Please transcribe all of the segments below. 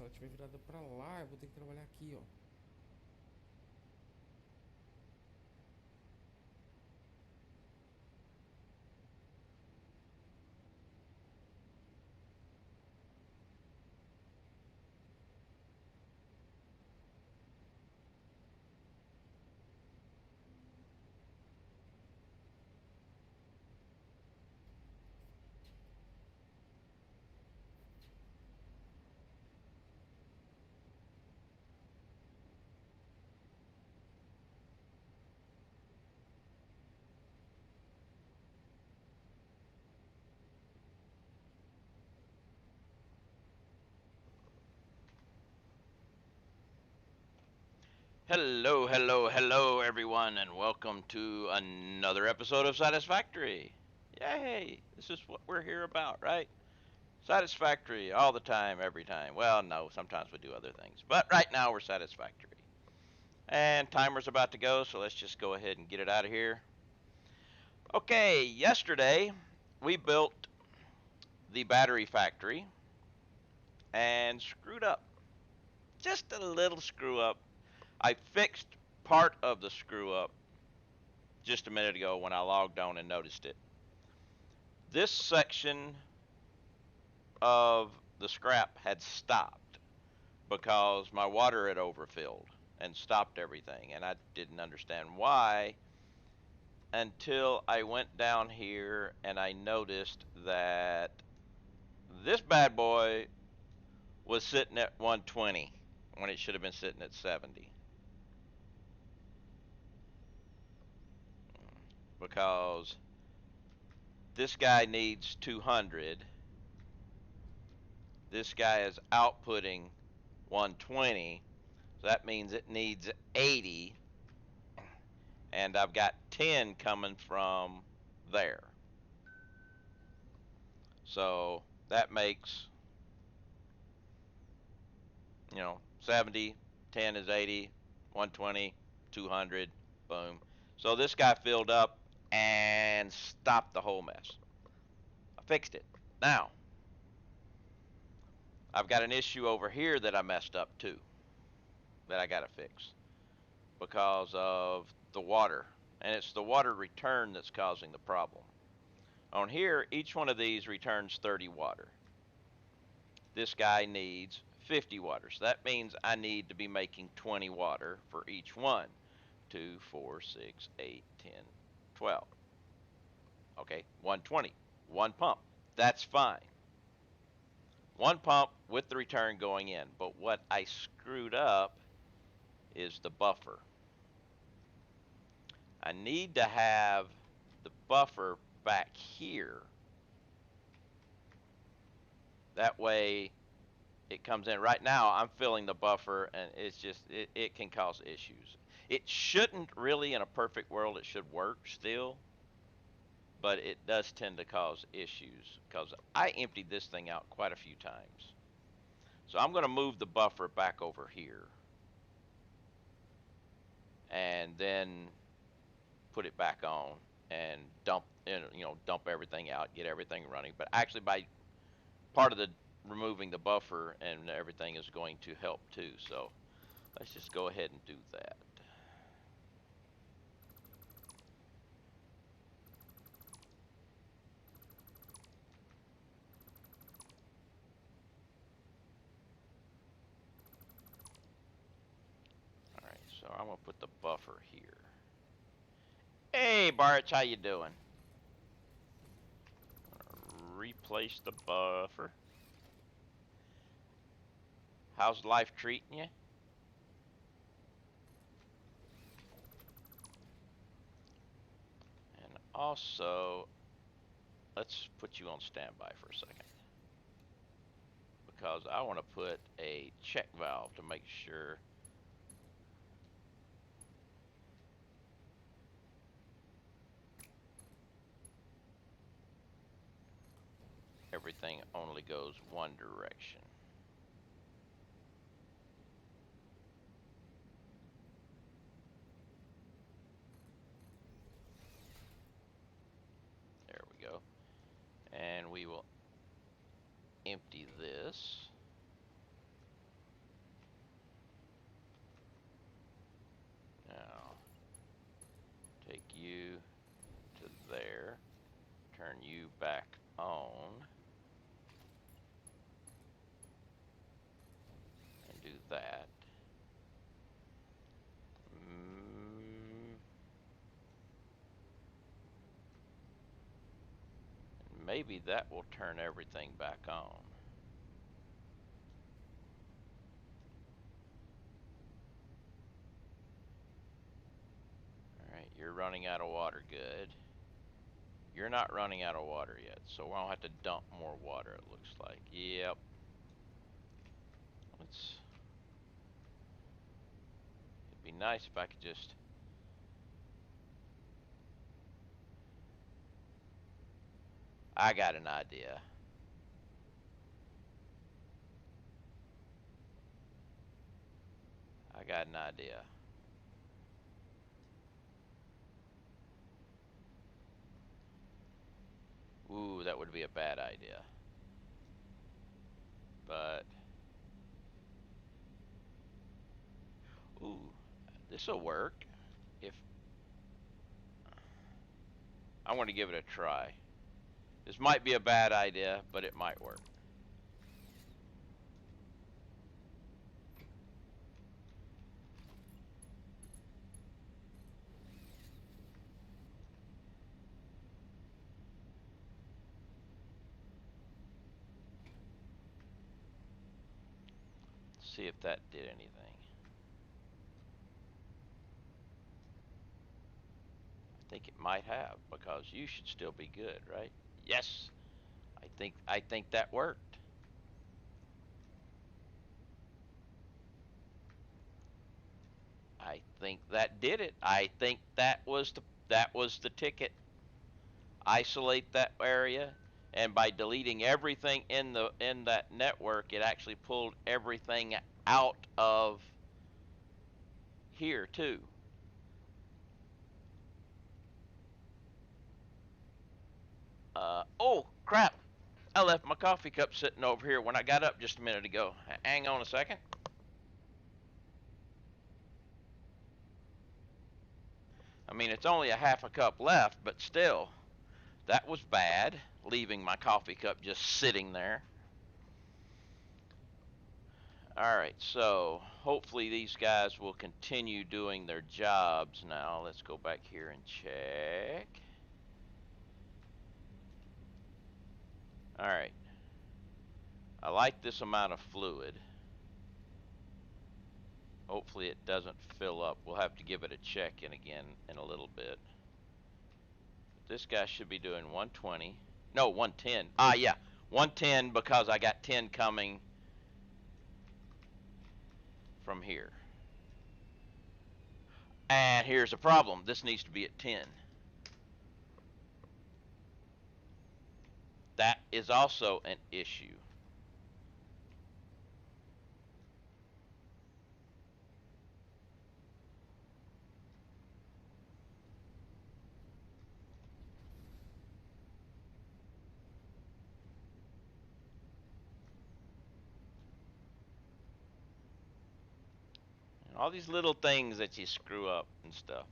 se ela estiver virada pra lá, eu vou ter que trabalhar aqui, ó. Hello, hello, hello, everyone, and welcome to another episode of Satisfactory. Yay! This is what we're here about, right? Satisfactory all the time, every time. Well, no, sometimes we do other things, but right now we're satisfactory. And timer's about to go, so let's just go ahead and get it out of here. Okay, yesterday we built the battery factory and screwed up. Just a little screw up. I fixed part of the screw up just a minute ago when I logged on and noticed it. This section of the scrap had stopped because my water had overfilled and stopped everything, and I didn't understand why until I went down here and I noticed that this bad boy was sitting at 120 when it should have been sitting at 70 because this guy needs 200. This guy is outputting 120, so that means it needs 80, and I've got 10 coming from there. So that makes, 70, 10 is 80, 120, 200, boom. So this guy filled up and stopped the whole mess. I fixed it. Now, I've got an issue over here that I messed up too, that I got to fix because of the water. And it's the water return that's causing the problem. On here, each one of these returns 30 water. This guy needs 50 water. So that means I need to be making 20 water for each one. 2, 4, 6, 8, 10, 12. Okay, 120. One pump. That's fine. One pump with the return going in. But what I screwed up is the buffer. I need to have the buffer back here. That way it comes in. Right now I'm filling the buffer and it can cause issues. It shouldn't really, in a perfect world, it should work still, but it does tend to cause issues because I emptied this thing out quite a few times. So I'm going to move the buffer back over here and then put it back on and dump everything out, get everything running. But actually, by part of the removing the buffer and everything is going to help too. So let's just go ahead and do that. All right, so I'm gonna put the buffer here. Hey, Barch, how you doing? Replace the buffer. How's life treating you? And also, let's put you on standby for a second because I want to put a check valve to make sure everything only goes one direction. There we go. And we will empty this. maybe that will turn everything back on. Alright, you're running out of water. Good. You're not running out of water yet, so we don't have to dump more water, it looks like. Yep. It'd be nice if I could just... I got an idea. I got an idea. Ooh, that would be a bad idea. But... Ooh, this'll work. If... I want to give it a try. This might be a bad idea, but it might work. See if that did anything. I think it might have, because you should still be good, right? Yes. I think that worked. I think that did it. I think that was the ticket. Isolate that area, and by deleting everything in that network, it actually pulled everything out of here too. Oh crap! I left my coffee cup sitting over here when I got up just a minute ago. Hang on a second. I mean, it's only a half a cup left, but still, that was bad, leaving my coffee cup just sitting there. Alright, so hopefully these guys will continue doing their jobs now. Let's go back here and check. Alright. I like this amount of fluid. Hopefully it doesn't fill up. We'll have to give it a check in again in a little bit. This guy should be doing 120. No, 110. Ah, yeah. 110 because I got 10 coming from here. And here's a problem. This needs to be at 10. That is also an issue. And all these little things that you screw up and stuff.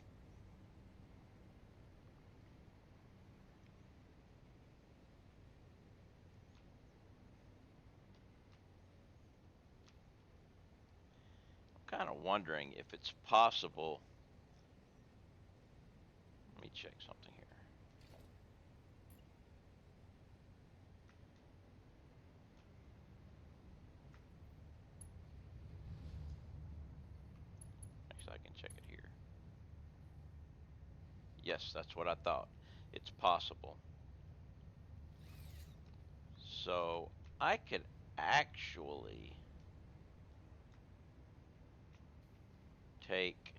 I'm kind of wondering if it's possible. Let me check something here. Actually, I can check it here. Yes, that's what I thought. It's possible. So I could actually take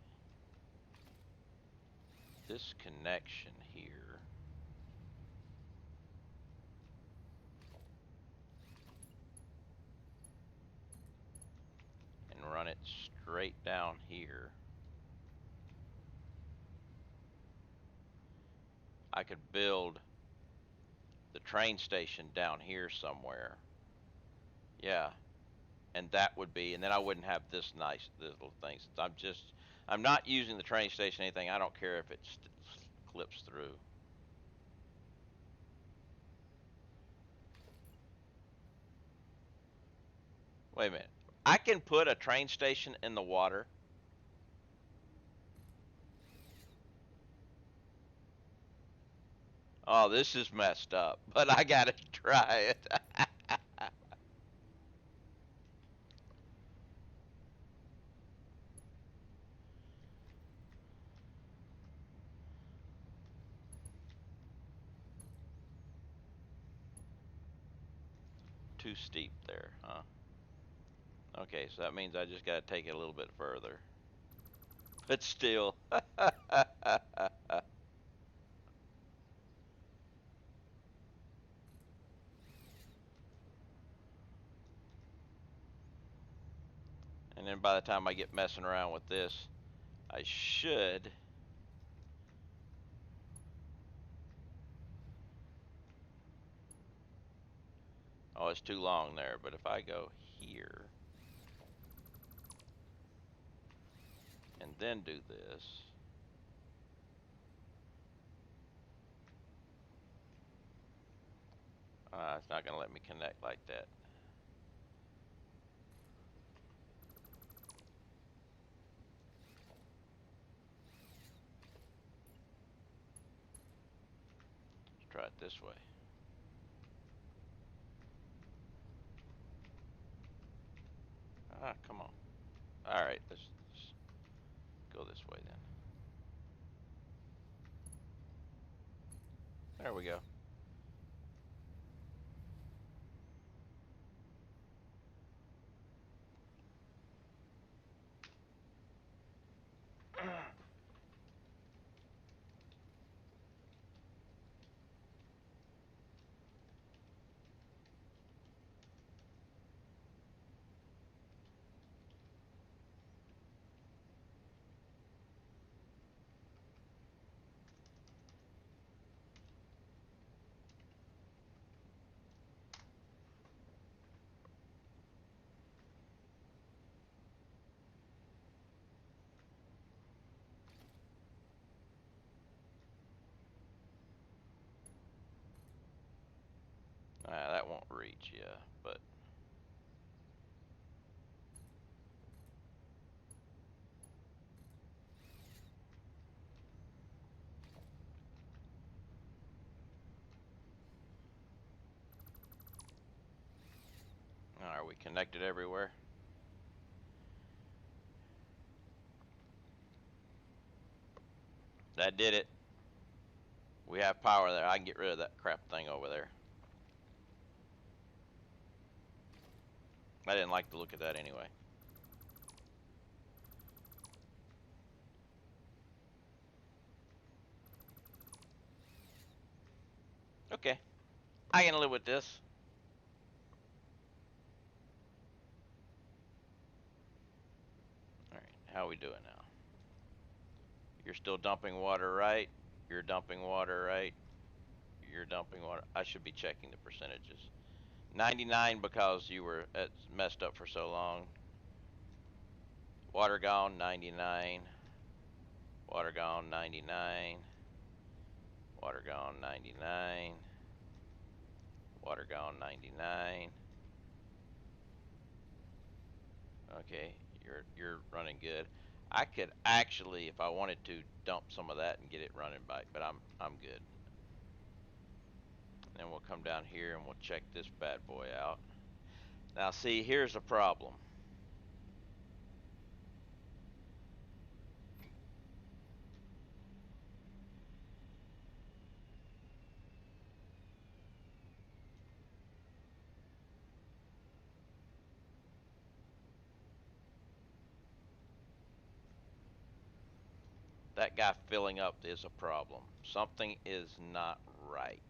this connection here and run it straight down here. I could build the train station down here somewhere. Yeah. And that would be, and then I wouldn't have this little thing. Since I'm not using the train station or anything. I don't care if it clips through. Wait a minute. I can put a train station in the water. Oh, this is messed up, but I gotta try it. Too steep there, huh? Okay, so that means I just gotta take it a little bit further. But still. And then by the time I get messing around with this, I should. Oh, it's too long there, but if I go here and then do this, it's not gonna let me connect like that. Let's try it this way. Ah, come on. All right, let's go this way then. There we go. That won't reach, yeah, but are we connected everywhere? That did it. We have power there. I can get rid of that crap thing over there. I didn't like the look of that anyway. Okay, I can live with this. All right, how are we doing now? You're still dumping water, right? You're dumping water, right? You're dumping water. I should be checking the percentages. 99 because you were messed up for so long. Water gone, 99. Water gone, 99. Water gone, 99. Water gone, 99. Okay, you're running good. I could actually, if I wanted to, dump some of that and get it running back, but I'm good. Then we'll come down here and we'll check this bad boy out. Now see, here's a problem. That guy filling up is a problem. Something is not right.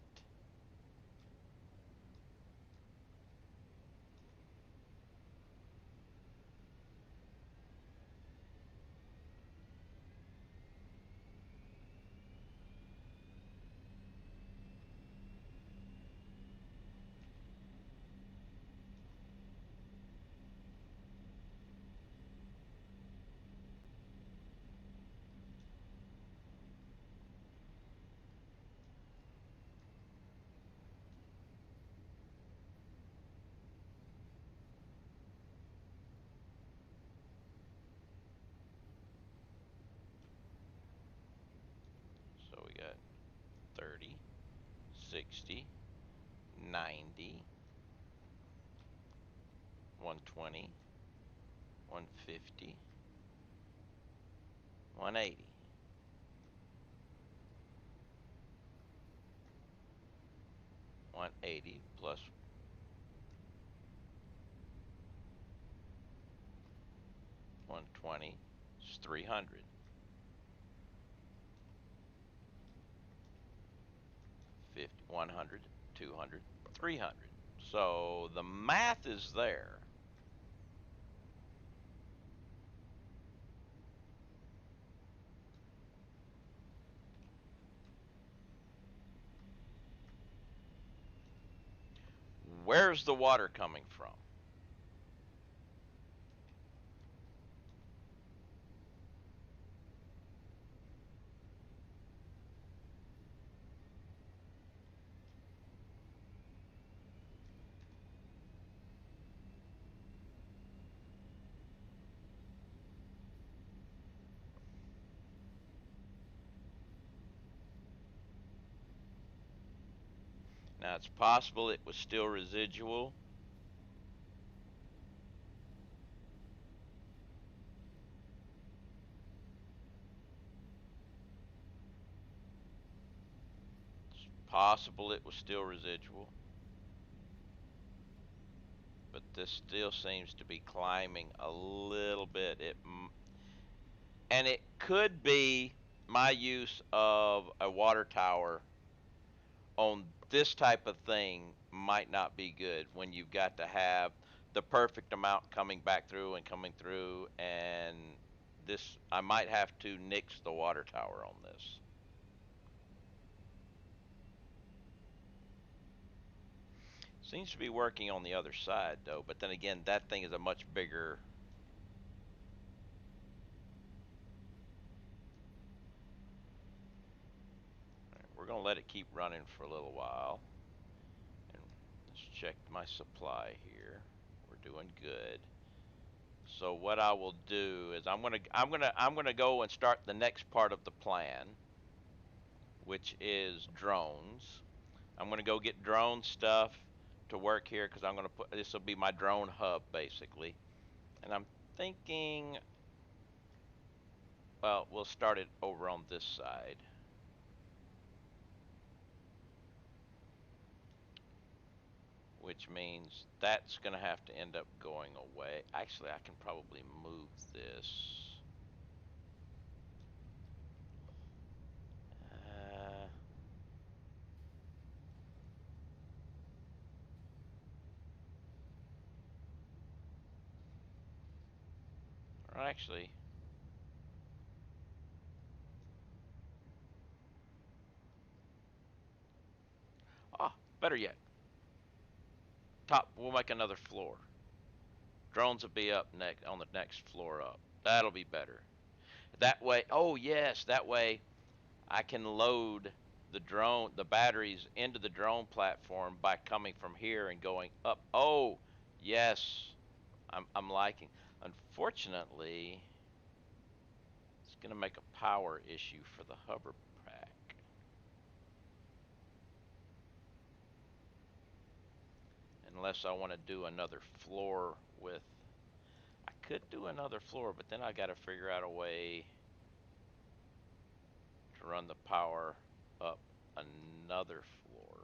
60, 90, 120, 150, 180. 180 plus 120 is 300. 50, 100, 200, 300. So the math is there. Where's the water coming from? Now it's possible it was still residual. It's possible it was still residual. But this still seems to be climbing a little bit. And it could be my use of a water tower on this type of thing might not be good when you've got to have the perfect amount coming back through and coming through, and this I might have to nix the water tower on this. Seems to be working on the other side though, but then again that thing is a much bigger. We're gonna let it keep running for a little while. And let's check my supply here. We're doing good. So what I will do is I'm gonna go and start the next part of the plan, which is drones. I'm gonna go get drone stuff to work here because I'm gonna put this will be my drone hub basically. And I'm thinking, well, we'll start it over on this side. Which means that's going to have to end up going away. Actually, I can probably move this. Or actually, better yet, top. We'll make another floor. Drones will be up next on the next floor up. That'll be better. That way, oh yes, that way I can load the batteries into the drone platform by coming from here and going up. Oh, yes, I'm liking. Unfortunately, it's going to make a power issue for the hover pack. Unless I want to do another floor with. I could do another floor, but then I got to figure out a way to run the power up another floor.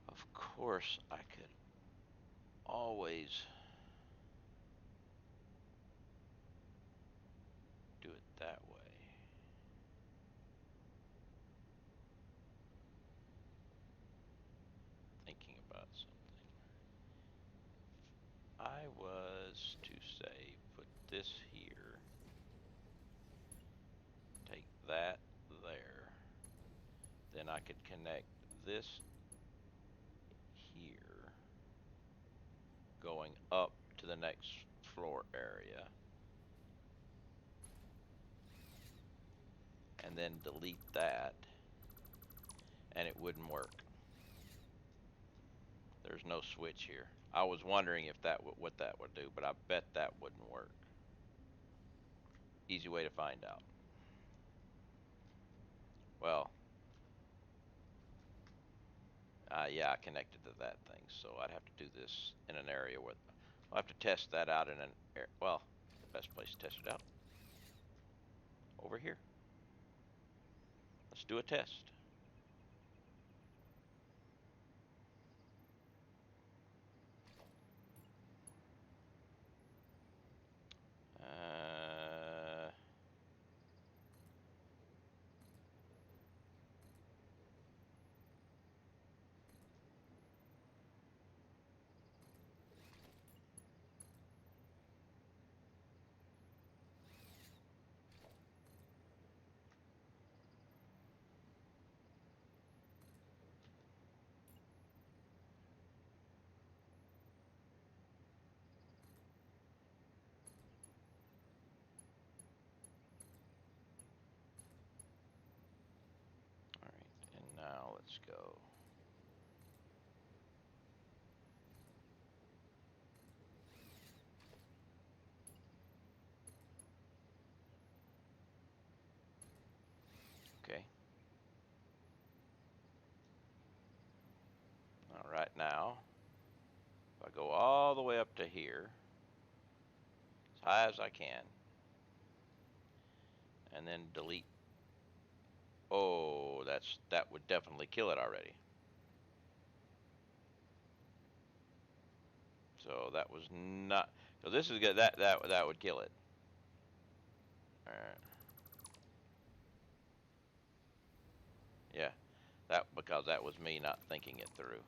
Of course, I could always do it that way. Thinking about something. I was to say, put this here, take that there, then I could connect this here, going up to the next floor area, and then delete that, and it wouldn't work. There's no switch here. I was wondering if what that would do, but I bet that wouldn't work. Easy way to find out. Well, yeah, I connected to that thing, so I'd have to do this in an area where I'll have to test that out in an area. Well, the best place to test it out over here. Let's do a test. Uh, all right, and now let's go. Okay. All right, now if I go all the way up to here, as high as I can, and then delete. Oh, that would definitely kill it already. So that was not. So this is good. That would kill it. All right. Yeah, that because that was me not thinking it through.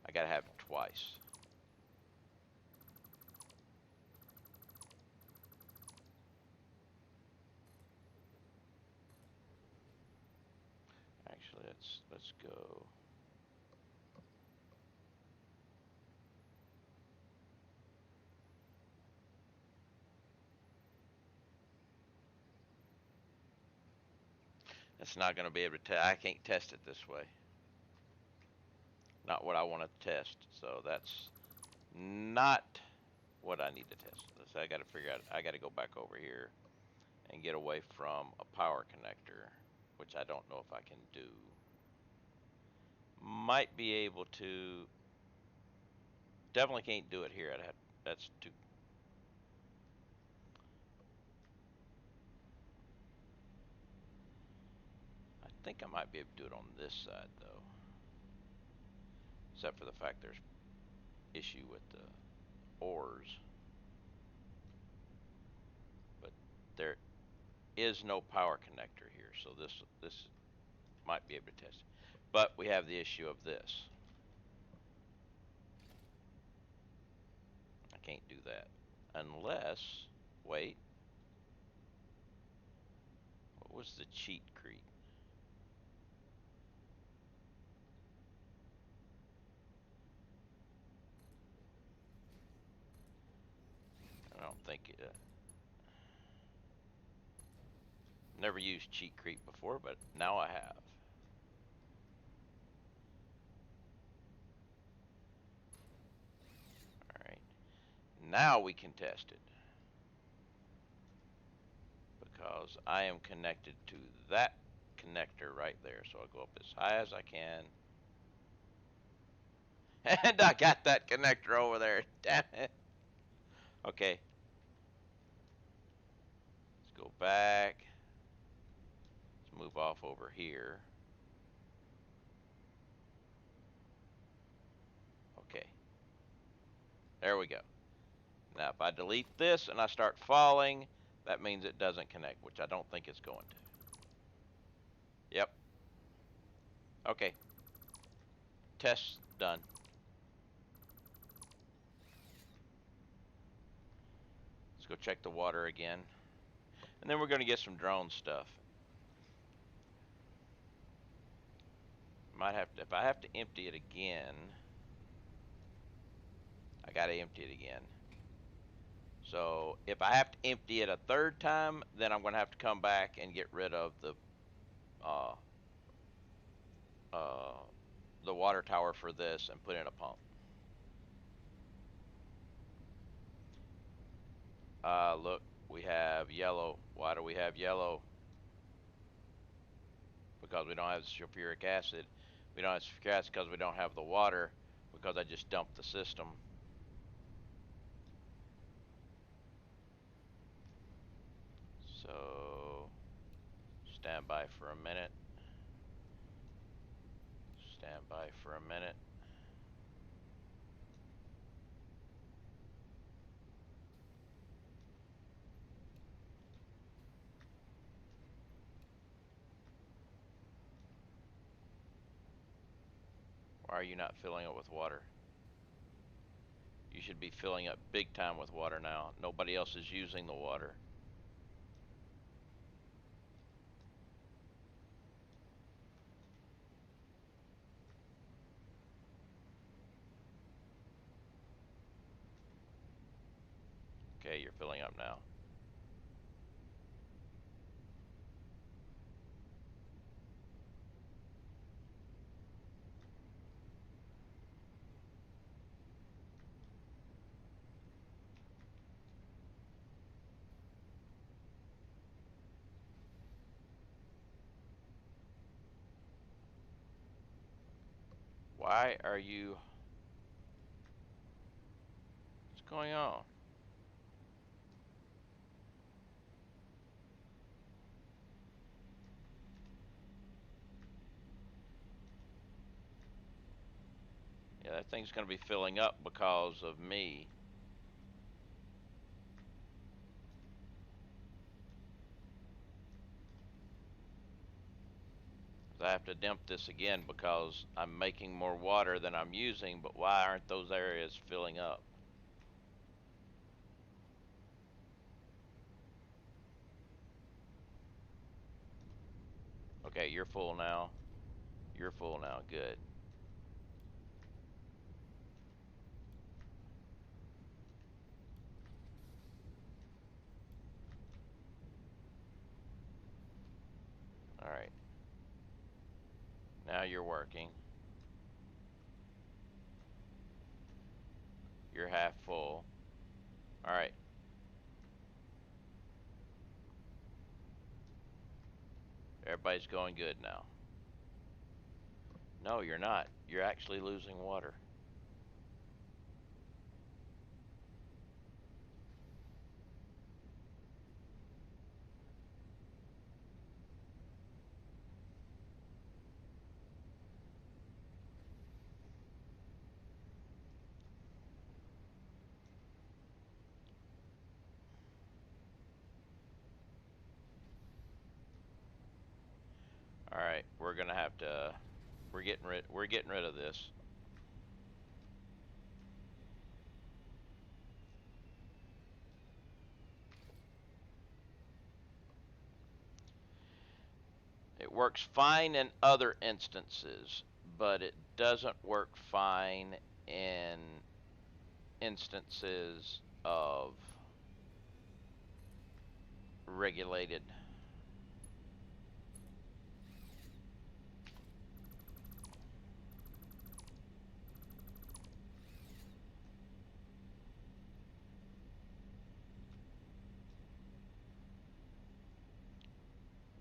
I gotta have it twice. Actually, let's go. It's not gonna be able to. I can't test it this way. Not what I want to test. So that's not what I need to test. So I got to figure out. I got to go back over here and get away from a power connector, which I don't know if I can do. Might be able to. Definitely can't do it here. I'd have. That's too. I think I might be able to do it on this side though. Except for the fact there's issue with the ores. But there is no power connector here, so this might be able to test it. But we have the issue of this. I can't do that unless, wait, what was the cheat creep? I don't think it. Never used cheat creep before, but now I have. All right, now we can test it because I am connected to that connector right there. So I'll go up as high as I can. And I got that connector over there. Damn it. Okay. Let's go back. Let's move off over here. Okay. There we go. Now if I delete this and I start falling, that means it doesn't connect, which I don't think it's going to. Yep. Okay. Test done. Let's go check the water again. And then we're going to get some drone stuff. Might have to, if I have to empty it again, I got to empty it again. So if I have to empty it a third time, then I'm going to have to come back and get rid of uh, uh, the water tower for this and put in a pump. Look, we have yellow. Why do we have yellow? Because we don't have sulfuric acid. We don't have sulfuric acid because we don't have the water, because I just dumped the system. So stand by for a minute. Stand by for a minute. Why are you not filling it with water? You should be filling up big time with water now. Nobody else is using the water. Okay, you're filling up now. Why are you... What's going on? Yeah, that thing's going to be filling up because of me. I have to dump this again because I'm making more water than I'm using, but why aren't those areas filling up? Okay, you're full now. You're full now. Good. All right. Now you're working. You're half full. All right. Everybody's going good now. No, you're not. You're actually losing water. All right. We're gonna have to. We're getting rid of this. It works fine in other instances, but it doesn't work fine in instances of regulated.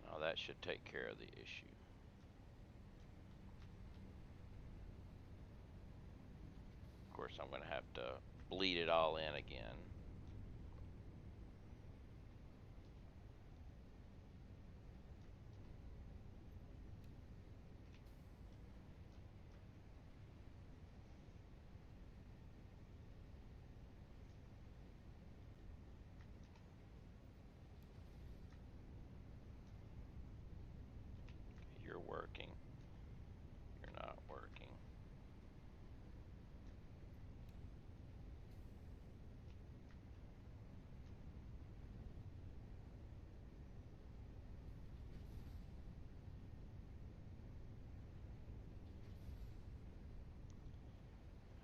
Now that should take care of the issue. Of course, I'm going to have to bleed it all in again. You're working. You're not working.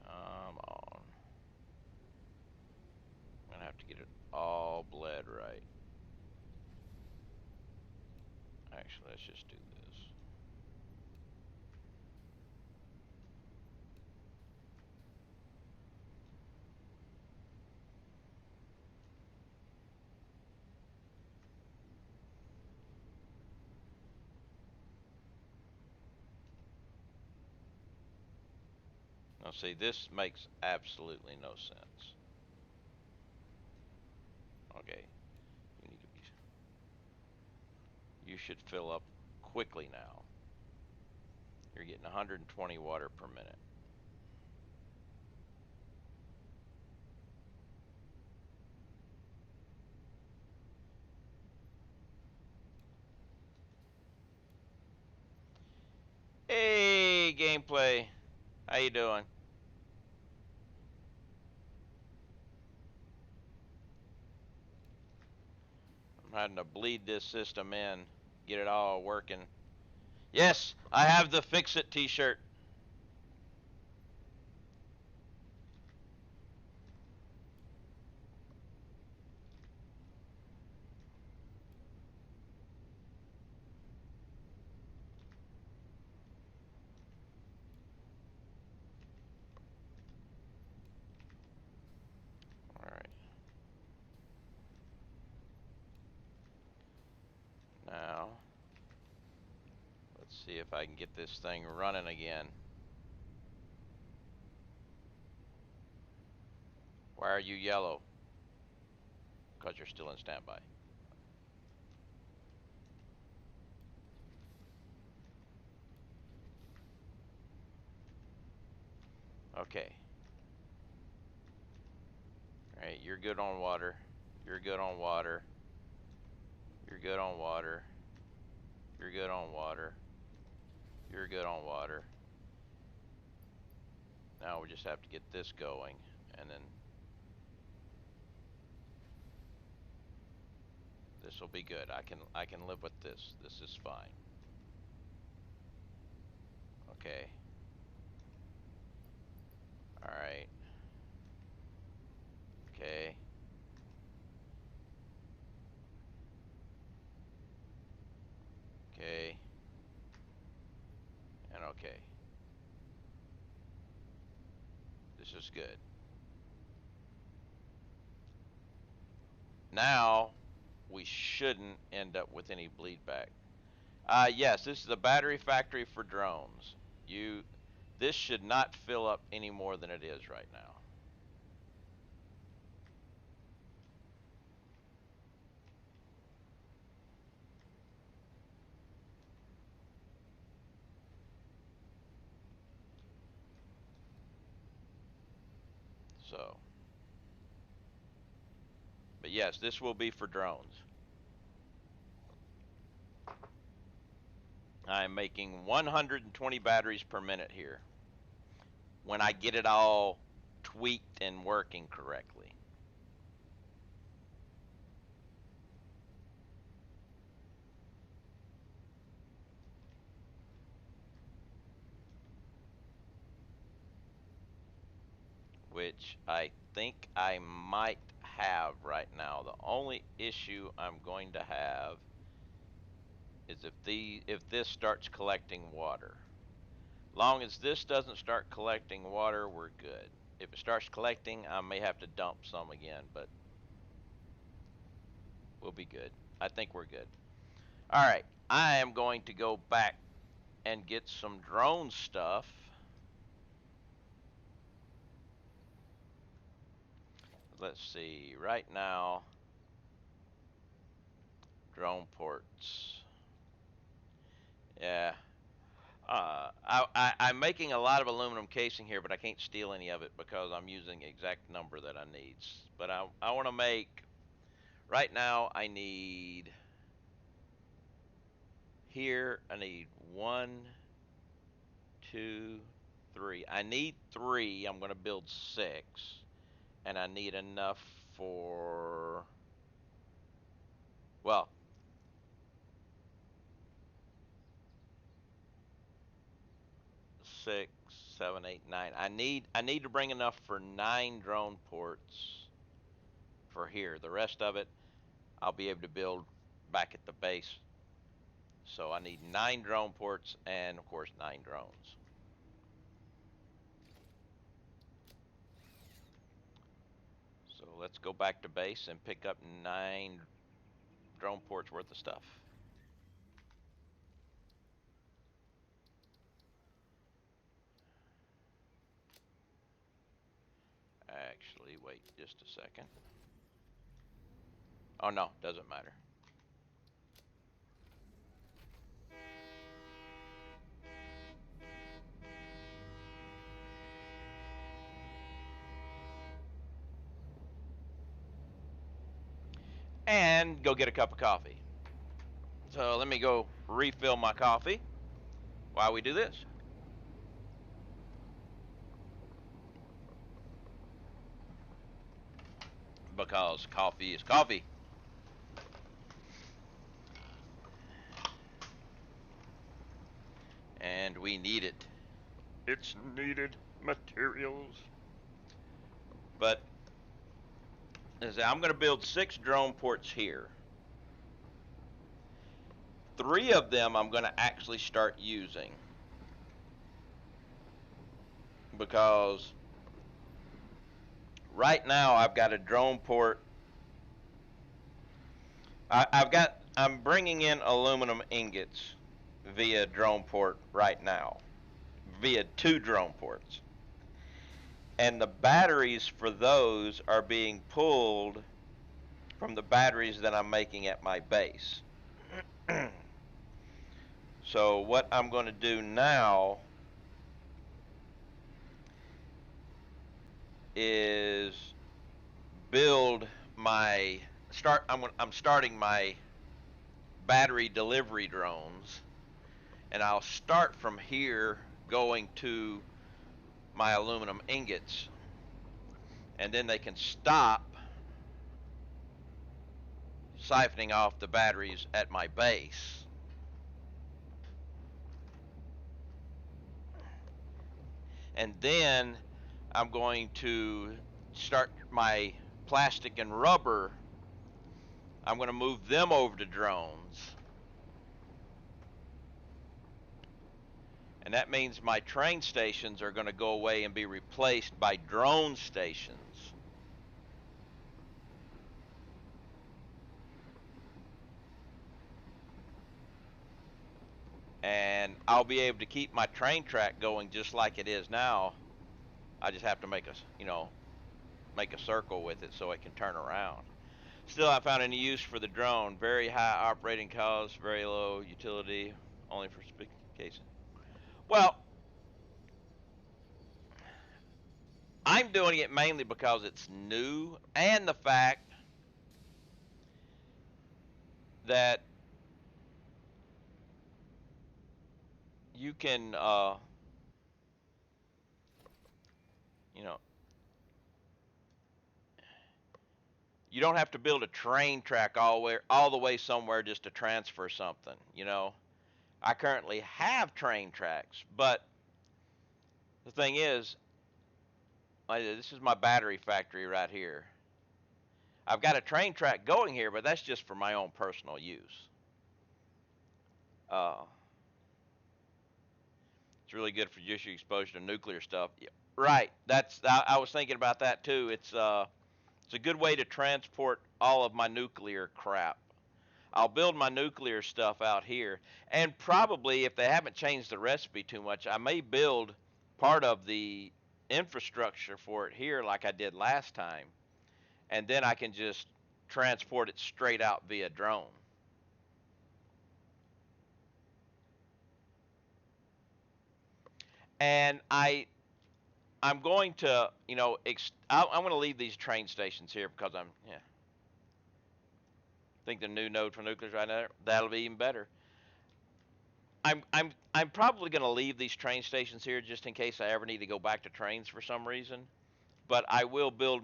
Come on. I'm going to have to get it all bled right. Actually, let's just do this. Now see, this makes absolutely no sense. Okay, you need to be. You should fill up quickly now. You're getting 120 water per minute. Hey, gameplay. How you doing? I'm having to bleed this system in, get it all working. Yes, I have the Fix It t-shirt. All right. Now, let's see if I can get this thing running again. Why are you yellow? Because you're still in standby. Okay. All right, you're good on water. You're good on water. You're good on water. You're good on water. You're good on water. Now we just have to get this going, and then this will be good. I can live with this. This is fine. Okay. All right. Okay. Okay. And okay. This is good. Now we shouldn't end up with any bleed back. Yes, this is the battery factory for drones. This should not fill up any more than it is right now. So, but yes, this will be for drones. I'm making 120 batteries per minute here when I get it all tweaked and working correctly. Which I think I might have right now. The only issue I'm going to have is if this starts collecting water. Long as this doesn't start collecting water, we're good. If it starts collecting, I may have to dump some again, but we'll be good. I think we're good. All right, I am going to go back and get some drone stuff. Let's see, right now, drone ports. Yeah. I'm making a lot of aluminum casing here, but I can't steal any of it because I'm using the exact number that I need. But I want to make, right now I need, here I need 1, 2, 3. I need 3. I'm going to build 6. And I need enough for, well, 6, 7, 8, 9. I need to bring enough for 9 drone ports. for here. The rest of it, I'll be able to build back at the base. So I need 9 drone ports and, of course, 9 drones. So let's go back to base and pick up 9 drone ports worth of stuff. Actually, wait just a second. Oh no, doesn't matter. And go get a cup of coffee. So let me go refill my coffee while we do this. Because coffee is coffee. And we need it. It's needed materials. But I'm going to build 6 drone ports here. 3 of them I'm going to actually start using. Because right now I've got a drone port. I'm bringing in aluminum ingots via drone port right now, via 2 drone ports. And the batteries for those are being pulled from the batteries that I'm making at my base. So what I'm going to do now is build my I'm starting my battery delivery drones, and I'll start from here going to my aluminum ingots, and then they can stop siphoning off the batteries at my base. And then I'm going to start my plastic and rubber. I'm going to move them over to drones. And that means my train stations are going to go away and be replaced by drone stations. And I'll be able to keep my train track going just like it is now. I just have to make a circle with it so it can turn around. Still, I found any use for the drone. Very high operating costs, very low utility, only for specification. Well, I'm doing it mainly because it's new, and the fact that you can, you know, you don't have to build a train track all the way somewhere just to transfer something. I currently have train tracks, but the thing is, this is my battery factory right here. I've got a train track going here, but that's just for my own personal use. It's really good for just your exposure to nuclear stuff. Yeah, right. I was thinking about that too. It's a good way to transport all of my nuclear crap. I'll build my nuclear stuff out here, and probably if they haven't changed the recipe too much, I may build part of the infrastructure for it here like I did last time, and then I can just transport it straight out via drone. And I'm going to, I'm going to leave these train stations here because I think the new node for nuclear right now, that'll be even better. I'm probably going to leave these train stations here just in case I ever need to go back to trains for some reason. But I will build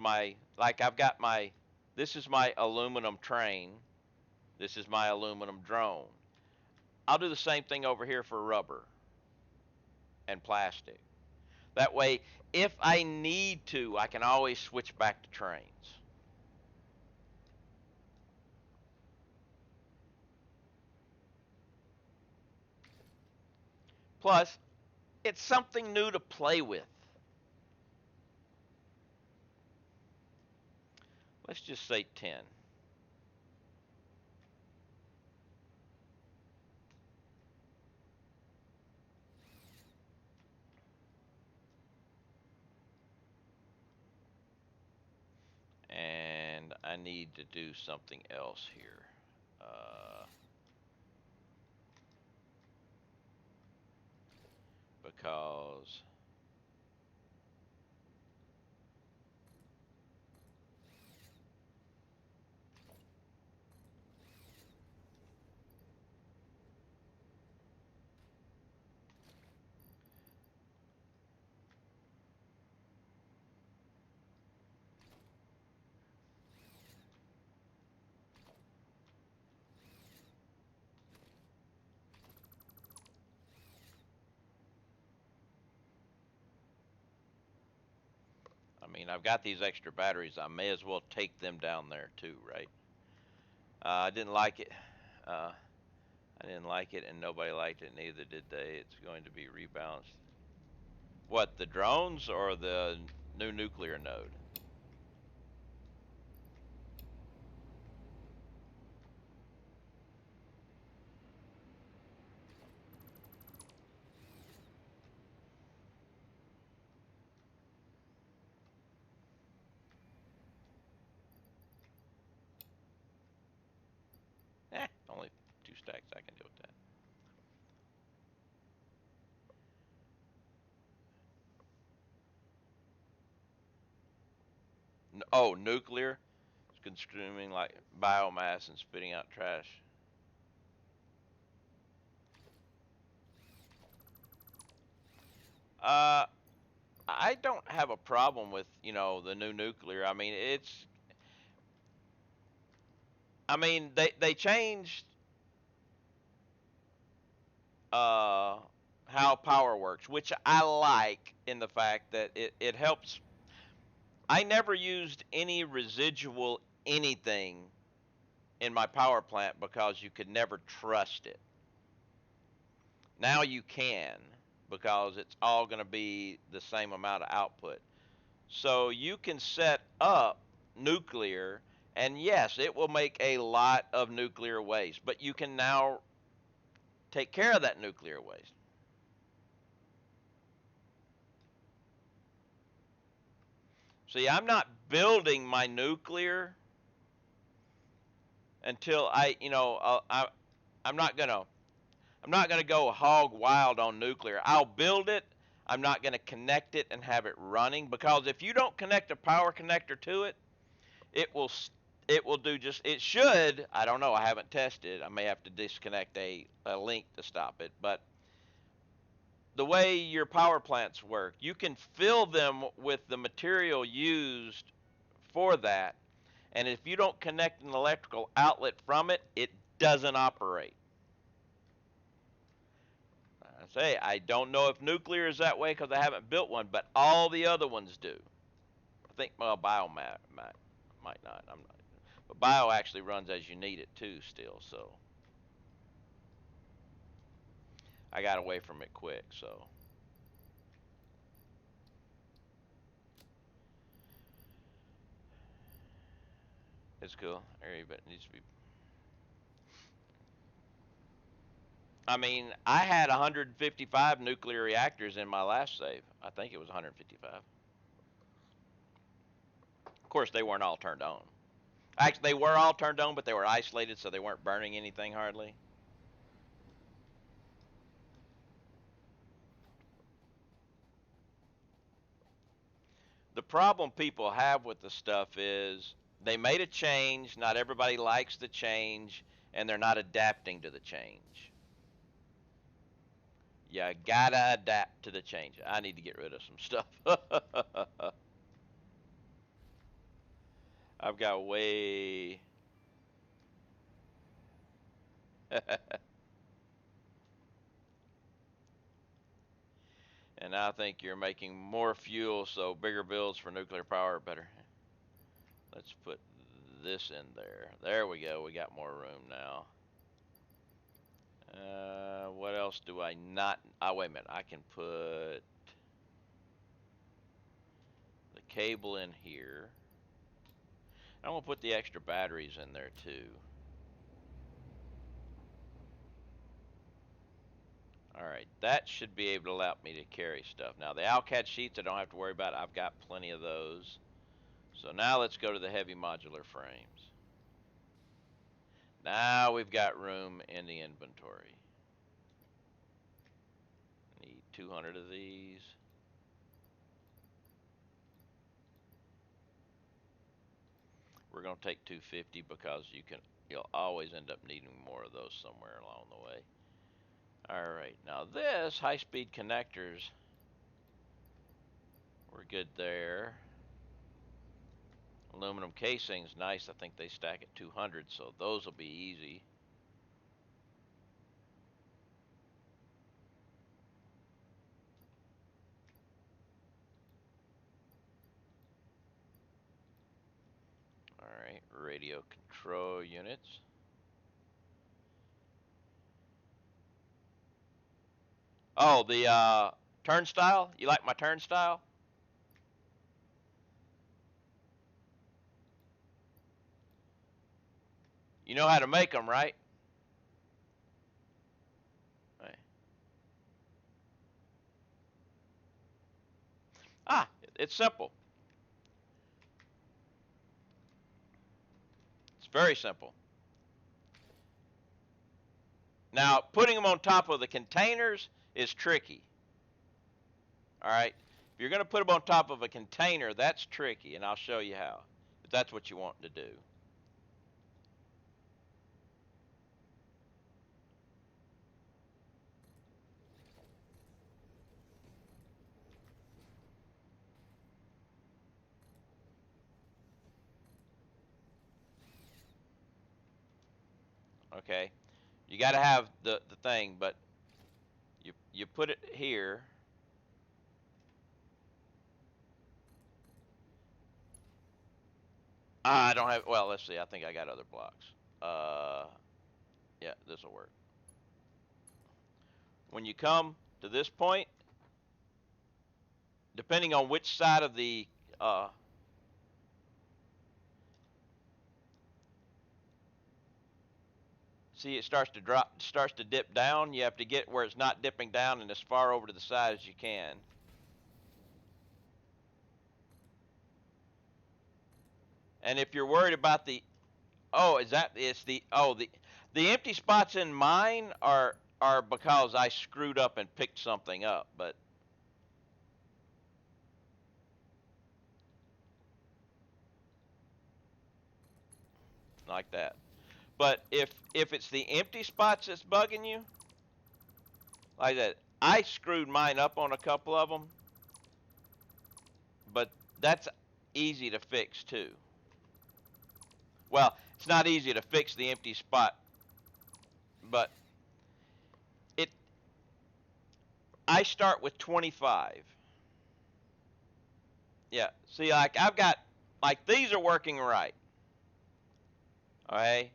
this is my aluminum train. This is my aluminum drone. I'll do the same thing over here for rubber and plastic. That way, if I need to, I can always switch back to trains. Plus, it's something new to play with. Let's just say 10. And I need to do something else here. Because I mean, I've got these extra batteries. I may as well take them down there too, right? I didn't like it. Uh, I didn't like it, and nobody liked it. Neither did they. It's going to be rebalanced. What, the drones or the new nuclear node? Only 2 stacks. I can deal with that. Oh, nuclear? It's consuming like biomass and spitting out trash. Uh, I don't have a problem with, the new nuclear. I mean, they changed uh how power works, which I like in the fact that it helps. I never used any residual anything in my power plant because you could never trust it. Now you can, because it's all going to be the same amount of output. So you can set up nuclear, and yes, it will make a lot of nuclear waste, but you can now take care of that nuclear waste. See, I'm not building my nuclear until I'm not gonna go hog wild on nuclear. I'll build it. I'm not gonna connect it and have it running, because if you don't connect a power connector to it, it will do just, it should. I don't know. I haven't tested. I may have to disconnect a link to stop it. But the way your power plants work, you can fill them with the material used for that, and if you don't connect an electrical outlet from it, it doesn't operate. I say, I don't know if nuclear is that way because I haven't built one, but all the other ones do. I think, well, bio might not. I'm not. But bio actually runs as you need it too still, so I got away from it quick, so. It's cool. But it needs to be. I mean, I had 155 nuclear reactors in my last save. I think it was 155. Of course, they weren't all turned on. Actually, they were all turned on, but they were isolated, so they weren't burning anything hardly. The problem people have with the stuff is they made a change, not everybody likes the change, and they're not adapting to the change. You gotta adapt to the change. I need to get rid of some stuff. I've got way. And I think you're making more fuel, so bigger bills for nuclear power are better. Let's put this in there. There we go. We got more room now. What else do I not? Oh, wait a minute. I can put the cable in here. I'm going to put the extra batteries in there too. Alright, that should be able to allow me to carry stuff. Now, the Alcat sheets I don't have to worry about. I've got plenty of those. So now let's go to the heavy modular frames. Now we've got room in the inventory. Need 200 of these. We're going to take 250 because you'll always end up needing more of those somewhere along the way. Alright, now this high-speed connectors, we're good there. Aluminum casing's nice. I think they stack at 200, so those will be easy. Alright, radio control units. Oh, the turnstile? You like my turnstile? You know how to make them, right? Right. Ah, it's simple. It's very simple. Now, putting them on top of the containers is tricky. All right? If you're going to put them on top of a container, that's tricky, and I'll show you how, if that's what you want to do. Okay? You got to have the thing, but you put it here. I don't have, well, let's see. I think I got other blocks. Yeah, this will work. When you come to this point, depending on which side of the see, it starts to dip down. You have to get where it's not dipping down and as far over to the side as you can. And if you're worried about the, the empty spots in mine are because I screwed up and picked something up, but like that. But if it's the empty spots that's bugging you, like that, I screwed mine up on a couple of them, but that's easy to fix too. Well, it's not easy to fix the empty spot, but I start with 25. Yeah, see, like I've got, like these are working right. Okay.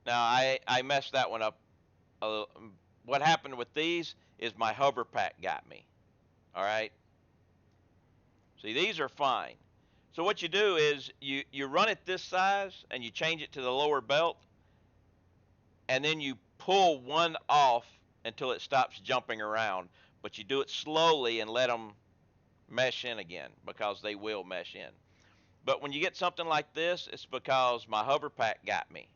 Now I messed that one up. What happened with these is my hover pack got me. All right. See, these are fine. So what you do is you run it this size and you change it to the lower belt, and then you pull one off until it stops jumping around. But you do it slowly and let them mesh in again, because they will mesh in. But when you get something like this, it's because my hover pack got me.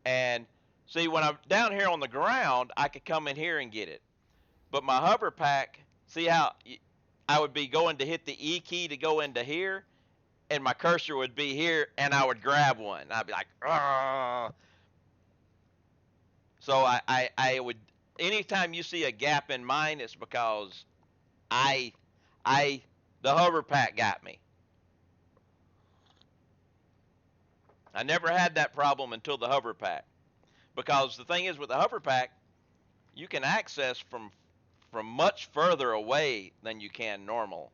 And see, when I'm down here on the ground, I could come in here and get it. But my hover pack, see how I would be going to hit the E key to go into here, and my cursor would be here, and I would grab one. I'd be like, "Argh." So I would, anytime you see a gap in mine, it's because the hover pack got me. I never had that problem until the hover pack, because the thing is with the hover pack, you can access from much further away than you can normal.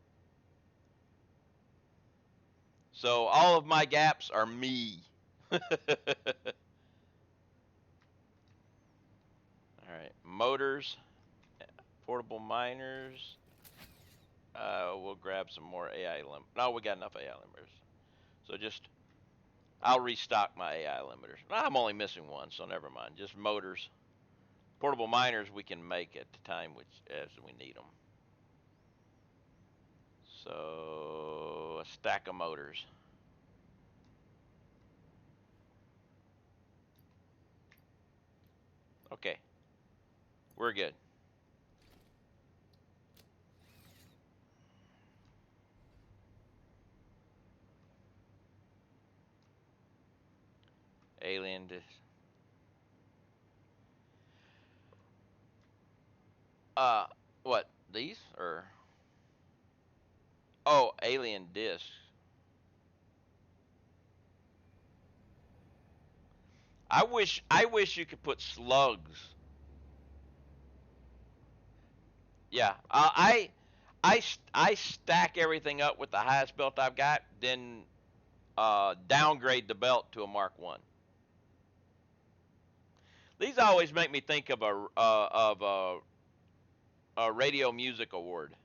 So all of my gaps are me. motors, portable miners. We'll grab some more AI lim. No, we got enough AI limiters. So just, I'll restock my AI limiters. I'm only missing one, so never mind. Just motors. Portable miners we can make at the time as we need them. So a stack of motors. Okay, we're good. Alien disc. What? These or? Oh, alien discs. I wish you could put slugs. Yeah, I stack everything up with the highest belt I've got, then downgrade the belt to a Mark One. These always make me think of a radio music award.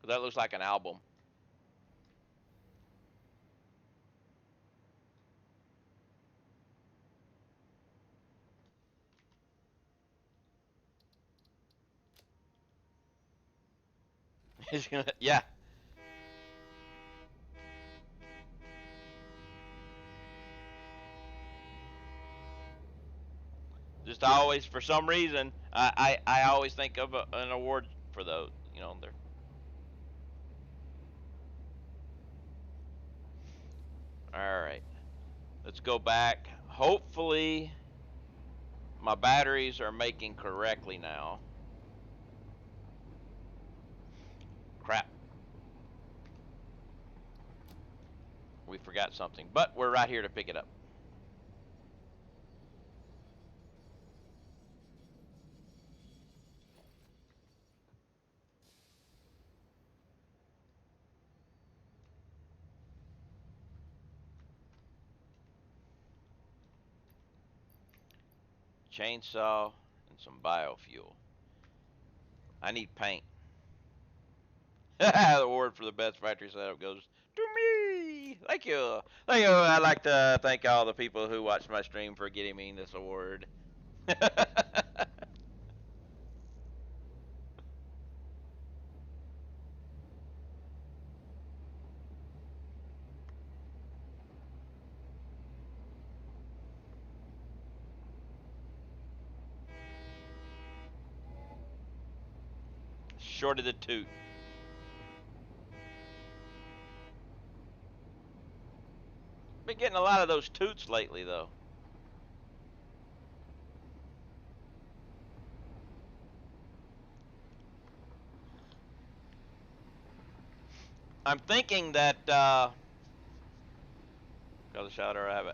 That looks like an album. Yeah. Just always, for some reason, I always think of an award for those. You know, they're. All right. Let's go back. Hopefully, my batteries are making correctly now. Crap. We forgot something, but we're right here to pick it up. Chainsaw and some biofuel. I need paint. The award for the best factory setup goes to me. Thank you. Thank you. I'd like to thank all the people who watched my stream for getting me this award. Short of the toot. Been getting a lot of those toots lately, though. I'm thinking that got a shot or I have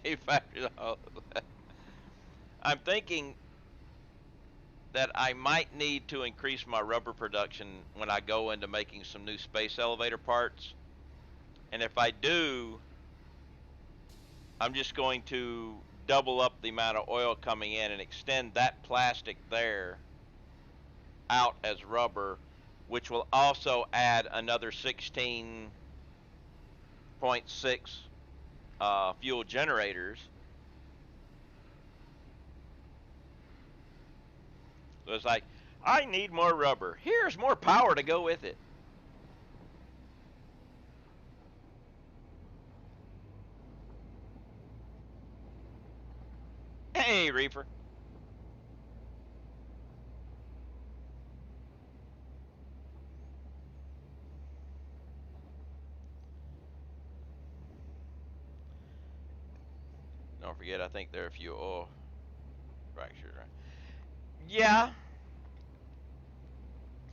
a factory. I'm thinking that I might need to increase my rubber production when I go into making some new space elevator parts. And if I do, I'm just going to double up the amount of oil coming in and extend that plastic there out as rubber, which will also add another 16.6 fuel generators. So it's like, I need more rubber. Here's more power to go with it. Hey, Reefer. Don't forget, I think there are a few oil fractures. Yeah,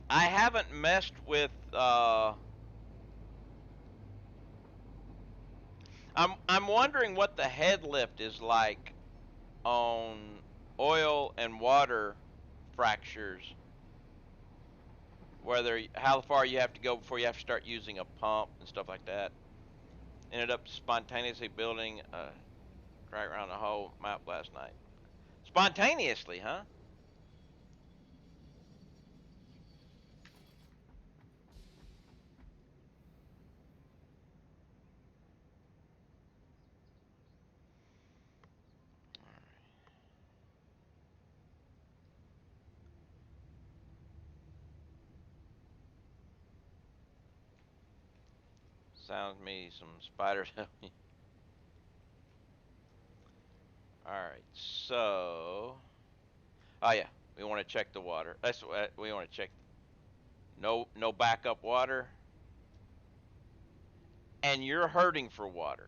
I haven't messed with. I'm wondering what the head lift is like on oil and water fractures. Whether how far you have to go before you have to start using a pump and stuff like that. Ended up spontaneously building a crack around the whole map last night. Spontaneously, huh? Sounds me some spiders. Alright, so... Oh yeah, we want to check the water. That's what we want to check. No backup water. And you're hurting for water.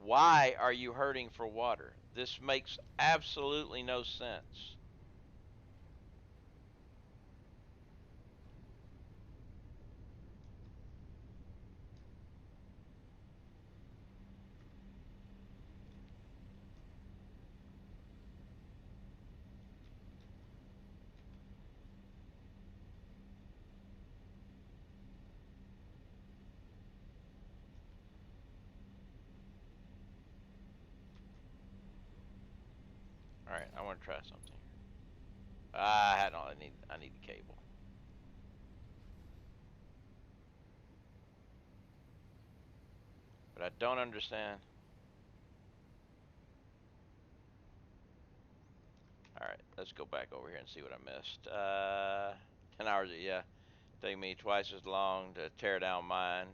Why are you hurting for water? This makes absolutely no sense. Alright, I want to try something. I need the cable. But I don't understand. Alright, let's go back over here and see what I missed. 10 hours, yeah. Take me twice as long to tear down mine.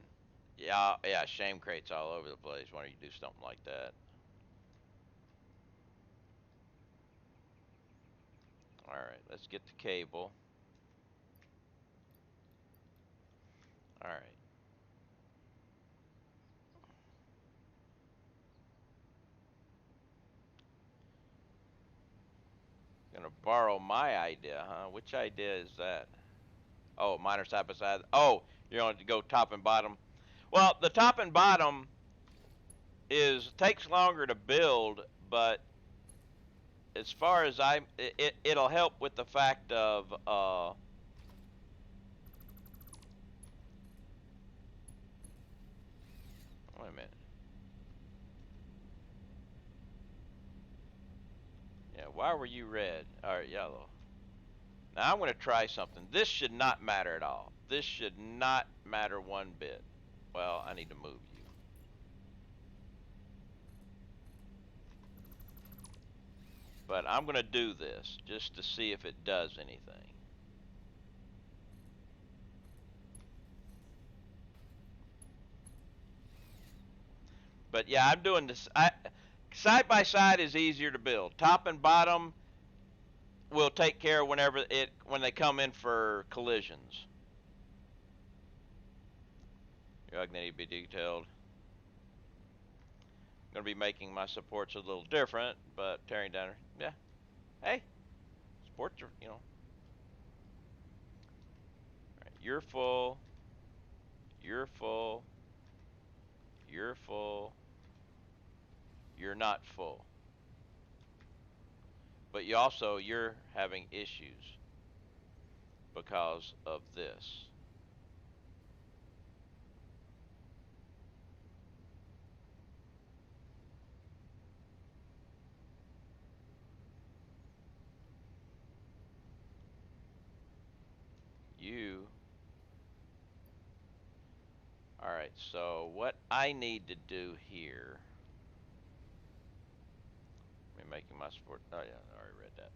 Yeah, shame crates all over the place. Why don't you do something like that? Alright, let's get the cable. Alright. Gonna borrow my idea, huh? Which idea is that? Oh, mine are side by side. Oh, you're going to go top and bottom. Well, the top and bottom takes longer to build, but as far as it'll help with the fact of wait a minute. Yeah, why were you red? All right, yellow. Now I'm going to try something. This should not matter at all. This should not matter one bit. Well, I need to move you. But I'm going to do this just to see if it does anything. But yeah, I'm doing this. Side by side is easier to build. Top and bottom will take care when they come in for collisions. You're going to need to be detailed. I'm going to be making my supports a little different, but tearing down. Yeah. Hey, supports are, you know. Right, you're full. You're full. You're full. You're not full. But you're having issues because of this. You. Alright, so what I need to do here. Let me making my support. Oh yeah, I already read that.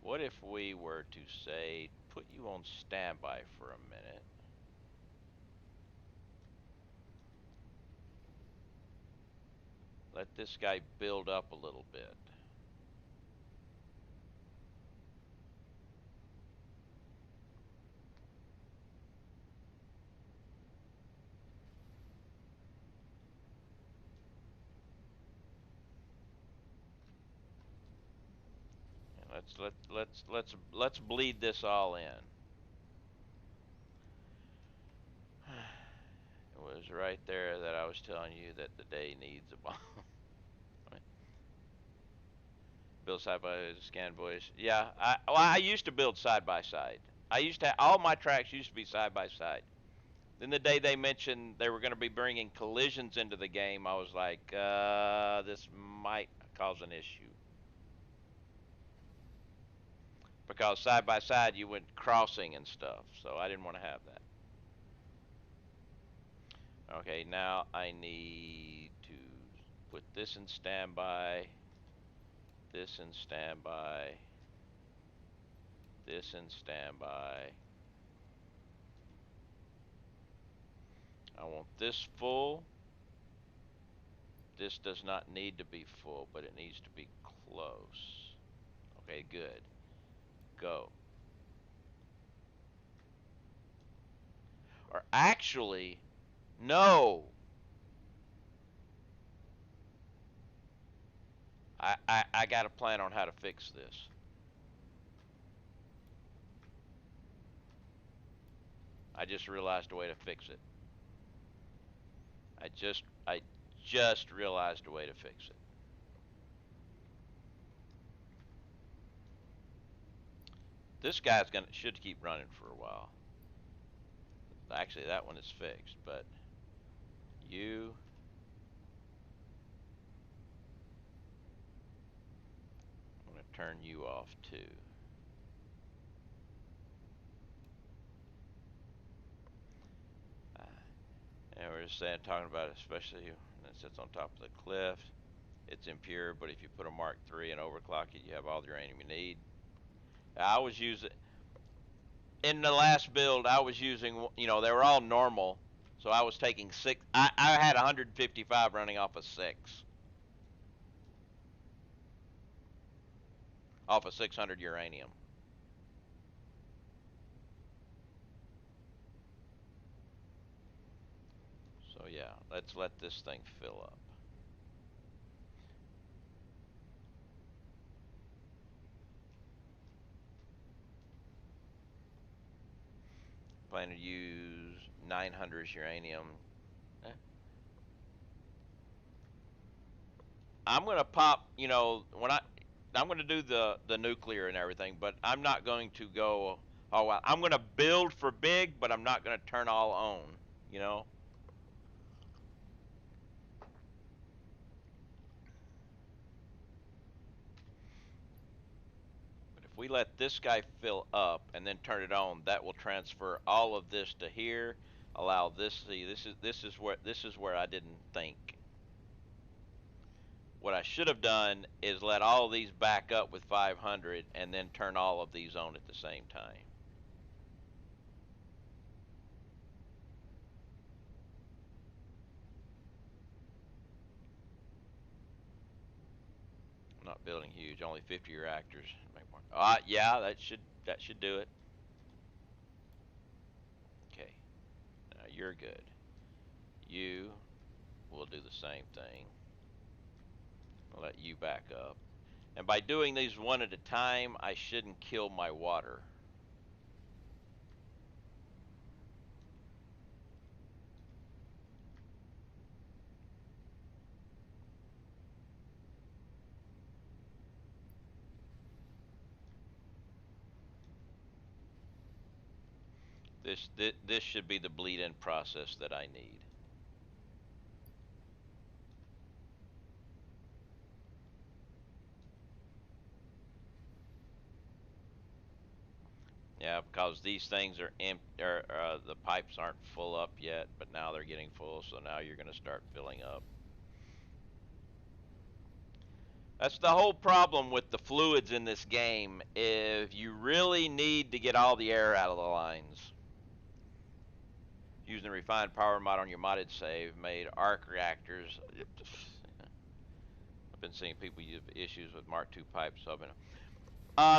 What if we were to say, put you on standby for a minute? Let this guy build up a little bit. And let's bleed this all in. It was right there that I was telling you that the day needs a bomb. Build side by scan voice. Yeah, I used to build side by side. I used to all my tracks used to be side by side. Then the day they mentioned they were going to be bringing collisions into the game, I was like, this might cause an issue. Because side by side you went crossing and stuff, so I didn't want to have that. Okay, now I need to put this in standby, this in standby, this in standby, I want this full. This does not need to be full, but it needs to be close. Okay, good. Go. Or actually, no. I got a plan on how to fix this. I just realized a way to fix it. I just realized a way to fix it. This guy's should keep running for a while. Actually, that one is fixed, but you I'm going to turn you off too. And we're just talking about it, especially when it sits on top of the cliff. It's impure, but if you put a Mark III and overclock it, you have all the uranium you need. I was using, in the last build, I was using, they were all normal. So I was taking 6, I had 155 running off of 6. Off of 600 uranium. So yeah, let's let this thing fill up. Plan to use 900 uranium. I'm gonna pop, when I'm gonna do the nuclear and everything, but I'm not going to go all out. I'm gonna build for big, but I'm not gonna turn all on, you know. But if we let this guy fill up and then turn it on, that will transfer all of this to here. Allow this. See, this is where I didn't think. What I should have done is let all of these back up with 500 and then turn all of these on at the same time. I'm not building huge, only 50 reactors. Yeah, that should do it. Okay, now you're good. You will do the same thing. I'll let you back up. And by doing these one at a time, I shouldn't kill my water. This should be the bleed-in process that I need. Yeah, because these things are empty, the pipes aren't full up yet, but now they're getting full, so now you're going to start filling up. That's the whole problem with the fluids in this game. If you really need to get all the air out of the lines, using the refined power mod on your modded save made arc reactors. I've been seeing people use issues with Mark II pipes. So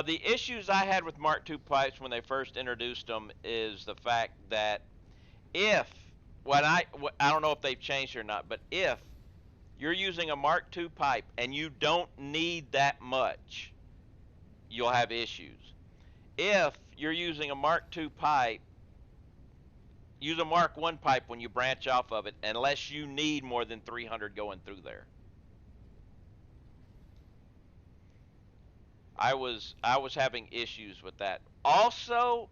the issues I had with Mark II pipes when they first introduced them is the fact that if, I don't know if they've changed or not, but if you're using a Mark II pipe and you don't need that much, you'll have issues. If you're using a Mark II pipe, use a Mark I pipe when you branch off of it, unless you need more than 300 going through there. I was having issues with that. Also,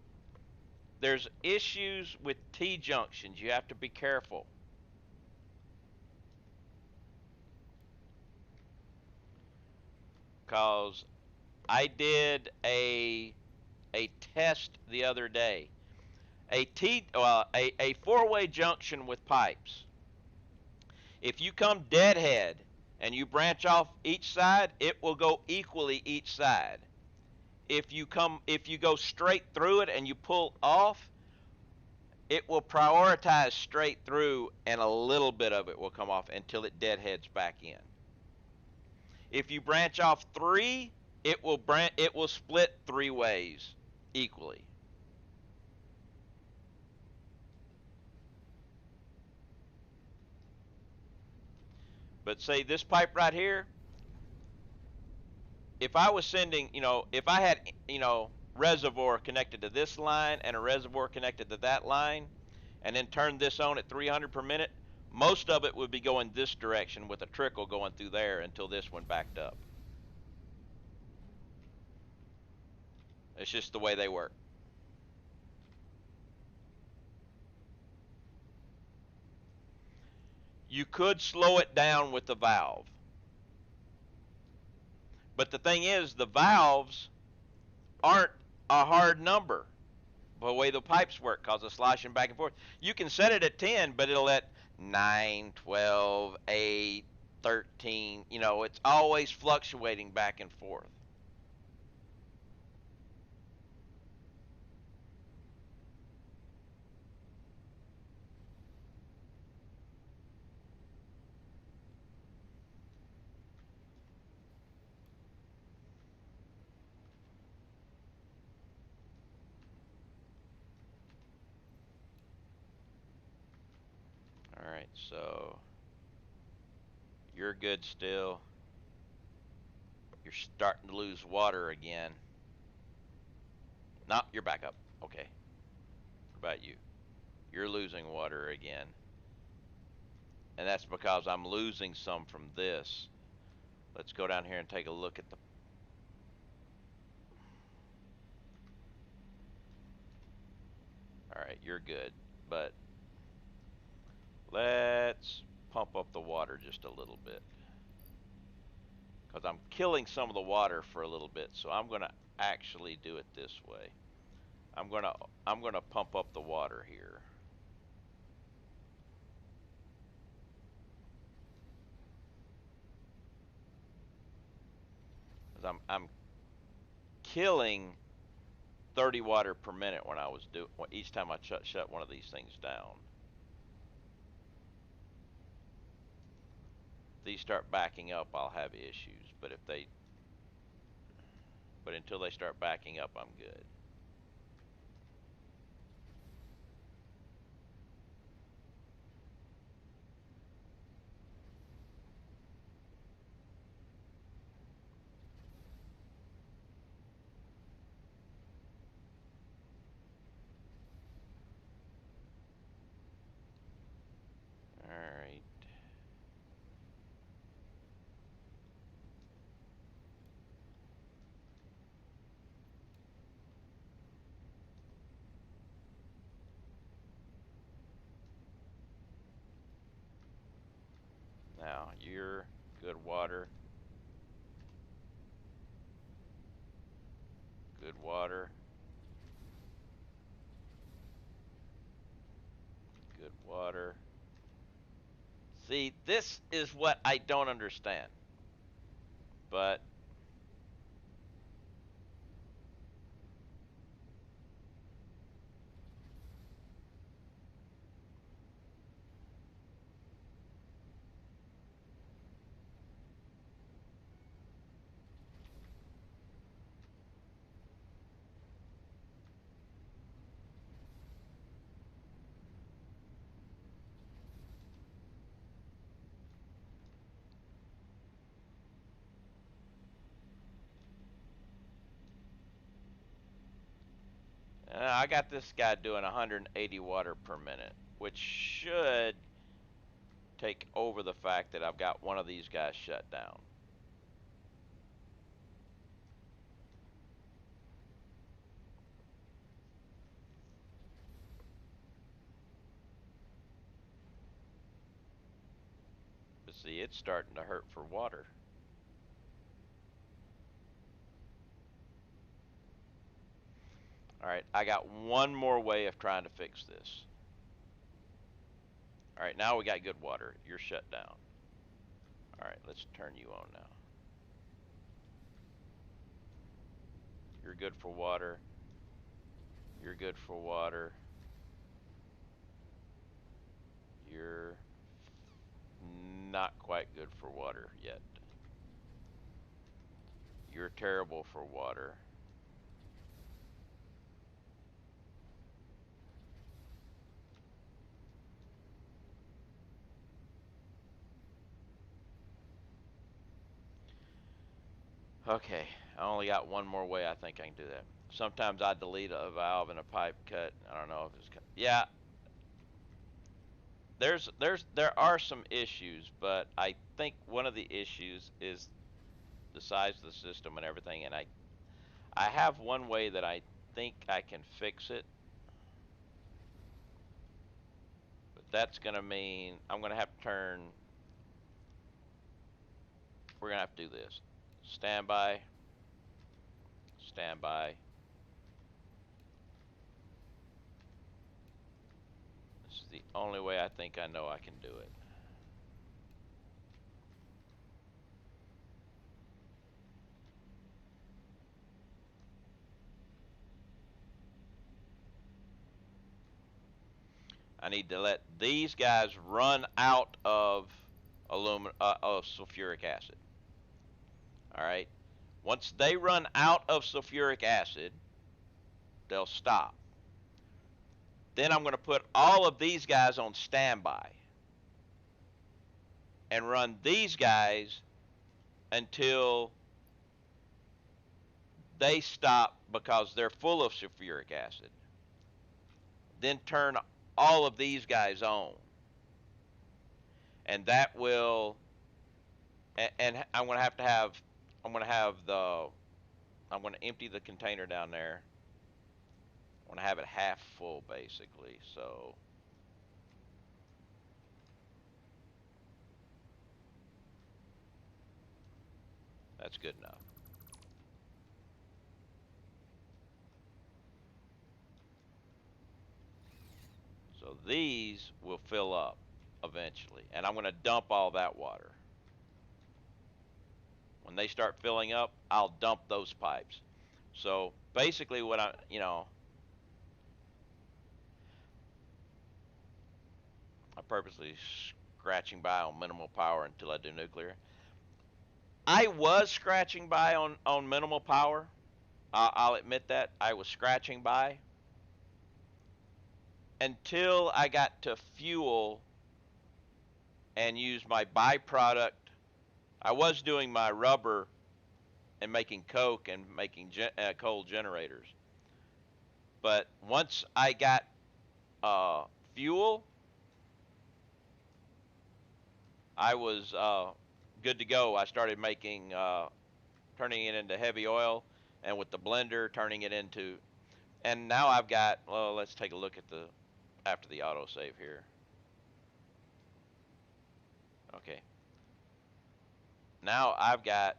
there's issues with T-junctions. You have to be careful. Because I did a test the other day. A four-way junction with pipes. If you come deadhead and you branch off each side, it will go equally each side. If you go straight through it and you pull off, it will prioritize straight through, and a little bit of it will come off until it deadheads back in. If you branch off 3, it will split 3 ways equally. But say this pipe right here, if I was sending, if I had, reservoir connected to this line and a reservoir connected to that line, and then turned this on at 300 per minute, most of it would be going this direction with a trickle going through there until this one backed up. It's just the way they work. You could slow it down with the valve. But the thing is, the valves aren't a hard number the way the pipes work, because of sloshing back and forth. You can set it at 10, but it'll let 9, 12, 8, 13, it's always fluctuating back and forth. All right, so you're good still. You're starting to lose water again. No, you're back up. Okay. What about you? You're losing water again. And that's because I'm losing some from this. Let's go down here and take a look at the... All right, you're good. But let's pump up the water just a little bit, because I'm killing some of the water for a little bit. So I'm going to actually do it this way. I'm going to pump up the water here. Cuz I'm killing 30 water per minute when I was each time I shut one of these things down. If these start backing up, I'll have issues, but until they start backing up, I'm good. All right. Now, you're good water. Good water. Good water. See, this is what I don't understand. But I got this guy doing 180 water per minute, which should take over the fact that I've got one of these guys shut down. But see, it's starting to hurt for water. All right, I got one more way of trying to fix this. All right, now we got good water. You're shut down. All right, let's turn you on now. You're good for water. You're good for water. You're not quite good for water yet. You're terrible for water. Okay, I only got one more way I think I can do that. Sometimes I delete a valve and a pipe cut. I don't know if it's cut. Yeah, there are some issues, but I think one of the issues is the size of the system and everything, and I have one way that I think I can fix it, but that's gonna mean I'm gonna have to turn. We're gonna have to do this. Standby, standby. This is the only way I think I know I can do it. I need to let these guys run out of of sulfuric acid. All right. Once they run out of sulfuric acid, they'll stop. Then I'm going to put all of these guys on standby and run these guys until they stop because they're full of sulfuric acid. Then turn all of these guys on. And that will, and I'm going to I'm going to have I'm going to empty the container down there. I want to have it half full basically, so that's good enough. So these will fill up eventually, and I'm going to dump all that water. When they start filling up, I'll dump those pipes. So basically what I purposely scratching by on minimal power until I do nuclear. I was scratching by on minimal power. I'll admit that. I was scratching by until I got to fuel and used my byproduct. I was doing my rubber and making coke and making coal generators. But once I got fuel, I was good to go. I started making, turning it into heavy oil, and with the blender, turning it into, and now I've got, well, let's take a look at after the autosave here. Okay. Now I've got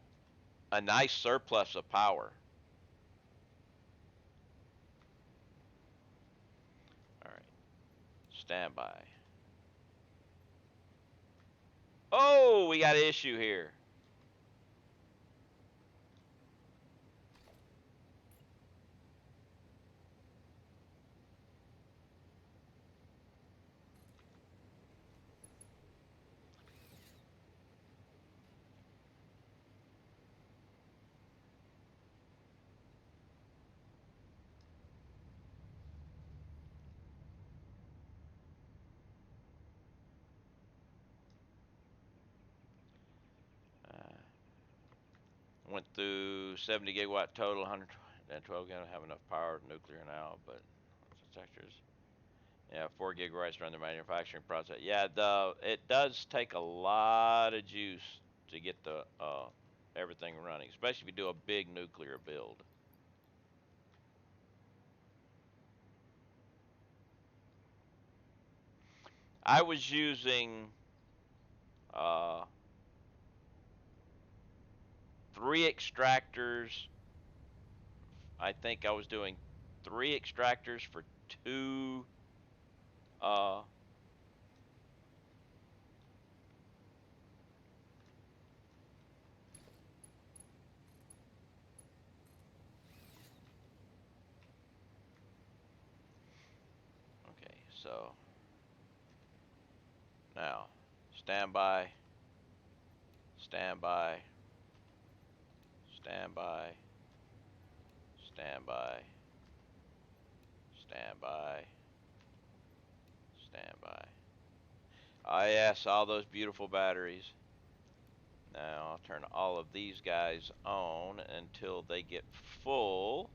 a nice surplus of power. All right. Standby. Oh, we got an issue here. Went through 70 gigawatt total, 112 gonna have enough power nuclear now, but sectors. Yeah, 4 gigawatts run the manufacturing process. Yeah, it does take a lot of juice to get the everything running, especially if you do a big nuclear build. I was using uh, 3 extractors. I think I was doing 3 extractors for 2. Uh, okay, so Now, stand by, stand by, stand by, stand by, stand by, stand by. Ah, yes, all those beautiful batteries. Now, I'll turn all of these guys on until they get full.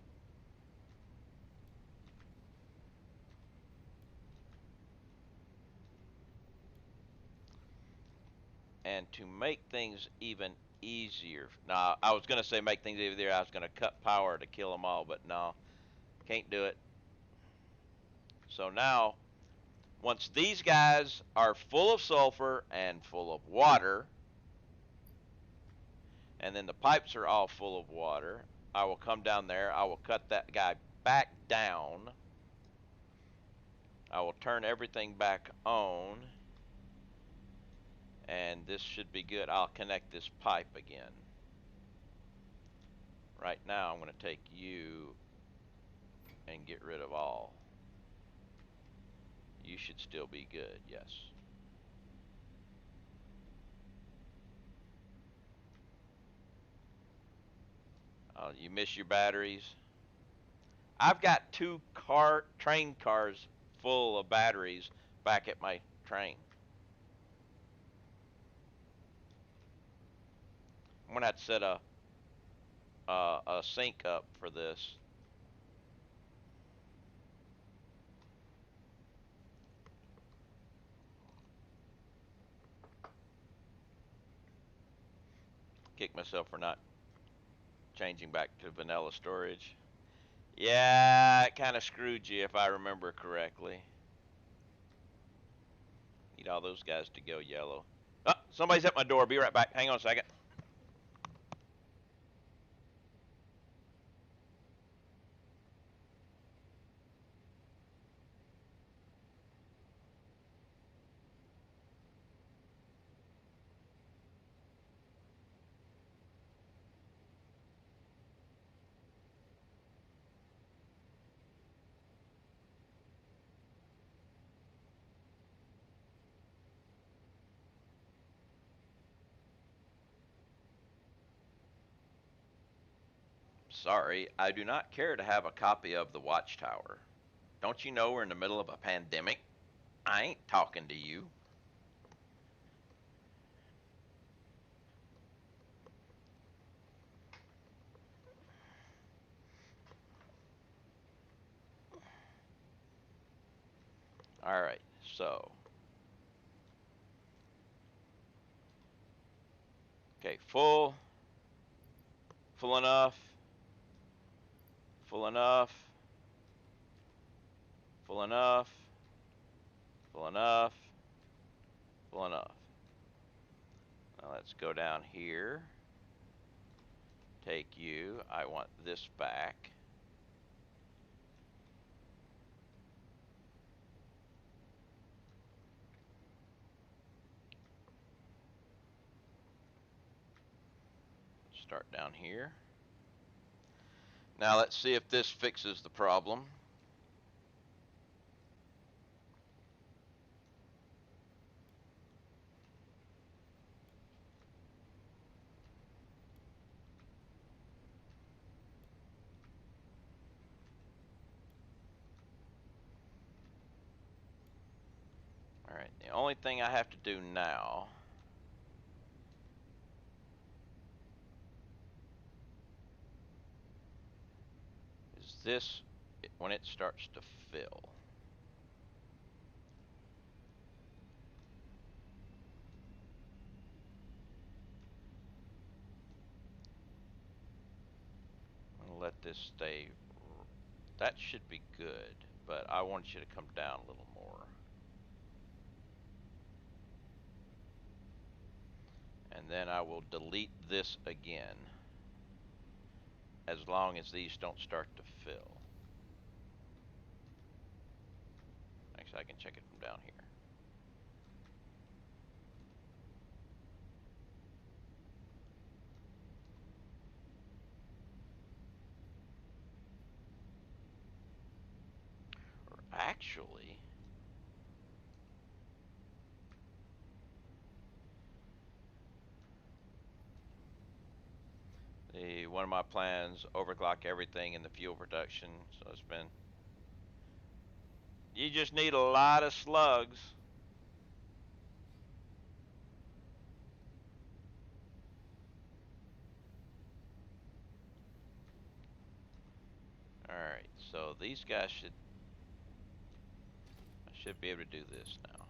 And to make things even easier, now I was going to say make things easier, I was going to cut power to kill them all, but no, can't do it. So now, once these guys are full of sulfur and full of water, and then the pipes are all full of water, I will come down there, I will cut that guy back down, I will turn everything back on, and this should be good. I'll connect this pipe again. Right now I'm going to take you and get rid of all. You should still be good, yes. You miss your batteries. I've got two train cars full of batteries back at my train. I'm gonna have to set a sink up for this. Kick myself for not changing back to vanilla storage. Yeah, it kind of screwed you if I remember correctly. Need all those guys to go yellow. Oh, somebody's at my door. Be right back. Hang on a second. Sorry, I do not care to have a copy of the Watchtower. Don't you know we're in the middle of a pandemic? I ain't talking to you. Alright, so. Okay, full. Full enough. Full enough. Full enough. Full enough. Full enough. Now let's go down here. Take you. I want this back. Start down here. Now let's see if this fixes the problem. Alright, the only thing I have to do now is this, when it starts to fill. I'm going to let this stay. That should be good, but I want you to come down a little more. And then I will delete this again, as long as these don't start to fill. Actually, I can check it from down here. Or actually, one of my plans, overclock everything in the fuel production. So it's been, you just need a lot of slugs. Alright, so these guys I should be able to do this now.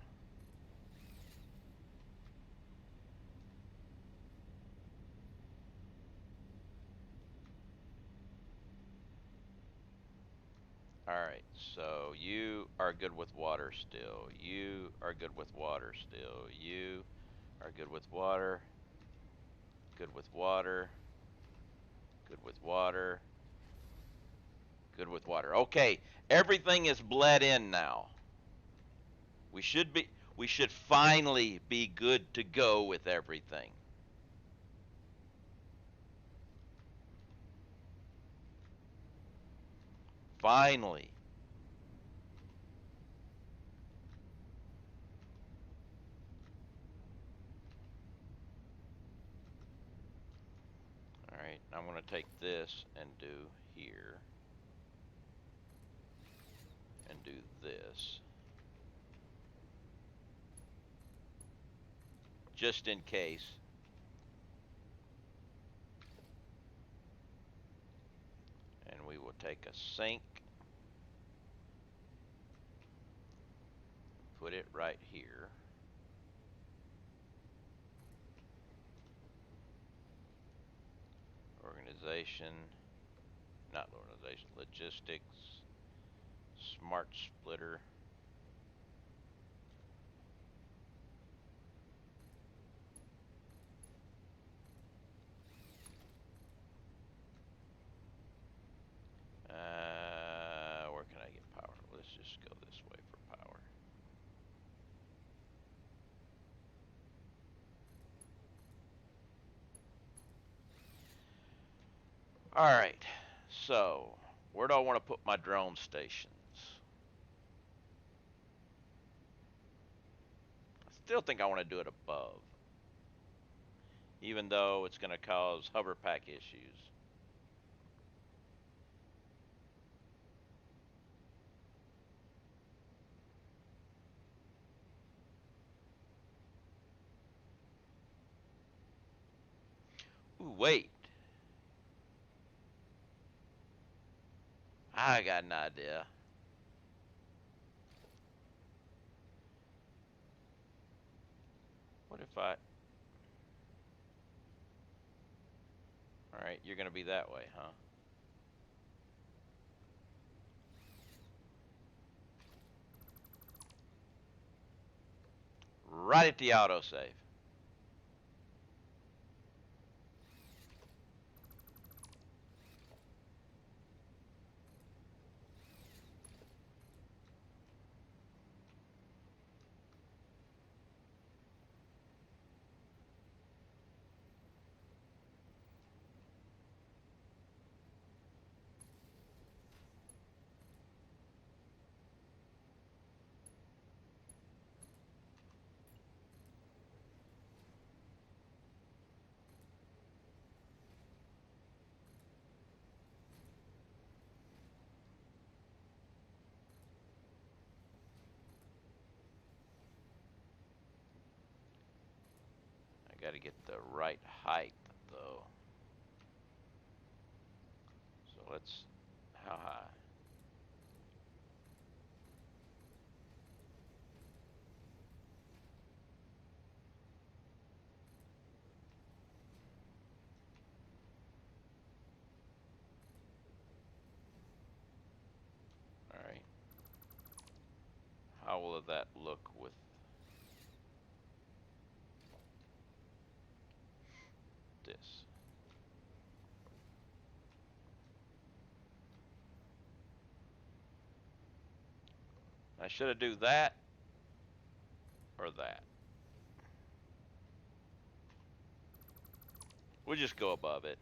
Alright, so you are good with water still. You are good with water still. You are good with water. Good with water. Good with water. Good with water. Okay, everything is bled in now. We should finally be good to go with everything. Finally. Alright, I'm going to take this and do here. And do this. Just in case. And we will take a sink. Put it right here. Organization. Not organization. Logistics. Smart splitter. Where can I get power? Let's just go this way for power. Alright, so where do I want to put my drone stations? I still think I want to do it above, even though it's going to cause hover pack issues. Ooh, wait. I got an idea. What if I... Alright, you're going to be that way, huh? Right at the autosave. I got to get the right height, though. So let's... How high? Alright. How will that look with... this? I should have do that or that. We'll just go above it.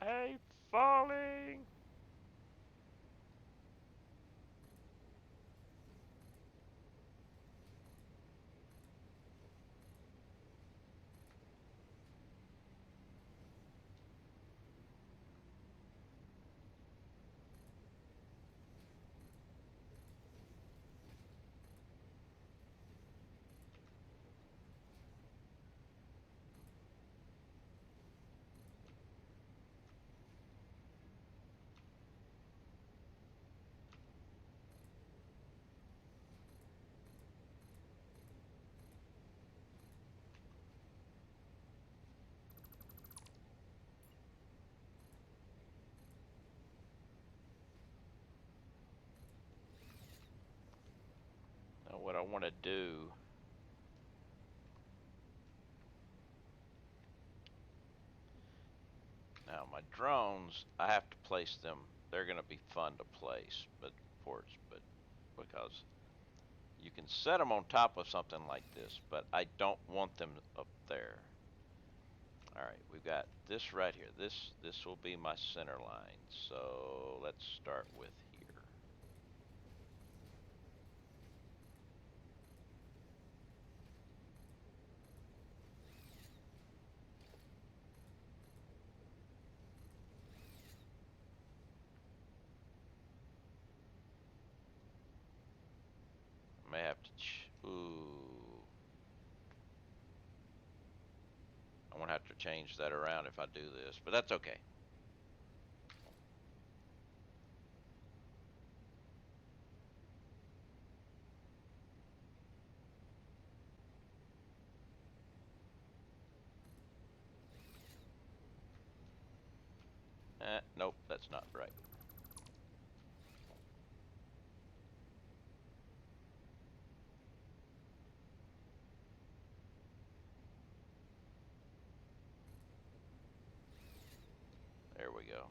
Hey, falling. Now what I want to do, now my drones, I have to place them. They're going to be fun to place, but ports, but because you can set them on top of something like this, but I don't want them up there. All right, we've got this right here. This will be my center line. So let's start with here. I may have to. Ooh, I'm gonna have to change that around if I do this, but that's okay. Nope, that's not right. There we go.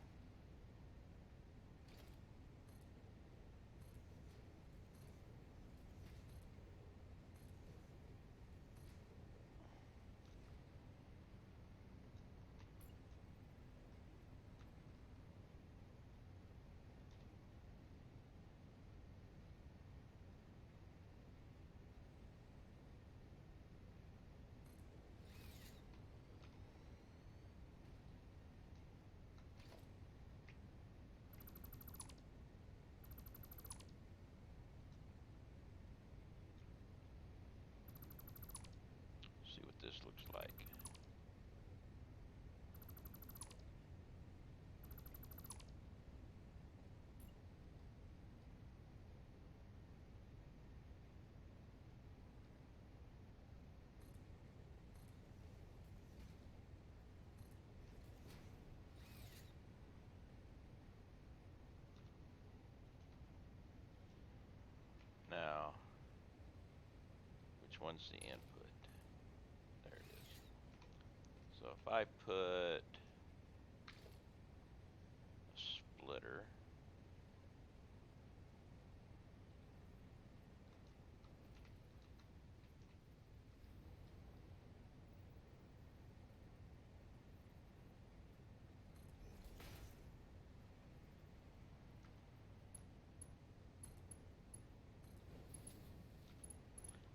See what this looks like. Now, which one's the input? There it is. So if I put a splitter,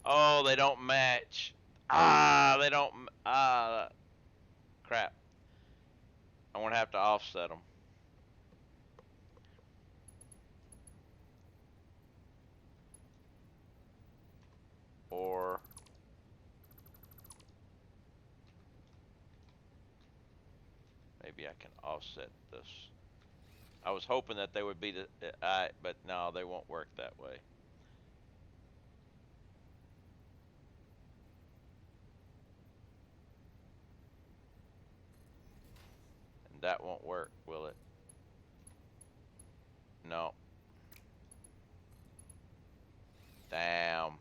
oh, they don't match. Ah, they don't. Ah, crap. I'm gonna have to offset them. Or maybe I can offset this. I was hoping that they would be the, but no, they won't work that way. And that won't work, will it? No. Damn.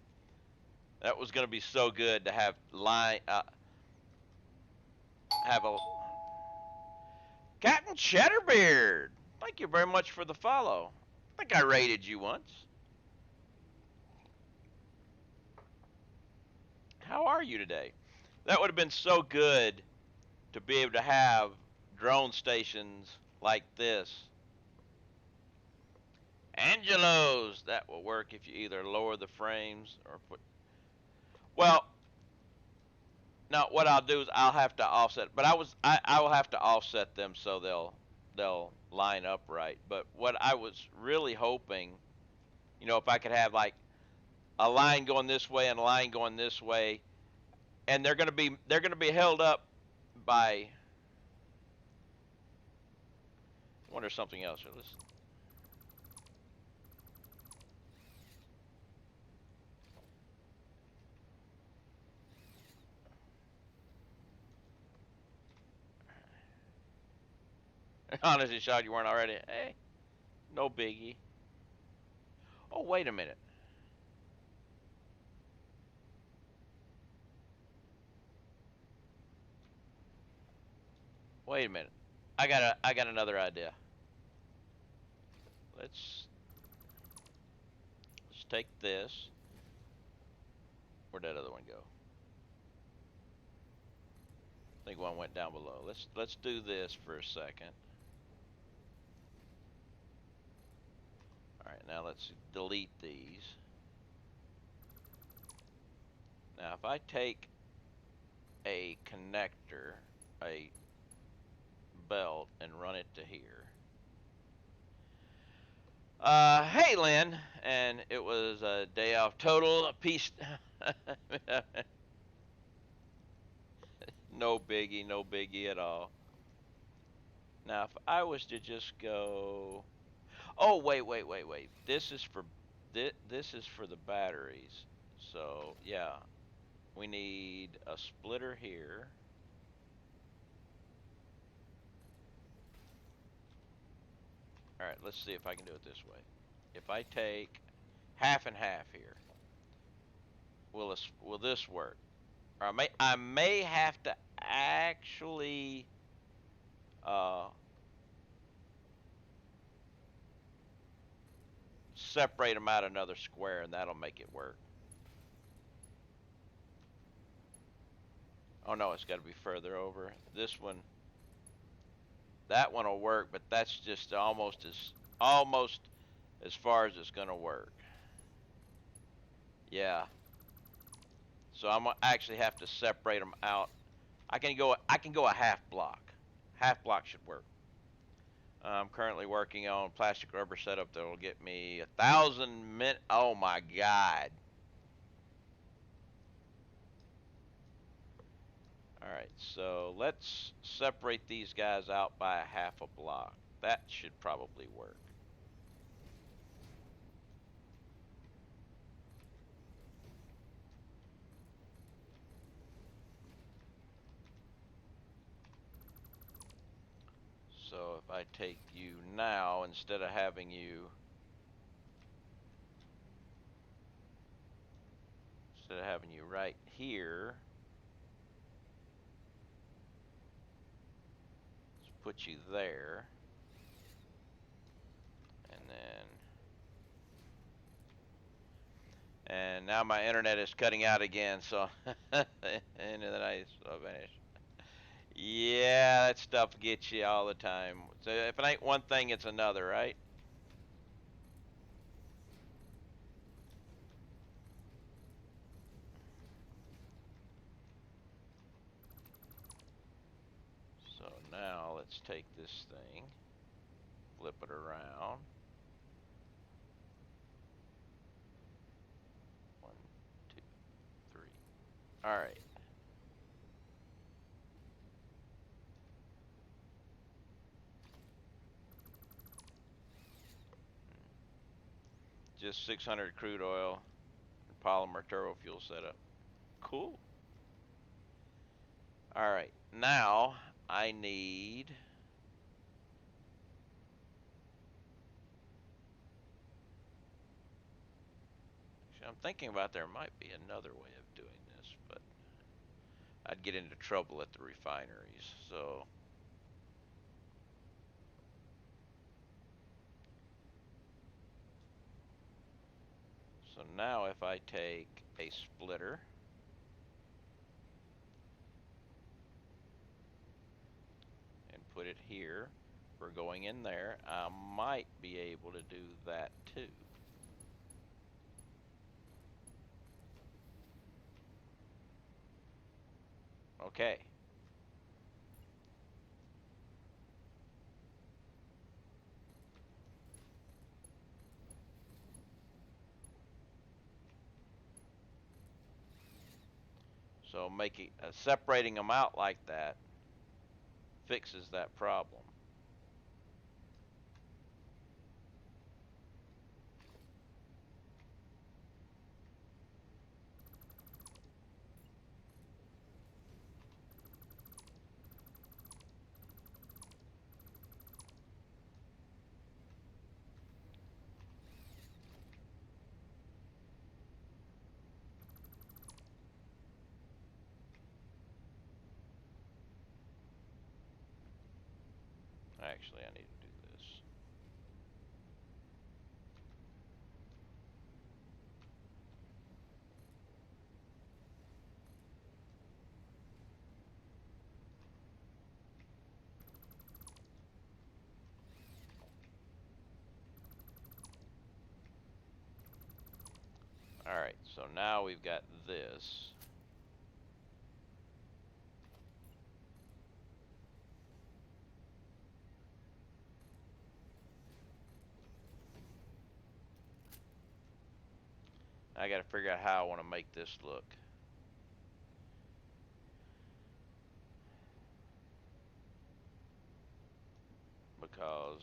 That was gonna be so good to have have a Captain Cheddarbeard. Thank you very much for the follow. I think I rated you once. How are you today? That would have been so good to be able to have drone stations like this. Angelos, that will work if you either lower the frames or put. Well, now what I'll do is I'll have to offset, but I will have to offset them so they'll line up right. But what I was really hoping, if I could have like a line going this way and a line going this way, and they're gonna be held up by. I wonder something else. Let's. Honestly, shocked you weren't already. Hey, no biggie. Oh, wait a minute. Wait a minute. I got another idea. Let's take this. Where'd that other one go? I think one went down below. Let's do this for a second. All right, now let's delete these. Now, if I take a connector, a belt, and run it to here. Hey, Lynn, and it was a day off. Total peace. No biggie at all. Now, if I was to just go, oh wait. This is for the batteries. So yeah, we need a splitter here. All right, let's see if I can do it this way. If I take half and half here, will this work? Or I may have to actually separate them out another square, and that'll make it work. Oh no, it's got to be further over. This one, that one will work, but that's just almost as far as it's gonna work. Yeah. So I'm gonna actually have to separate them out. I can go a half block. Half block should work. I'm currently working on plastic rubber setup that will get me 1,000 min. Oh my God. All right, so let's separate these guys out by a half a block. That should probably work. So if I take you now, instead of having you right here, let's put you there, and now my internet is cutting out again, so and then I vanish. Yeah, that stuff gets you all the time. So if it ain't one thing, it's another, right? So now let's take this thing, flip it around. 1, 2, 3. All right. Just 600 crude oil, polymer turbo fuel setup. Cool. All right, now I need. Actually, I'm thinking about there might be another way of doing this, but I'd get into trouble at the refineries. So now if I take a splitter and put put it here. We're going in there. I might be able to do that too. Okay. So making separating them out like that fixes that problem. Actually, I need to do this. Alright, so now we've got this. I gotta figure out how I want to make this look. Because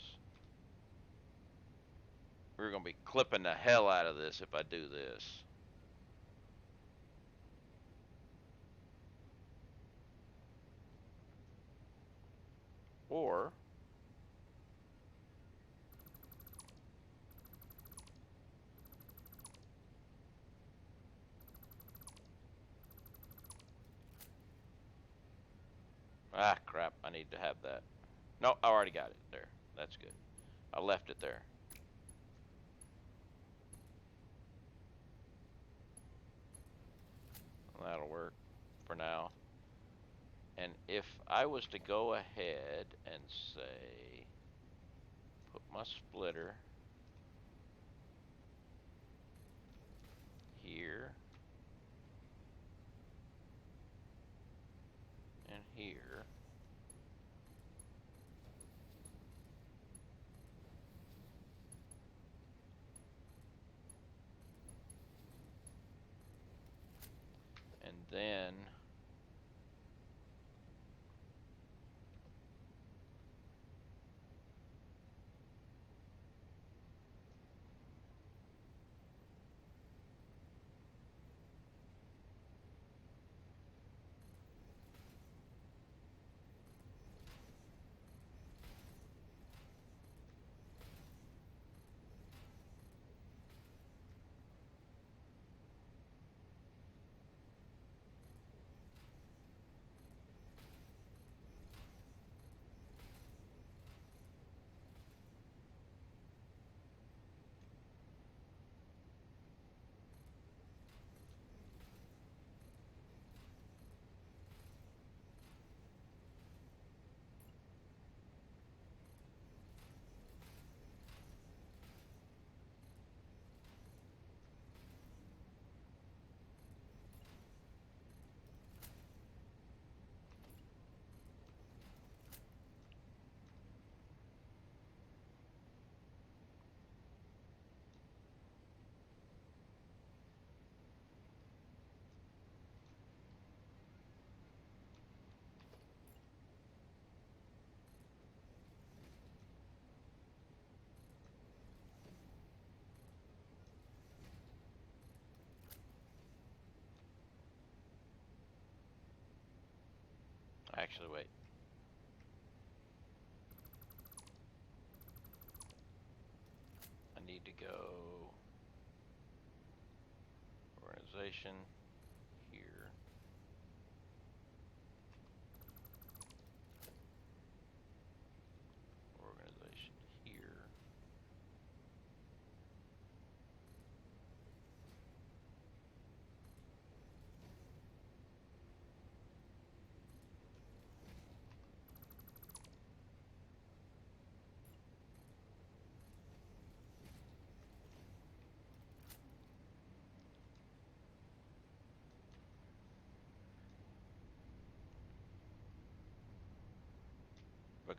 we're gonna be clipping the hell out of this if I do this. Or ah crap, I need to have that. No, I already got it there. That's good. I left it there. That'll work for now. And if I was to go ahead and say, put my splitter here and here, and then actually wait. I need to go organization here. Organization here.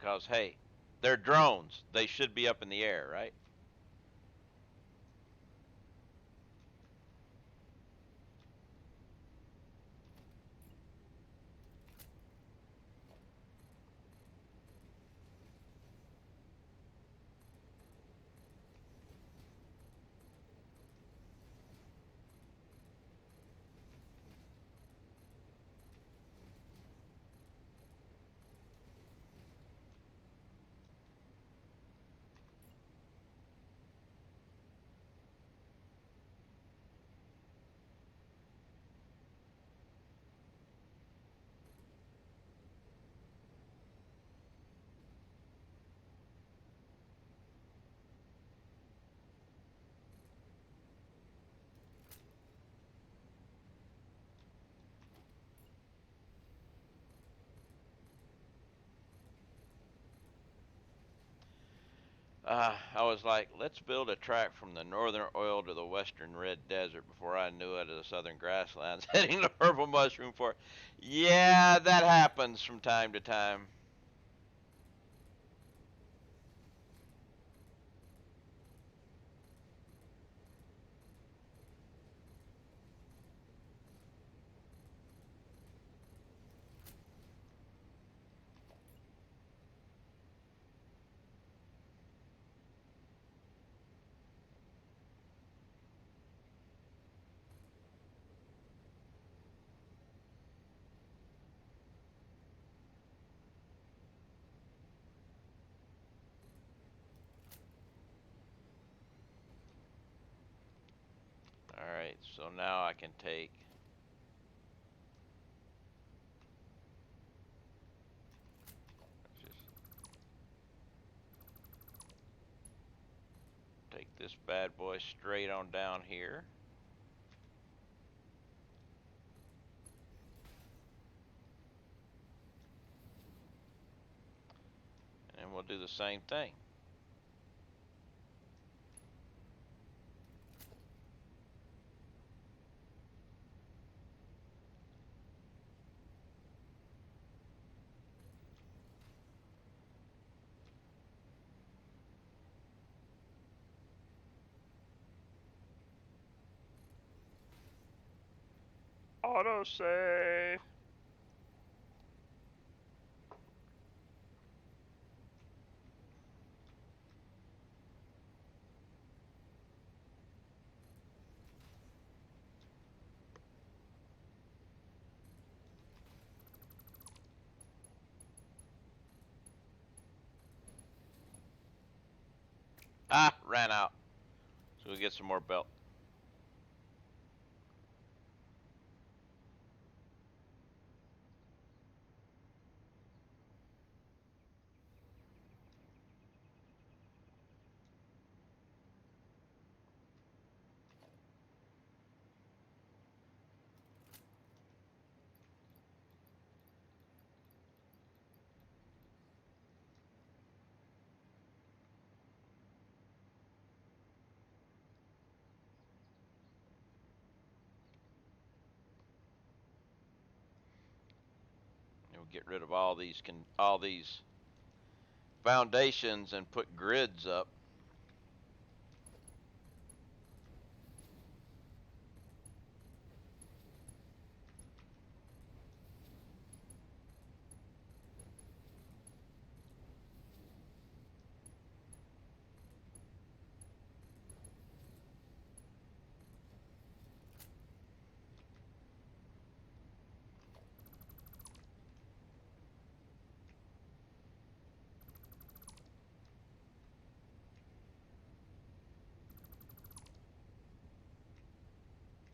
because, hey, they're drones. They should be up in the air, right? I was like, let's build a track from the northern oil to the western red desert before I knew it, of the southern grasslands heading to purple mushroom forest. Yeah, that happens from time to time. Alright, so now I can take. Let's just take this bad boy straight on down here. And we'll do the same thing. Autosave. Ah, ran out. So we'll get some more belt. And we'll get rid of all these foundations and put grids up.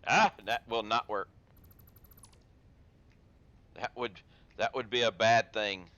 Ah, that will not work. That would be a bad thing.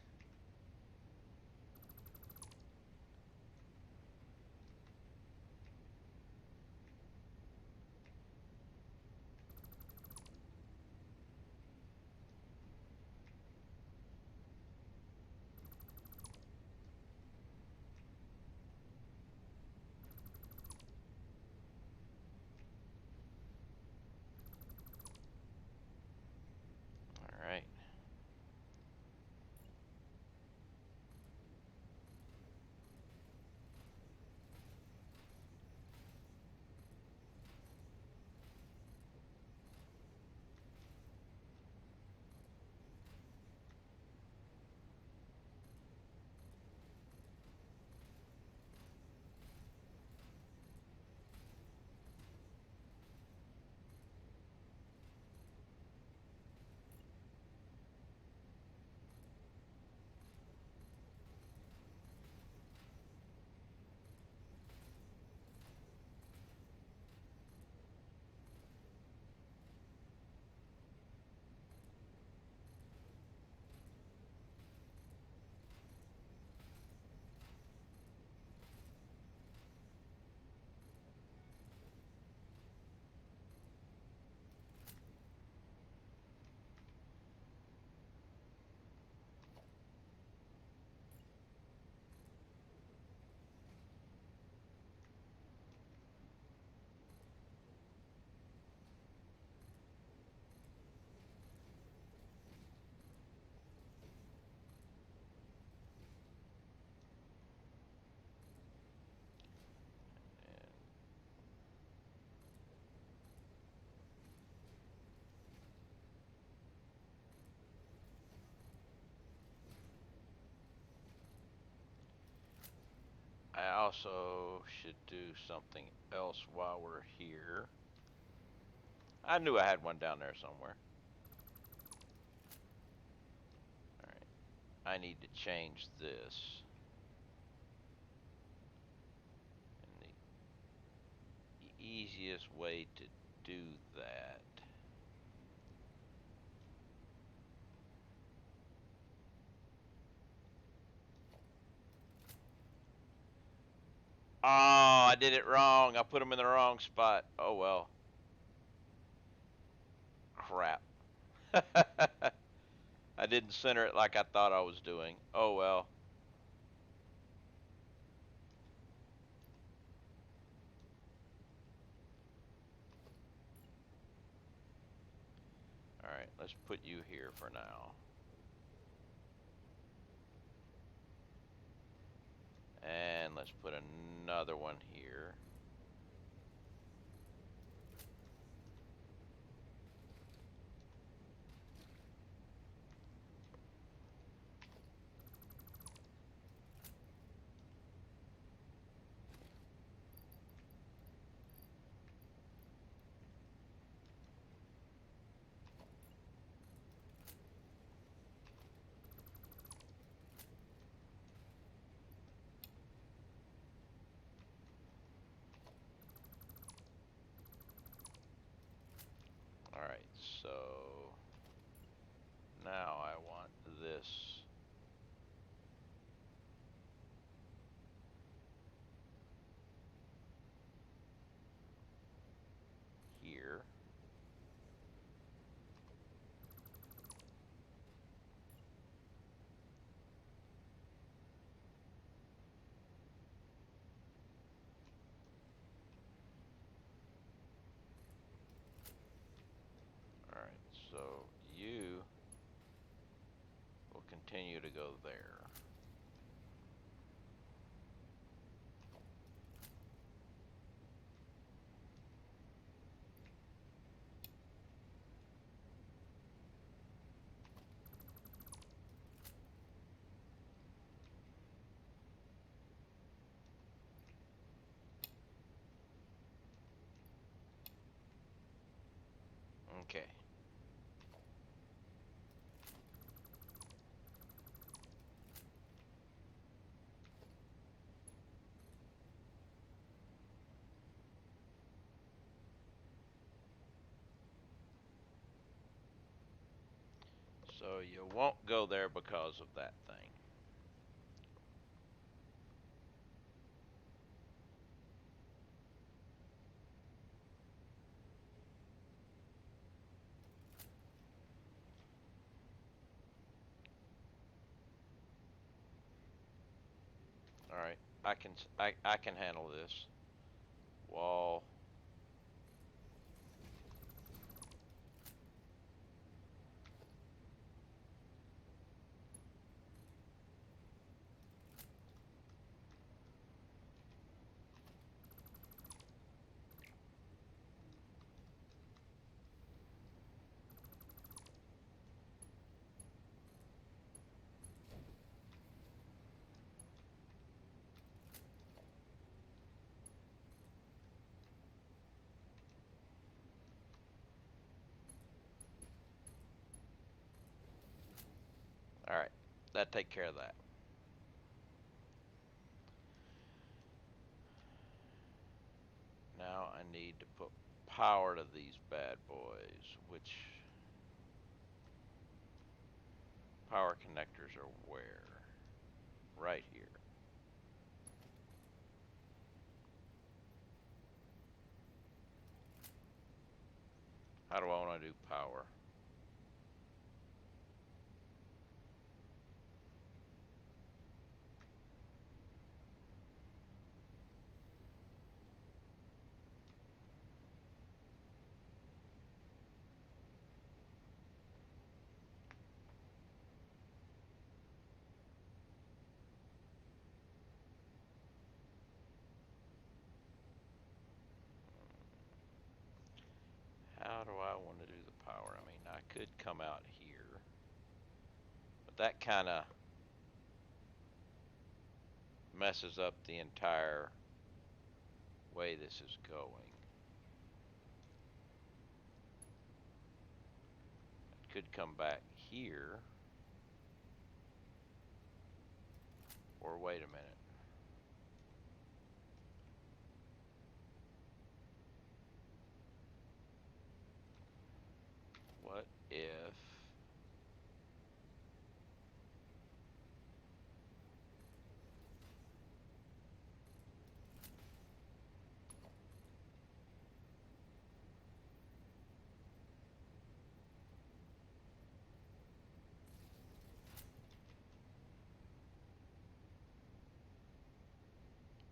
All right. I also should do something else while we're here. I knew I had one down there somewhere. Alright. I need to change this. And the easiest way to do that. Oh, I did it wrong. I put them in the wrong spot. Oh well. Crap. I didn't center it like I thought I was doing. Oh well. Alright, let's put you here for now. And let's put another one here. Alright, so now I want this here. Alright, so you will continue to go there. Okay. So you won't go there because of that thing. Alright, I can handle this. Wall. Alright, that take care of that. Now I need to put power to these bad boys, which power connectors are where? Right here. How do I want to do power? How do I want to do the power? I mean, I could come out here, but that kind of messes up the entire way this is going. It could come back here. Or wait a minute. What if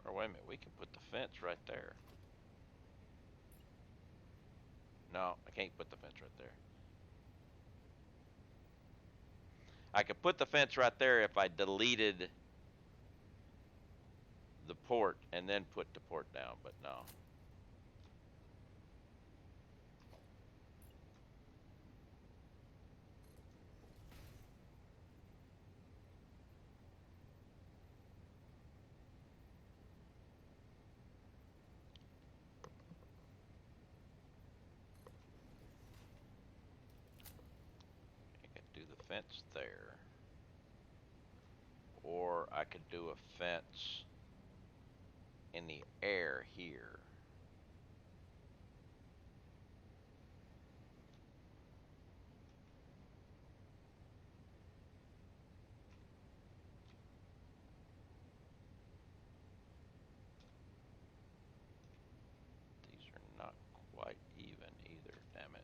or wait a minute, we can put the fence right there. No, I can't put the fence right there. I could put the fence right there if I deleted the port and then put the port down, but no. I could do the fence there. Or I could do a fence in the air here. These are not quite even either, damn it.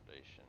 Foundation.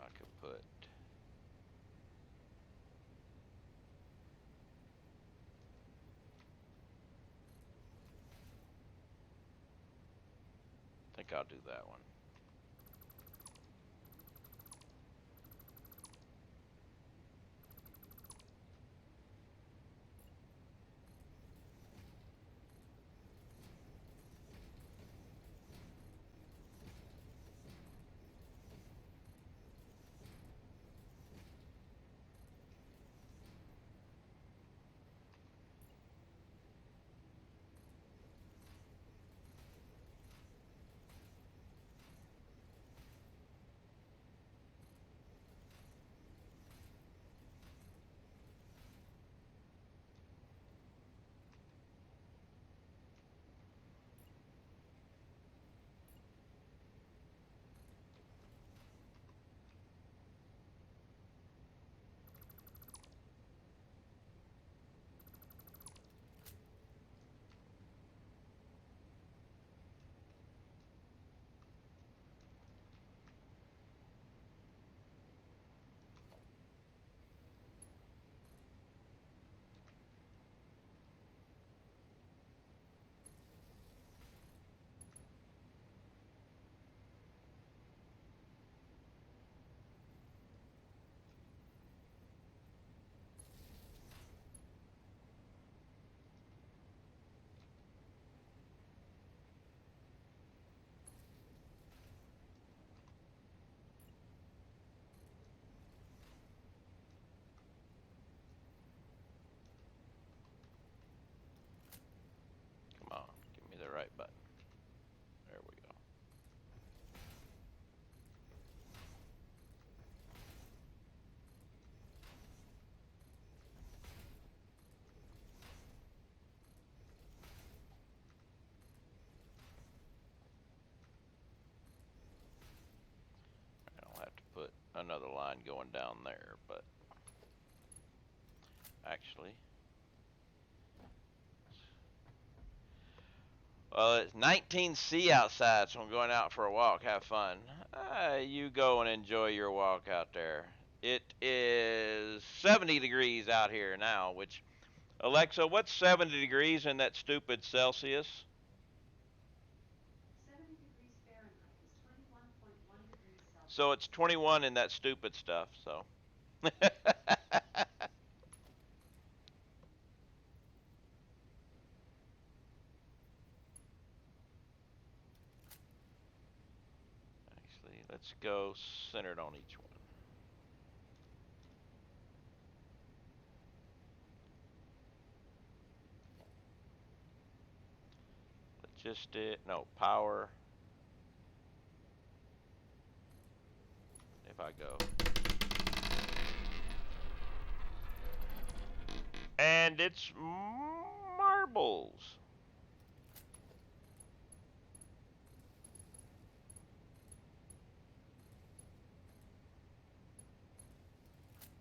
I could put I think I'll do that one. another line going down there, but actually, well, it's 19C outside, so I'm going out for a walk. Have fun. You go and enjoy your walk out there. It is 70 degrees out here now, which, Alexa, what's 70 degrees in that stupid Celsius? 70 degrees Fahrenheit is 21.1 degrees Celsius. So it's 21 in that stupid stuff, so. Actually, let's go centered on each one. Logistic, no, power. If I go. And it's marbles.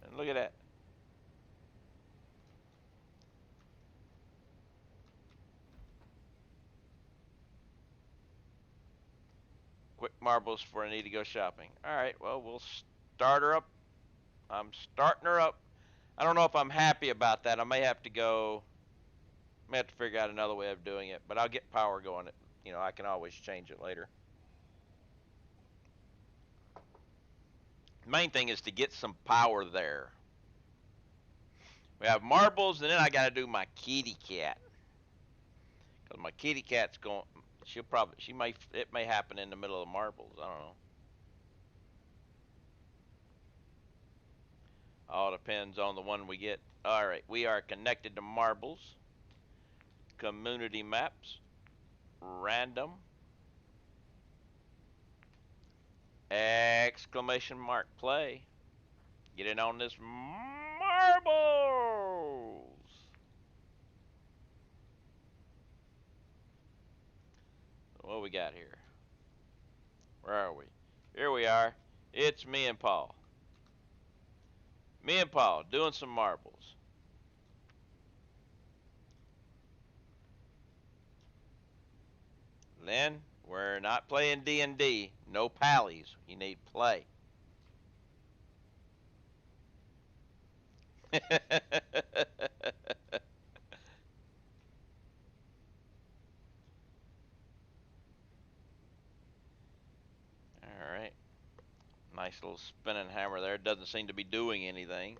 And look at that. Quick marbles before I need to go shopping. Alright, well, we'll start her up. I'm starting her up. I don't know if I'm happy about that. I may have to go. May have to figure out another way of doing it, but I'll get power going. You know, I can always change it later. The main thing is to get some power there. We have marbles, and then I got to do my kitty cat. Because my kitty cat's going. It may happen in the middle of marbles. I don't know. All depends on the one we get. All right, we are connected to marbles. Community maps. Random. Exclamation mark play. Get in on this marbles. What we got here? Where are we? Here we are. It's me and Paul. Me and Paul doing some marbles. Lynn, we're not playing D&D. No pallies. You need play. Alright. Nice little spinning hammer there. Doesn't seem to be doing anything.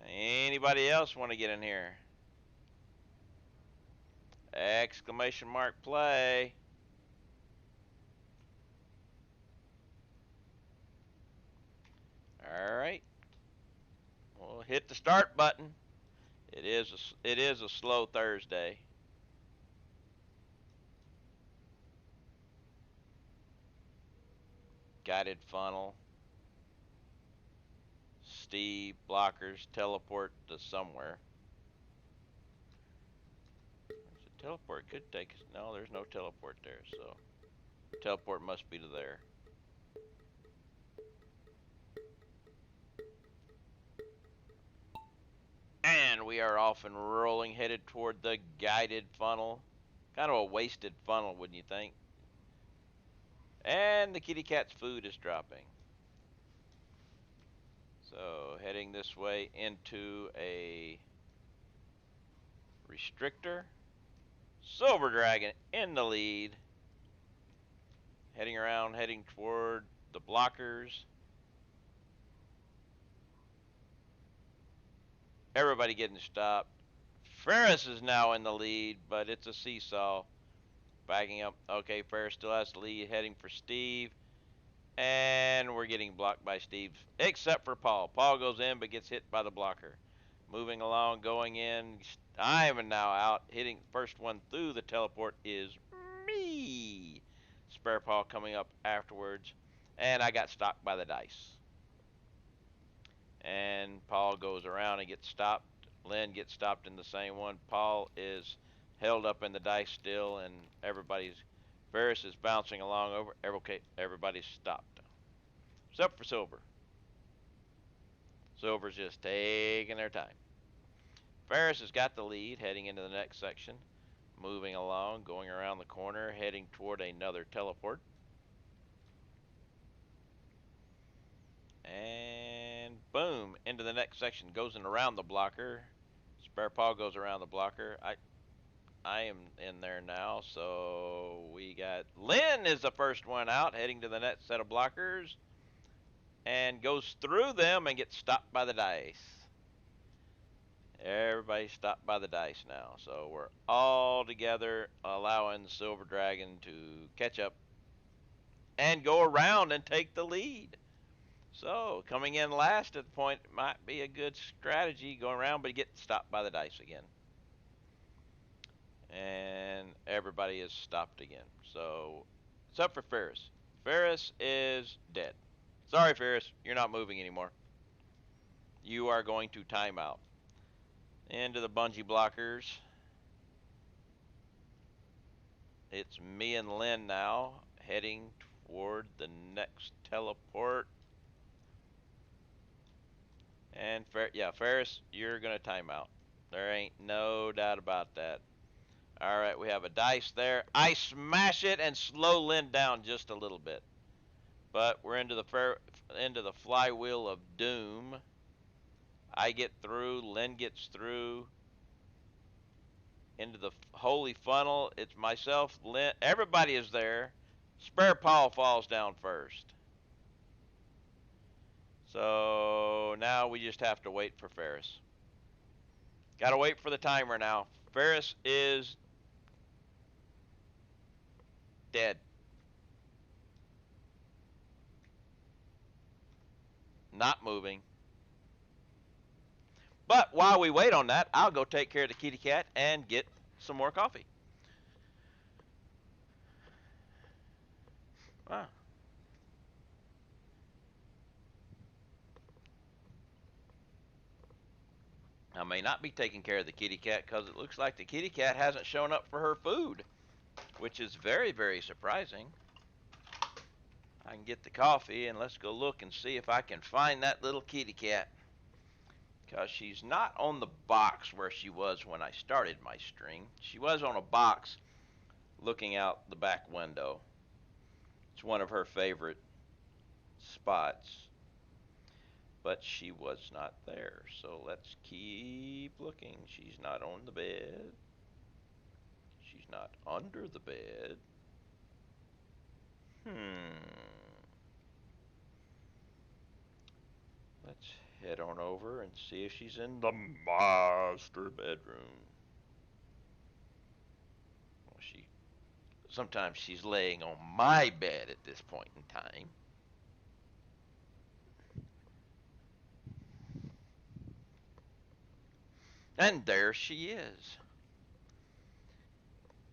Anybody else want to get in here? Exclamation mark play. Alright. We'll hit the start button. It is a slow Thursday. Guided funnel. Steve, blockers, teleport to somewhere. There's a teleport. Could take us. No, there's no teleport there, so teleport must be to there. And we are off and rolling, headed toward the guided funnel. Kind of a wasted funnel, wouldn't you think? And the kitty cat's food is dropping. So heading this way into a restrictor. Silver Dragon in the lead. Heading around, heading toward the blockers. Everybody getting stopped. Ferris is now in the lead, but it's a seesaw. Backing up. Okay, Ferris still has the lead, heading for Steve. And we're getting blocked by Steve, except for Paul. Paul goes in, but gets hit by the blocker. Moving along, going in. I am now out. Hitting first one through the teleport is me. Spare Paul coming up afterwards. And I got stopped by the dice. And Paul goes around and gets stopped. Lynn gets stopped in the same one. Paul is held up in the dice still, and everybody's Ferris is bouncing along over. Okay, everybody's stopped. Except for Silver. Silver's just taking their time. Ferris has got the lead heading into the next section. Moving along, going around the corner, heading toward another teleport. And boom, into the next section. Goes in around the blocker. Spare Paul goes around the blocker. I am in there now, so we got Lynn is the first one out, heading to the next set of blockers, and goes through them and gets stopped by the dice. Everybody's stopped by the dice now, so we're all together, allowing the Silver Dragon to catch up and go around and take the lead. So coming in last at the point might be a good strategy, going around, but you get stopped by the dice again. And everybody is stopped again. So it's up for Ferris. Ferris is dead. Sorry, Ferris, you're not moving anymore. You are going to timeout. Into the bungee blockers. It's me and Lynn now, heading toward the next teleport. And Ferris, you're gonna time out. There ain't no doubt about that. All right, we have a dice there. I smash it and slow Lynn down just a little bit. But we're into the flywheel of doom. I get through, Lynn gets through. Into the holy funnel, it's myself, Lynn, everybody is there. Spare Paul falls down first. So now we just have to wait for Ferris. Gotta wait for the timer now. Ferris is dead. Not moving. But while we wait on that, I'll go take care of the kitty cat and get some more coffee. Wow. I may not be taking care of the kitty cat because it looks like the kitty cat hasn't shown up for her food, which is very, very surprising. I can get the coffee and let's go look and see if I can find that little kitty cat, because she's not on the box where she was when I started my stream. She was on a box looking out the back window. It's one of her favorite spots, but she was not there. So let's keep looking. She's not on the bed. She's not under the bed. Let's head on over and see if she's in the master bedroom. Well, sometimes she's laying on my bed at this point in time. And there she is.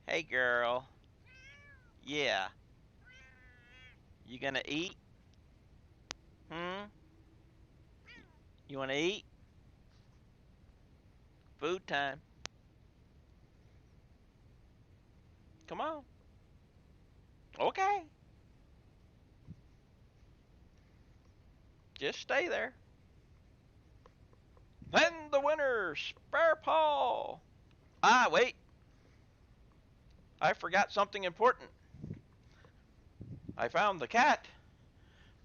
Hey, girl. Yeah. You gonna eat? You wanna eat? Food time. Come on. Okay. Just stay there. And the winner, Spare Paul. Ah, wait. I forgot something important. I found the cat,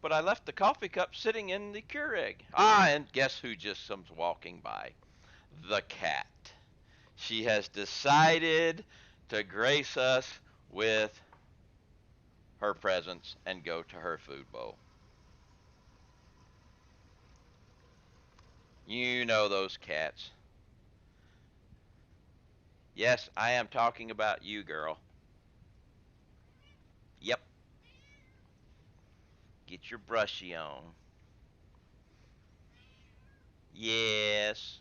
but I left the coffee cup sitting in the Keurig. Ah, and guess who just comes walking by? The cat. She has decided to grace us with her presence and go to her food bowl. You know those cats. Yes, I am talking about you, girl. Yep. Get your brushy on. Yes.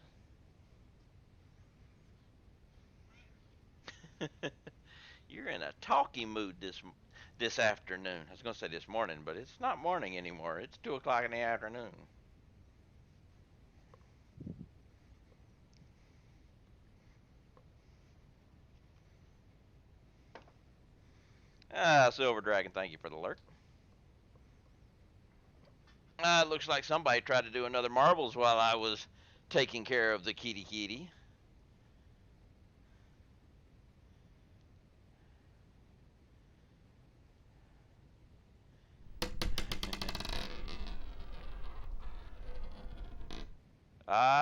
You're in a talky mood this afternoon. I was going to say this morning, but it's not morning anymore. It's 2 o'clock in the afternoon. Silver Dragon, thank you for the lurk. It looks like somebody tried to do another marbles while I was taking care of the kitty kitty.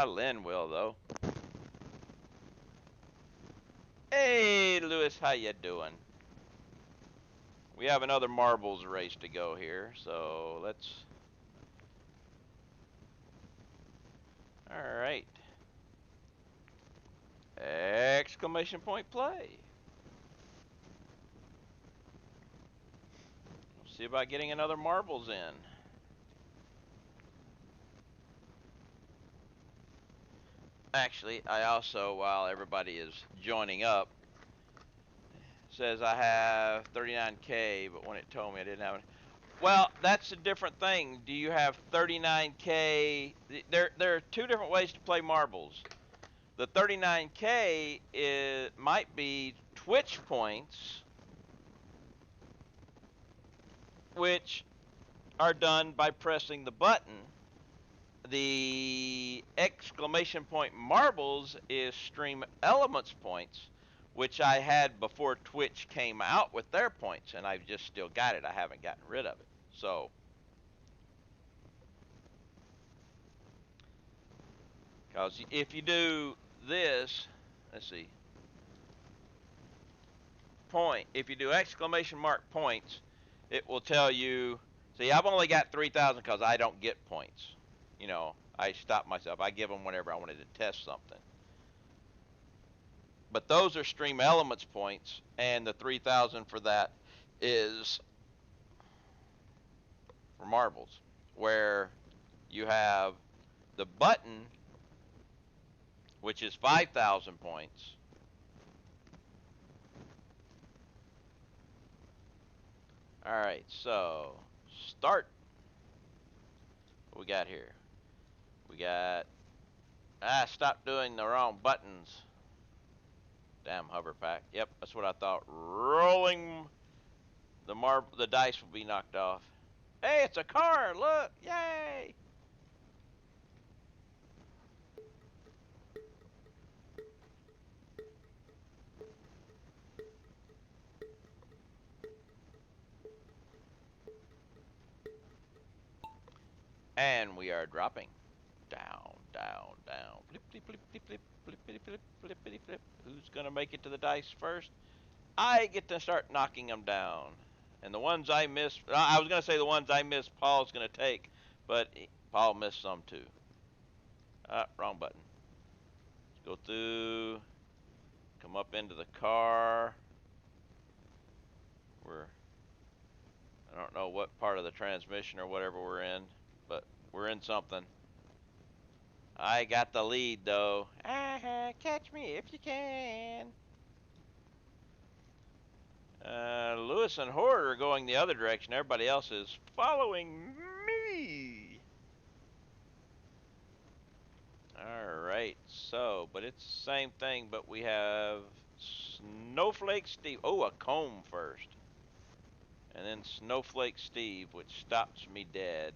Lynn will, though. Hey, Lewis, how you doing? We have another marbles race to go here, so let's... Alright. Exclamation point play. We'll see about getting another marbles in. Actually, I also, while everybody is joining up, says I have 39K, but when it told me I didn't have it. Well, that's a different thing. Do you have 39K? There are two different ways to play marbles. The 39K might be Twitch points, which are done by pressing the button. The exclamation point marbles is Stream Elements points, which I had before Twitch came out with their points, and I've just still got it. I haven't gotten rid of it. So, because if you do this, let's see, if you do exclamation mark points, it will tell you, see, I've only got 3,000 because I don't get points. You know, I stop myself. I give them whenever I wanted to test something. But those are Stream Elements points, and the 3,000 for that is for marbles, where you have the button, which is 5,000 points. All right, so start. What we got here? We got, stop doing the wrong buttons. Damn hover pack. Yep, that's what I thought. Rolling the dice will be knocked off. Hey, it's a car, look, yay! And we are dropping. Down, down, down. Flip, flip, flip, flip, flip, flip, flip, flip, flip, flip, flip. Who's gonna make it to the dice first? I get to start knocking them down. And the ones I missed, I was gonna say the ones I missed, Paul's gonna take, but Paul missed some too. Wrong button. Let's go through, come up into the car. I don't know what part of the transmission or whatever we're in, but we're in something. I got the lead though. Catch me if you can. Lewis and Horde are going the other direction. Everybody else is following me. Alright, so, but it's the same thing, but we have Snowflake Steve. Oh, a comb first. And then Snowflake Steve, which stops me dead.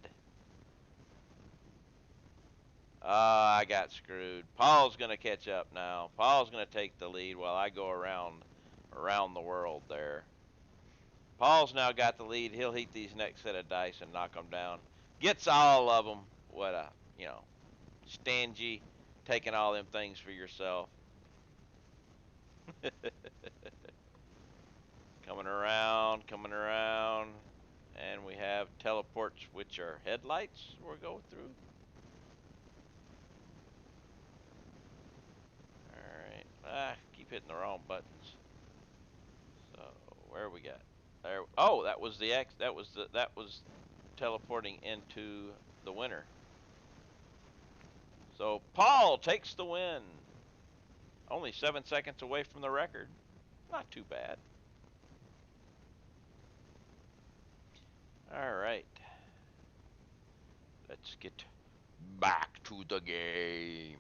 I got screwed. Paul's going to catch up now. Paul's going to take the lead while I go around the world there. Paul's now got the lead. He'll heat these next set of dice and knock them down. Gets all of them. What a, stingy, taking all them things for yourself. Coming around, and we have teleports, which are headlights we're going through. Alright, keep hitting the wrong buttons. So, where we got? There. Oh, that was the X. That was teleporting into the winner. So Paul takes the win. Only 7 seconds away from the record. Not too bad. All right. Let's get back to the game.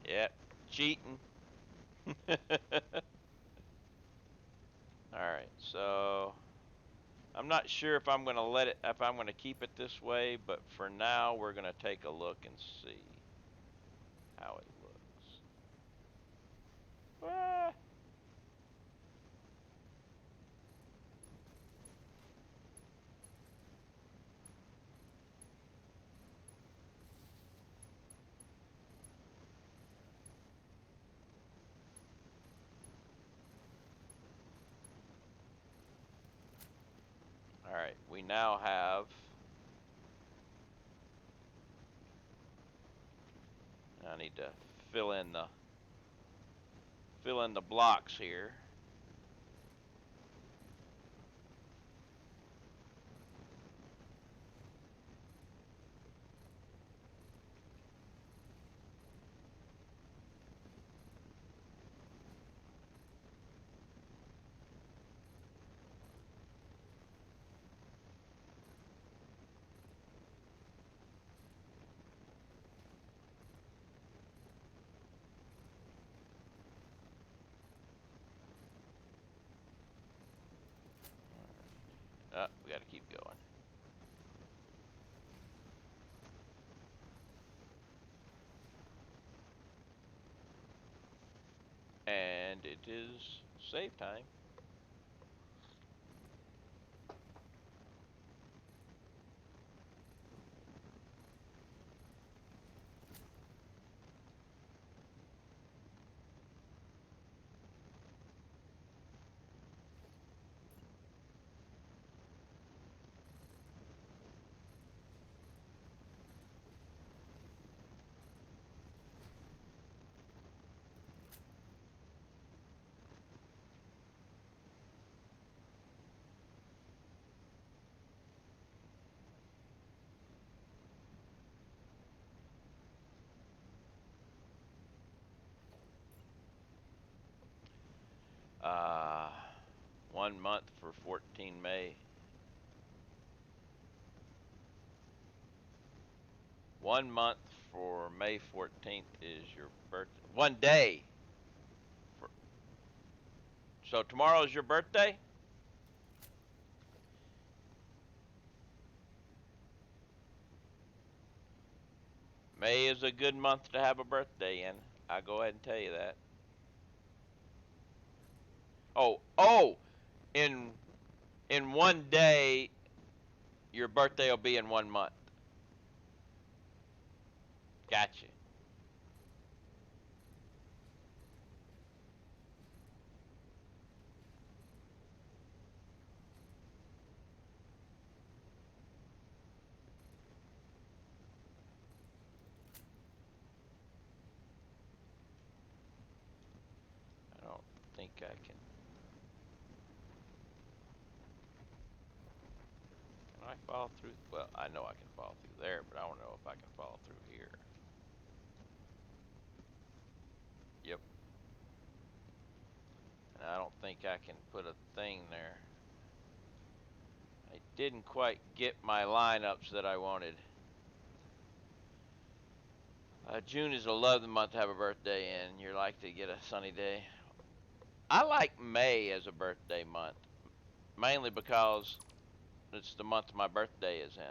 Yep, cheating. Alright, so I'm not sure if I'm gonna if I'm gonna keep it this way, but for now we're gonna take a look and see how it looks. Ah. Alright, we now have I need to fill in the blocks here. We gotta keep going. And it is save time. Uh, 1 month for 14 May. 1 month for May 14th is your birthday. 1 day. So tomorrow is your birthday? May is a good month to have a birthday in. I'll go ahead and tell you that. Oh, in 1 day, your birthday will be in 1 month. Gotcha. I don't think I can. Can I follow through? Well, I know I can follow through there, but I don't know if I can follow through here. Yep. And I don't think I can put a thing there. I didn't quite get my lineups that I wanted. June is a lovely month to have a birthday in. You're likely to get a sunny day. I like May as a birthday month, mainly because it's the month my birthday is in.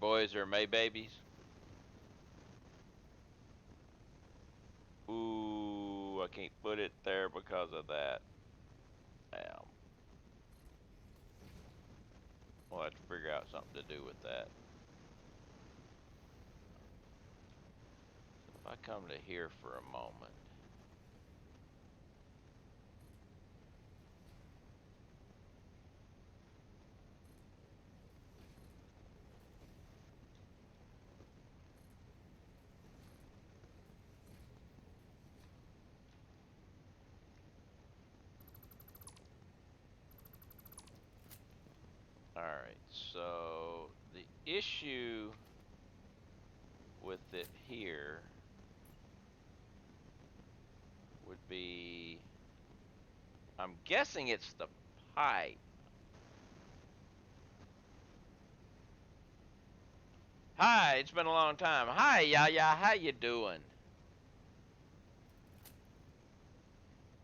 boys are May babies? Ooh, I can't put it there because of that. Damn. We'll have to figure out something to do with that. If I come to here for a moment. Alright, so the issue with it here would be, I'm guessing it's the pipe. Hi, it's been a long time. Hi, Yaya, how you doing?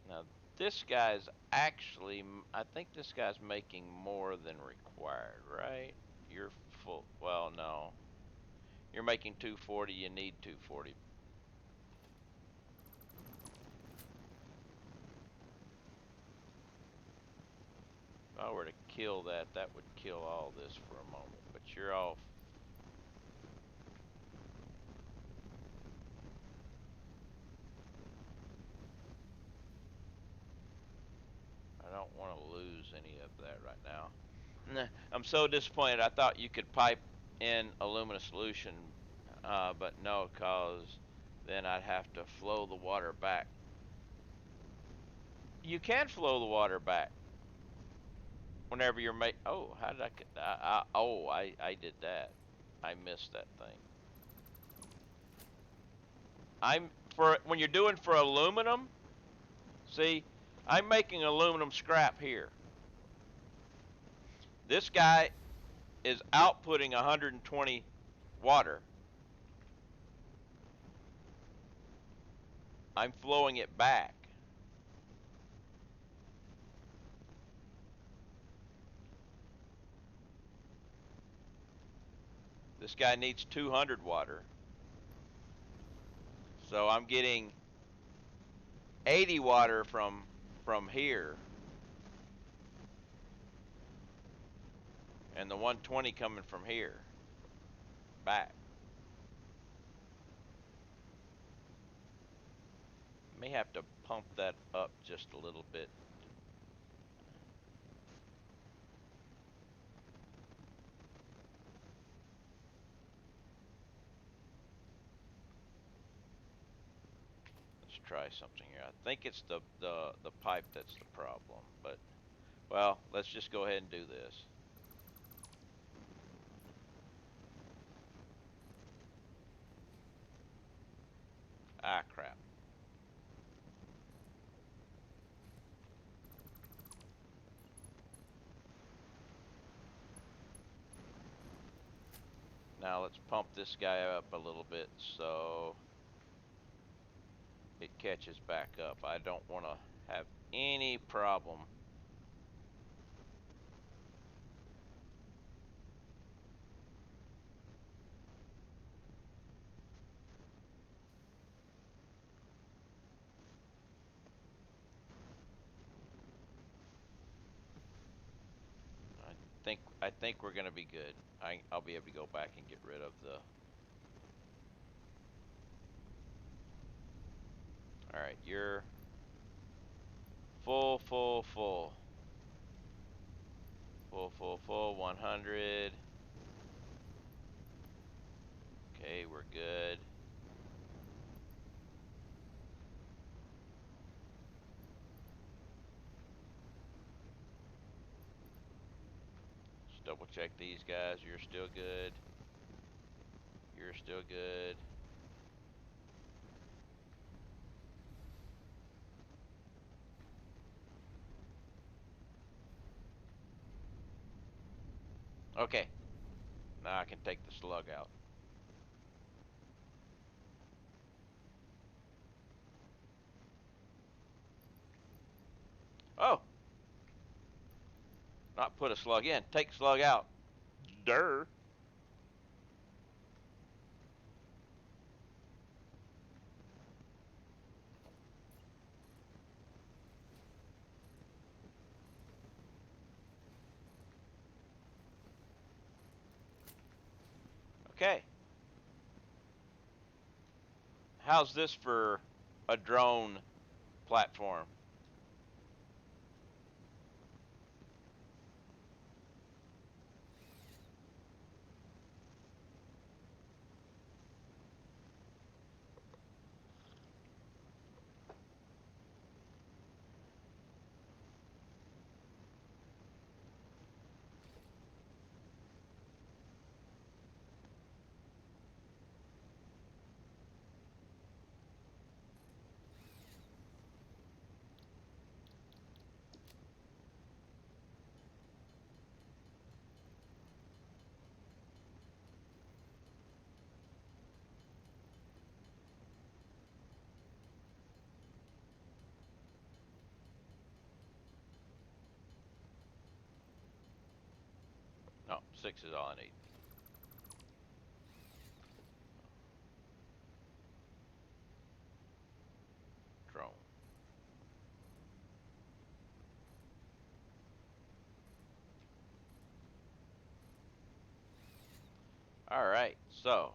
Now, this guy's actually, I think this guy's making more than required, right? You're full, well, no. You're making 240, you need 240. If I were to kill that, that would kill all this for a moment, but you're off. I don't want to lose any of that right now. I'm so disappointed. I thought you could pipe in alumina solution, but no, cause then I'd have to flow the water back. You can flow the water back whenever you're oh, how did I did that. I missed that thing. When you're doing for aluminum, see, I'm making aluminum scrap here. This guy is outputting 120 water. I'm flowing it back. This guy needs 200 water. So I'm getting 80 water from here. And the 120 coming from here. Back. May have to pump that up just a little bit. Let's try something here. I think it's the pipe that's the problem, but well, let's just go ahead and do this. Ah, crap. Now let's pump this guy up a little bit so it catches back up. I don't want to have any problem. I think we're gonna be good. I'll be able to go back and get rid of the. All right, you're full, 100. Okay, we're good. Just double check these guys. You're still good. You're still good. Okay. Now I can take the slug out. Oh! Not put a slug in. Take slug out. Durr. Okay. How's this for a drone platform? No, 6 is all I need. Drone. All right, so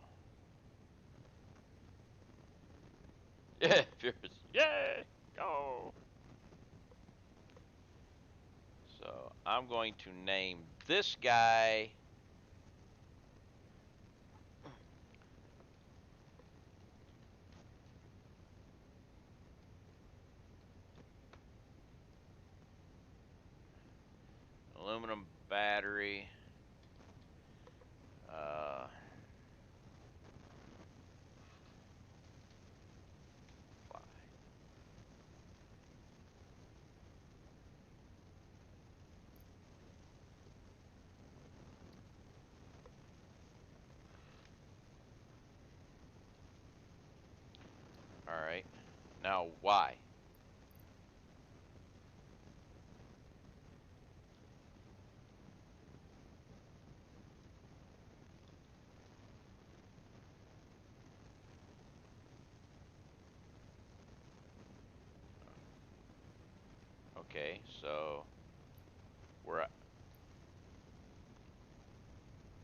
yeah, Furious, yay, go. So I'm going to name this guy aluminum battery. Uh, fly. All right. Now why? Okay, so we're at,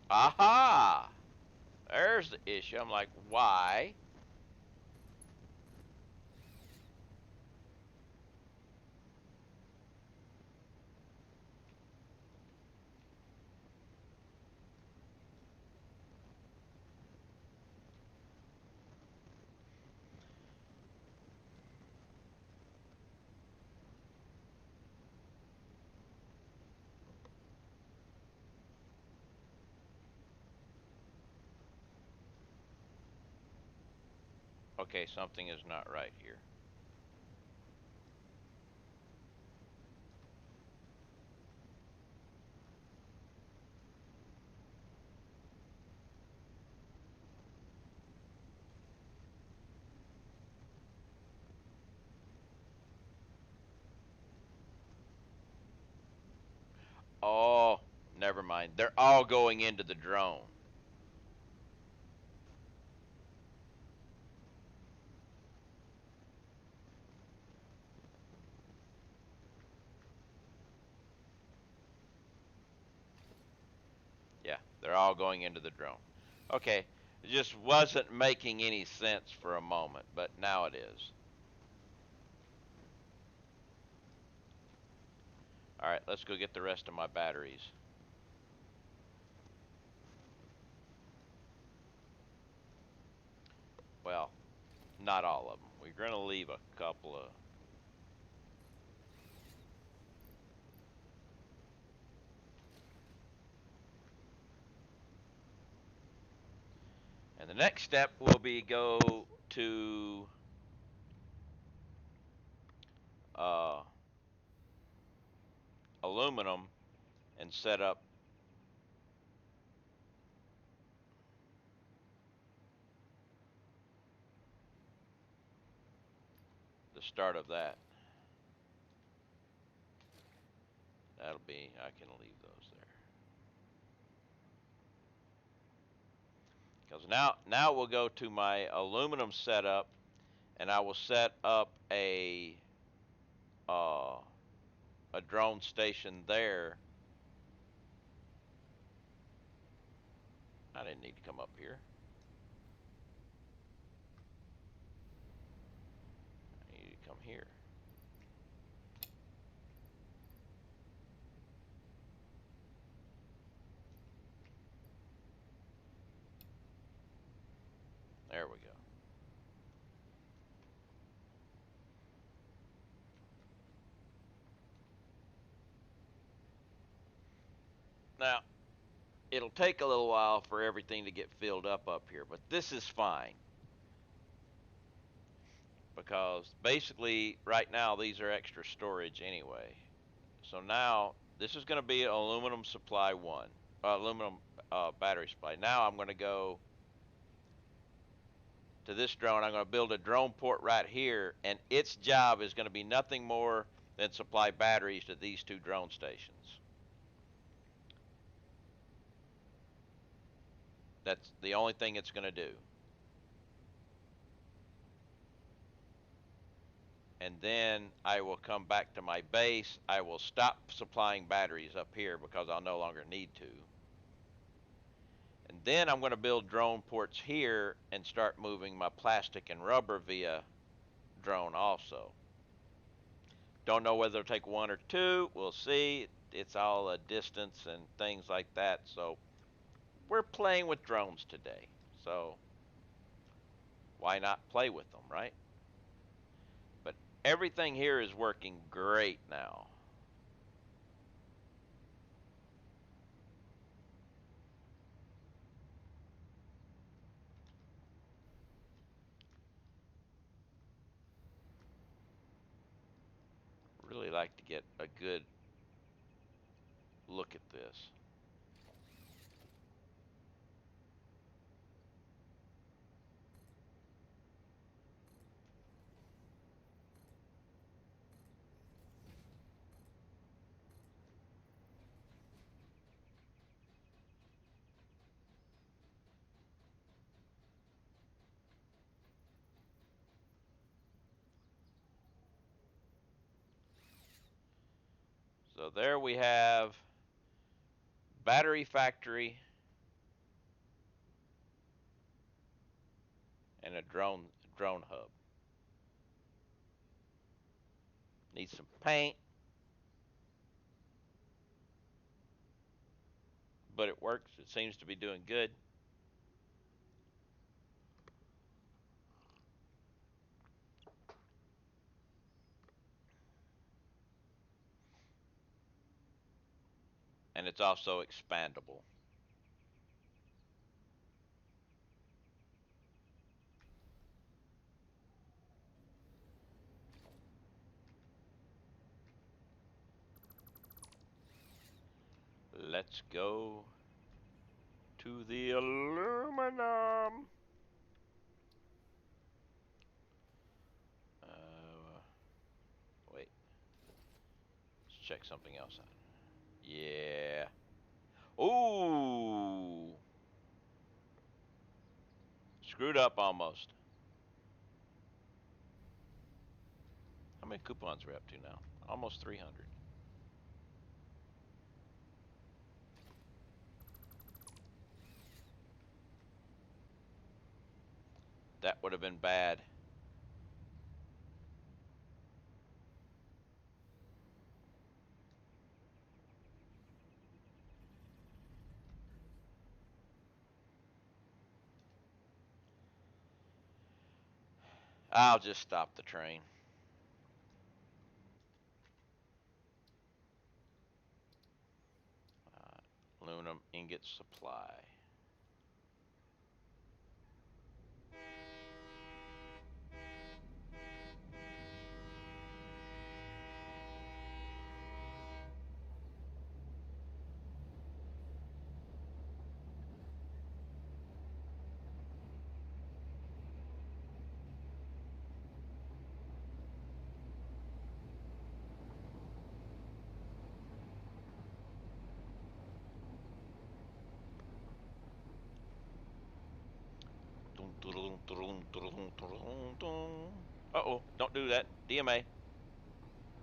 aha. There's the issue. I'm like, why? Okay, something is not right here. Oh, never mind. They're all going into the drone. Yeah, they're all going into the drone. Okay, it just wasn't making any sense for a moment, but now it is. All right, let's go get the rest of my batteries. Well, not all of them. We're going to leave a couple of. And the next step will be go to uh, aluminum and set up the start of that. That'll be, I can leave those there. Because now we'll go to my aluminum setup, and I will set up uh, a drone station there. I didn't need to come up here. I need to come here. There we go. Now, it'll take a little while for everything to get filled up here, but this is fine. Because basically, right now, these are extra storage anyway. So now, this is going to be aluminum supply 1. Aluminum battery supply. Now I'm going to go to this drone. I'm going to build a drone port right here, and its job is going to be nothing more than supply batteries to these 2 drone stations. That's the only thing it's going to do. And then I will come back to my base. I will stop supplying batteries up here because I'll no longer need to. And then I'm going to build drone ports here and start moving my plastic and rubber via drone also. Don't know whether it'll take 1 or 2. We'll see. It's all a distance and things like that. So we're playing with drones today. So why not play with them, right? But everything here is working great now. Really like to get a good look at this. So there we have battery factory and a drone hub. Needs some paint, but it works. It seems to be doing good. And it's also expandable. Let's go to the aluminum. Wait. Let's check something else out. Yeah. Ooh. Screwed up almost. How many coupons are we up to now? Almost 300. That would have been bad. I'll just stop the train. Aluminum ingot supply. Uh-oh, don't do that. DMA.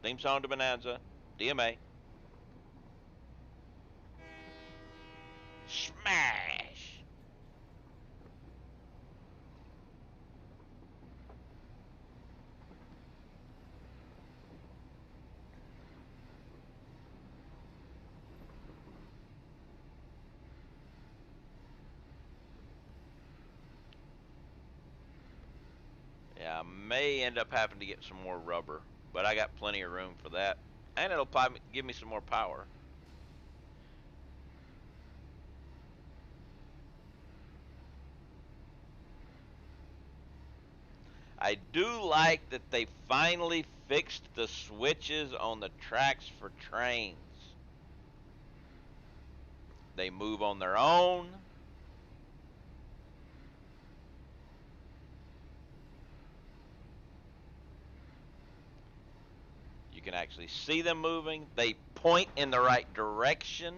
Theme song to Bonanza. DMA. Smash! I may end up having to get some more rubber, but I got plenty of room for that. And it'll probably give me some more power. I do like that they finally fixed the switches on the tracks for trains. They move on their own. You can actually see them moving. They point in the right direction.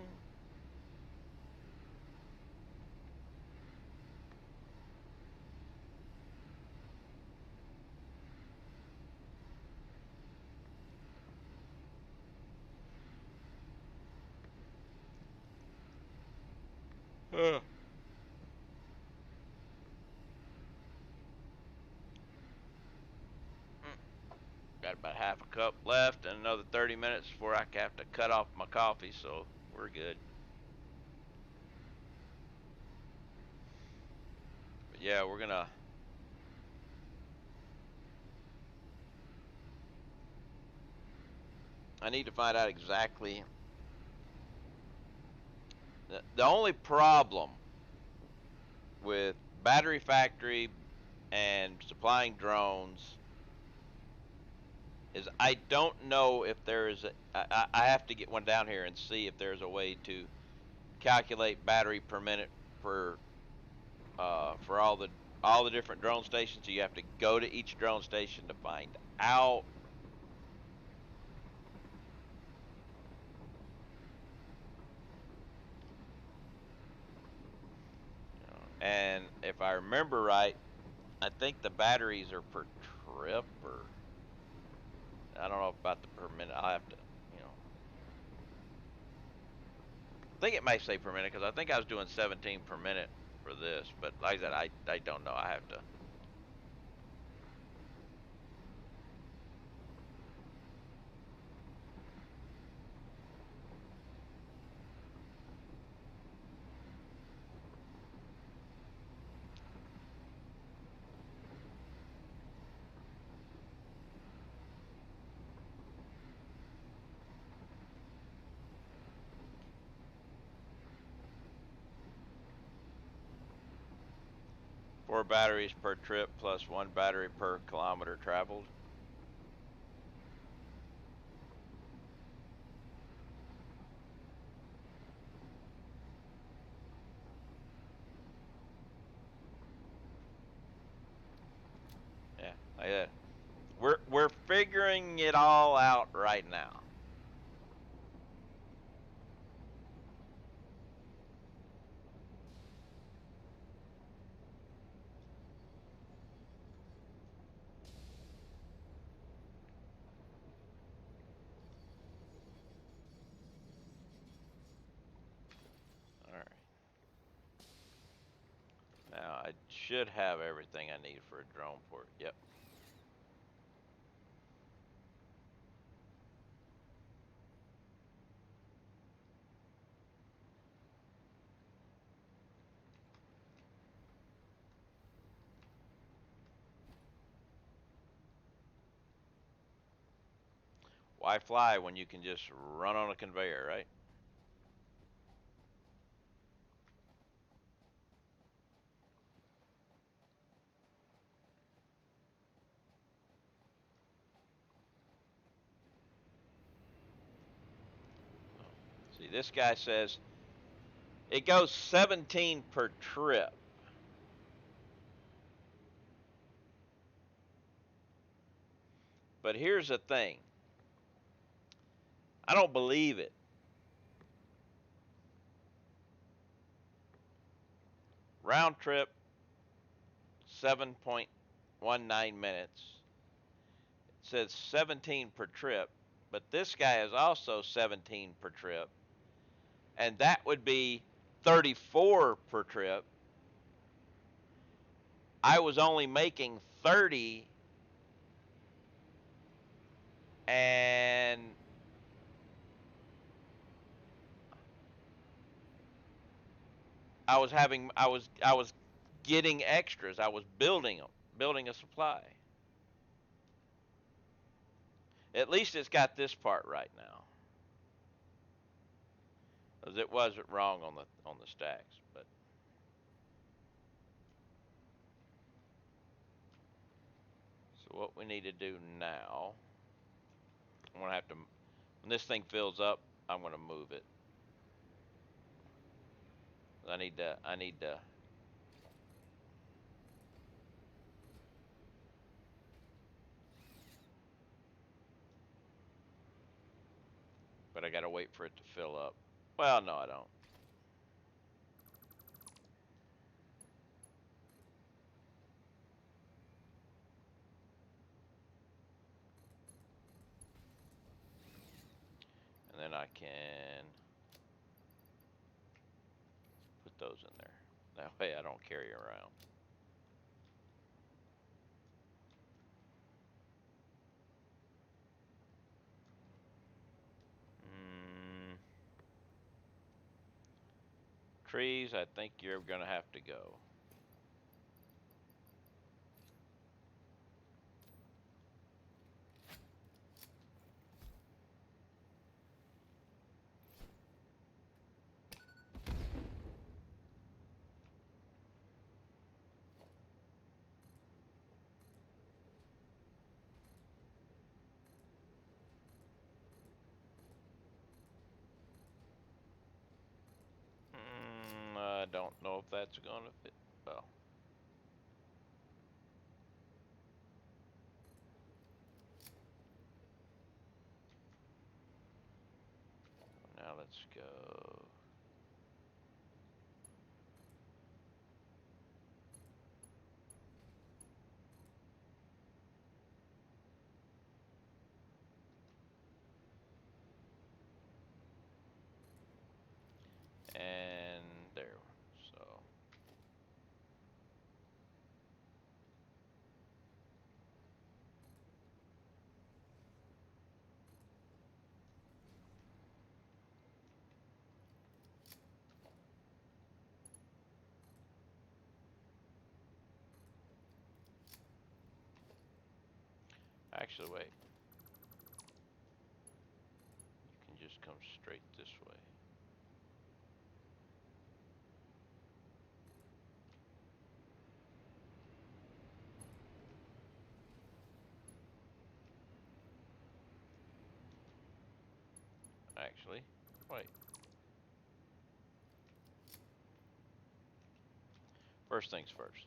Got about half a cup left and another 30 minutes before I have to cut off my coffee, so we're good. But yeah, we're gonna I need to find out exactly. The only problem with Battery Factory and supplying drones is I don't know if there is I have to get one down here and see if there's a way to calculate battery per minute for all the different drone stations. So you have to go to each drone station to find out. And if I remember right, I think the batteries are per trip, or I don't know about the per minute. I'll have to, I think it may say per minute because I think I was doing 17 per minute for this. But like I said, I don't know. I have to. Four batteries per trip plus one battery per kilometer traveled. Yeah, like that. We're figuring it all out right now. Now, I should have everything I need for a drone port. Yep. Why fly when you can just run on a conveyor, right? See, this guy says it goes 17 per trip. But here's the thing. I don't believe it. Round trip, 7.19 minutes. It says 17 per trip, but this guy is also 17 per trip. And that would be 34 per trip. I was only making 30, and I was getting extras. I was building them, building a supply. At least it's got this part right now. 'Cause it wasn't wrong on the stacks, but so what we need to do now, I'm gonna have to, when this thing fills up, I'm gonna move it. I need to. But I gotta wait for it to fill up. Well, no, I don't. And then I can put those in there. That way I don't carry around. Trees, I think you're gonna have to go. I don't know if that's gonna fit well. Now let's go. And there, so. Actually, wait. You can just come straight this way. Actually, wait. First things first.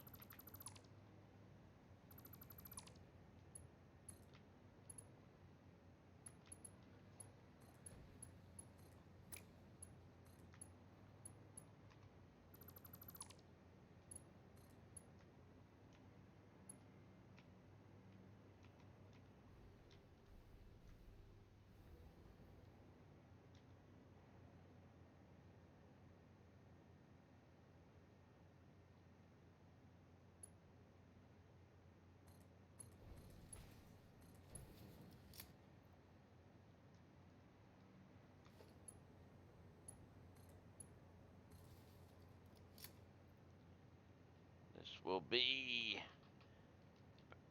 This will be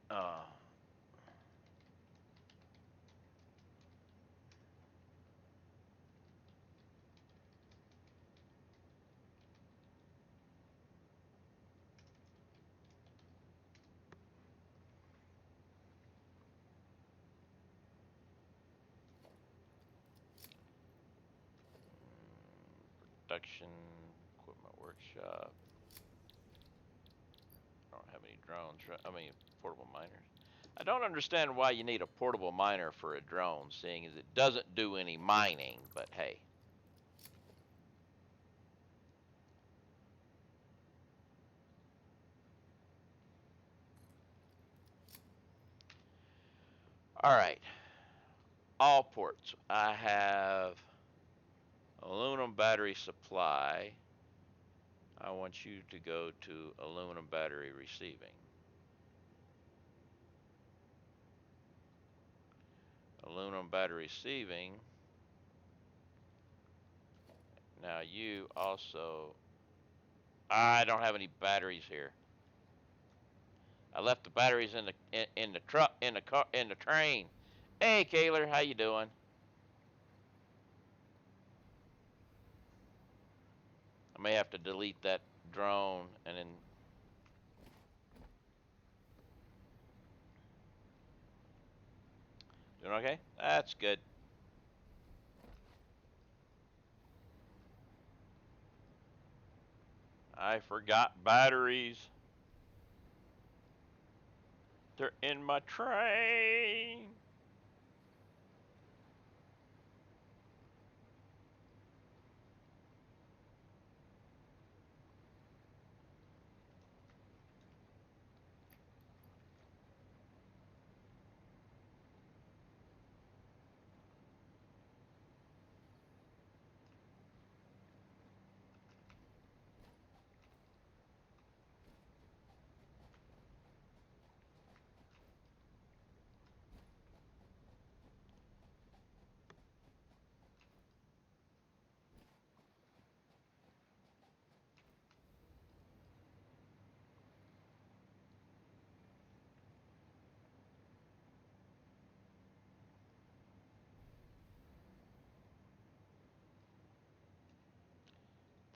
uh, production equipment workshop. I don't have any drones. I mean, portable miners. I don't understand why you need a portable miner for a drone, seeing as it doesn't do any mining, but hey. All right. All ports. I have aluminum battery supply. I want you to go to aluminum battery receiving. Aluminum battery receiving. Now you also, I don't have any batteries here. I left the batteries in the truck, in the car, in the train, Hey, Kaylor, how you doing? I may have to delete that drone and then. Doing okay? That's good. I forgot batteries. They're in my train.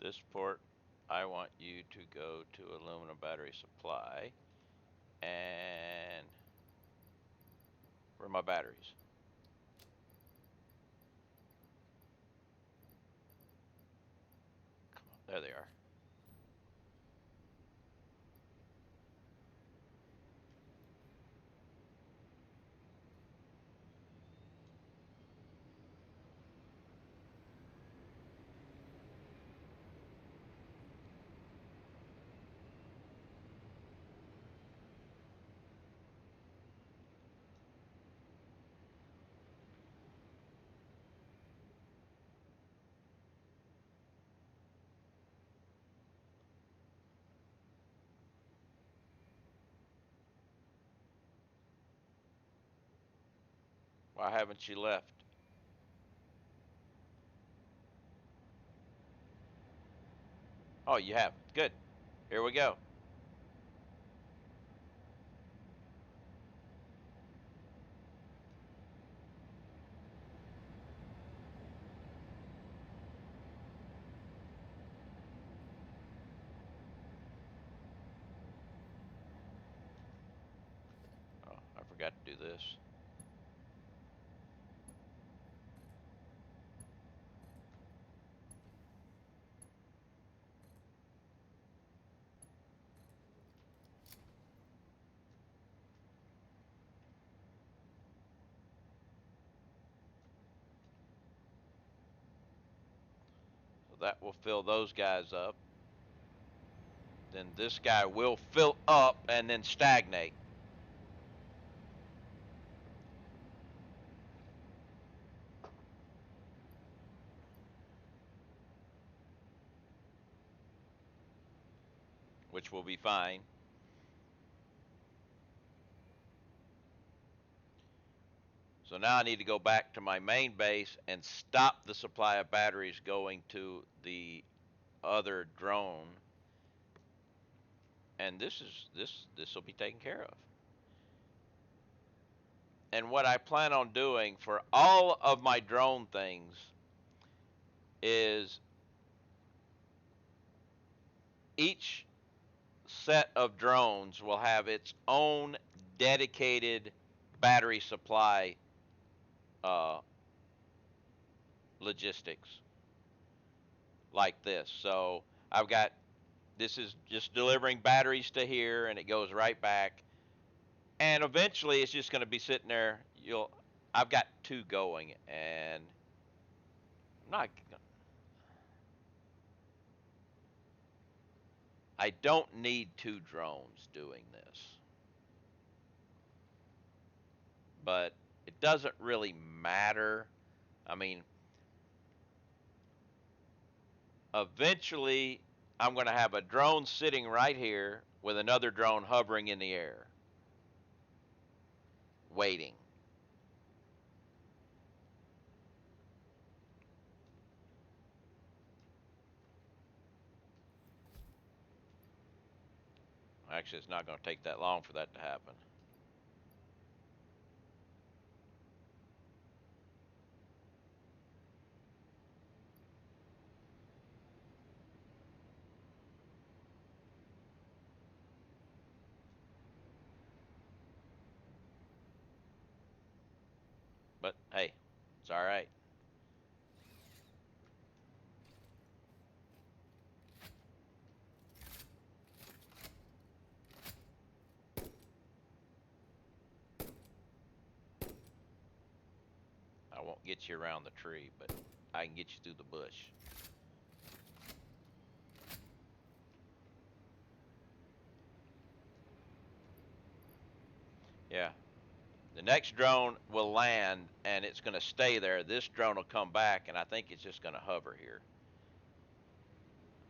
This port, I want you to go to aluminum battery supply. And where are my batteries? Come on, there they are. Why haven't you left? Oh, you have. Good. Here we go. Oh, I forgot to do this. So that will fill those guys up. Then this guy will fill up and then stagnate. Which will be fine. So now I need to go back to my main base and stop the supply of batteries going to the other drone. And this will be taken care of. And what I plan on doing for all of my drone things is each set of drones will have its own dedicated battery supply uh, logistics like this. So I've got, this is just delivering batteries to here and it goes right back. And eventually it's just going to be sitting there. I've got two going and I'm not, I don't need two drones doing this. But it doesn't really matter. I mean, eventually I'm going to have a drone sitting right here with another drone hovering in the air, waiting. Actually, it's not going to take that long for that to happen. But hey, it's all right. I won't get you around the tree, but I can get you through the bush. Yeah. The next drone will land and it's going to stay there. This drone will come back and I think it's just going to hover here.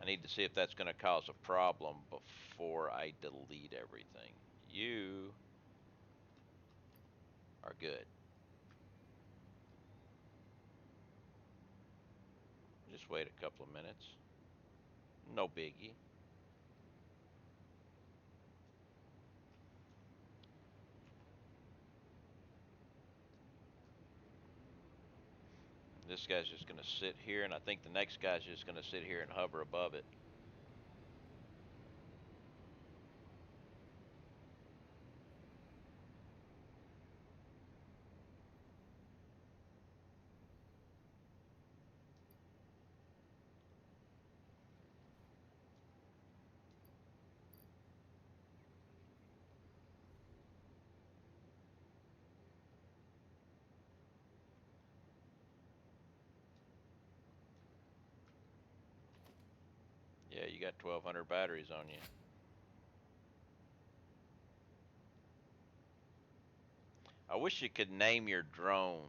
I need to see if that's going to cause a problem before I delete everything. You are good. Just wait a couple of minutes. No biggie. This guy's just going to sit here, and I think the next guy's just going to sit here and hover above it. Yeah, you got 1,200 batteries on you. I wish you could name your drones.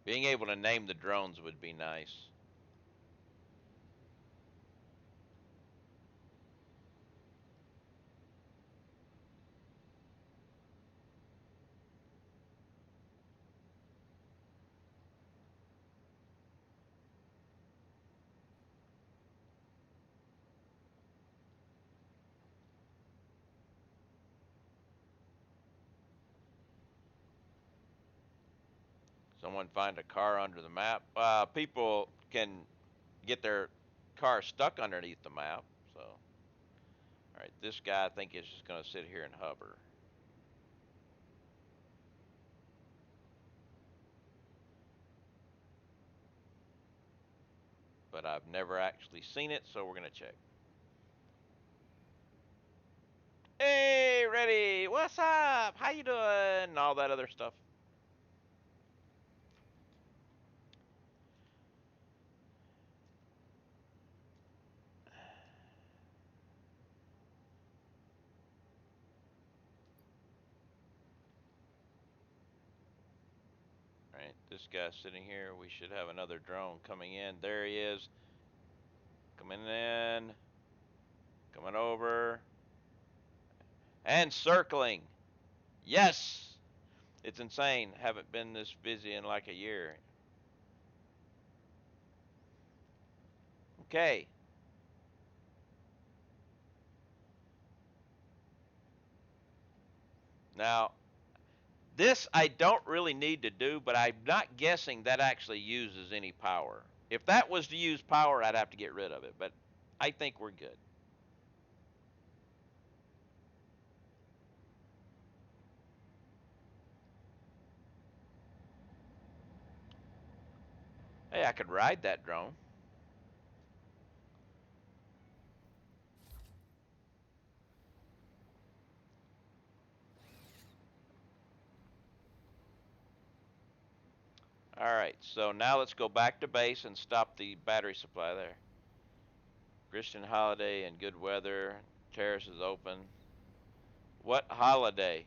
Being able to name the drones would be nice. Someone find a car under the map. People can get their car stuck underneath the map. So, all right, this guy I think is just going to sit here and hover. But I've never actually seen it, so we're going to check. Hey, ready? What's up? How you doing? And all that other stuff. All right, this guy's sitting here. We should have another drone coming in. There he is. Coming in. Coming over. And circling. Yes! It's insane. Haven't been this busy in like a year. Okay. Now, this I don't really need to do, but I'm not guessing that actually uses any power. If that was to use power, I'd have to get rid of it, but I think we're good. Hey, I could ride that drone. All right, so now let's go back to base and stop the battery supply there. Christian holiday and good weather. Terrace is open. What holiday?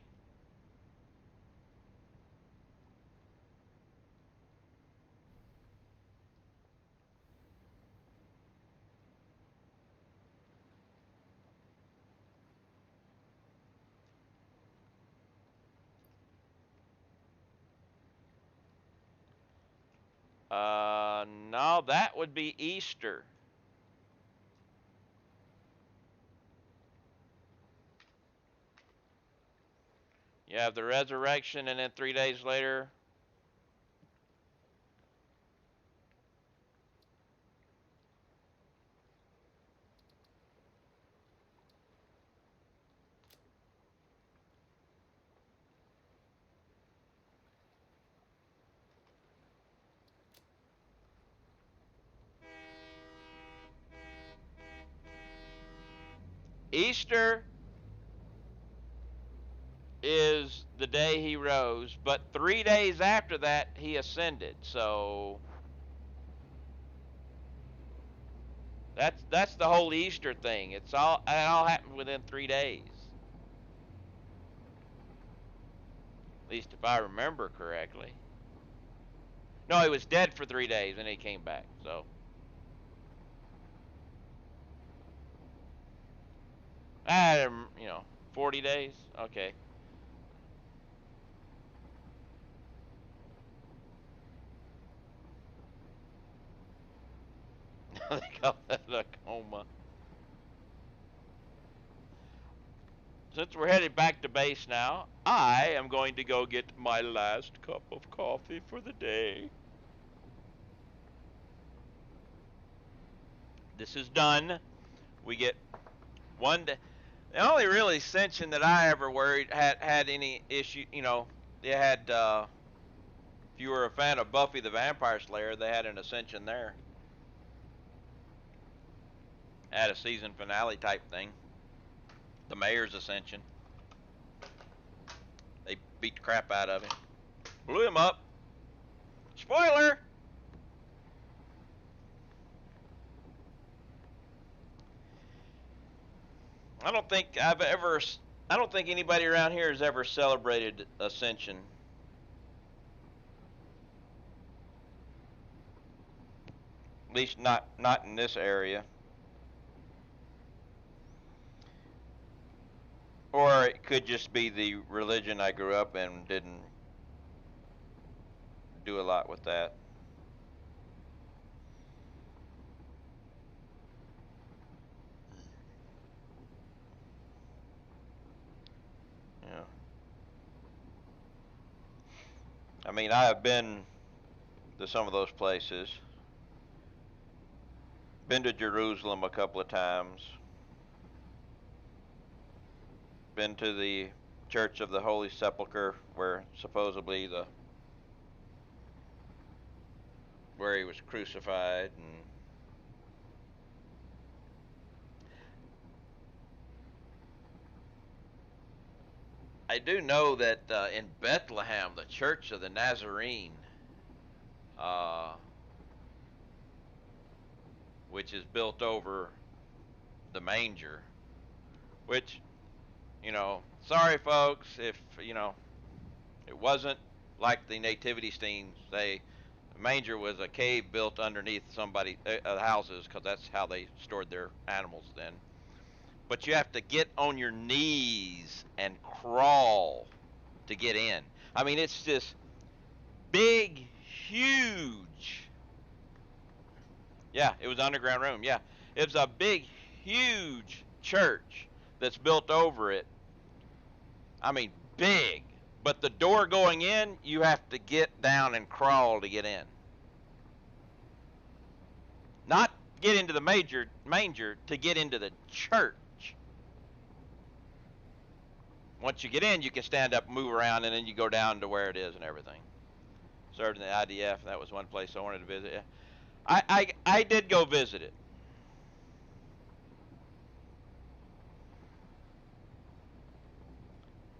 No, that would be Easter. You have the resurrection, and then 3 days later, Easter is the day he rose, but 3 days after that he ascended. So that's the whole Easter thing. It all happened within 3 days. At least if I remember correctly. No, he was dead for 3 days and he came back. So 40 days. Okay. They call that a coma. Since we're headed back to base now, I am going to go get my last cup of coffee for the day. This is done. We get one day. The only really ascension that I ever worried had any issue, they had, if you were a fan of Buffy the Vampire Slayer, they had an ascension there. Had a season finale type thing. The mayor's ascension. They beat the crap out of him. Blew him up. Spoiler! I don't think anybody around here has ever celebrated Ascension. At least not in this area. Or it could just be the religion I grew up in didn't do a lot with that. Yeah. I mean, I have been to some of those places. Been to Jerusalem a couple of times. Been to the Church of the Holy Sepulchre, where supposedly where he was crucified, and I do know that in Bethlehem, the Church of the Nazarene, which is built over the manger, which, sorry folks, if, it wasn't like the nativity scenes. The manger was a cave built underneath houses, because that's how they stored their animals then. But you have to get on your knees and crawl to get in. I mean, it's this big, huge. Yeah, it was an underground room. Yeah, it was a big, huge church that's built over it. I mean, big. But the door going in, you have to get down and crawl to get in. Not get into the manger, to get into the church. Once you get in, you can stand up, move around, and then you go down to where it is and everything. Served in the IDF. That was one place I wanted to visit. I did go visit it.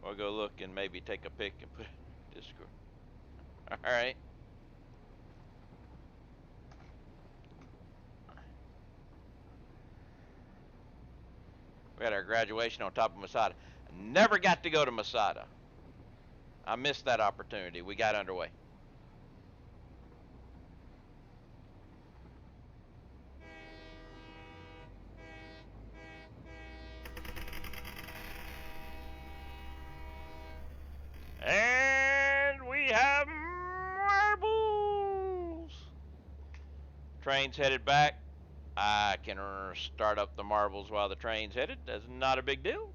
I'll go look and maybe take a pic and put it in Discord. All right. We had our graduation on top of Masada. Never got to go to Masada. I missed that opportunity. We got underway. And we have marbles. Train's headed back. I can start up the marbles while the train's headed. That's not a big deal.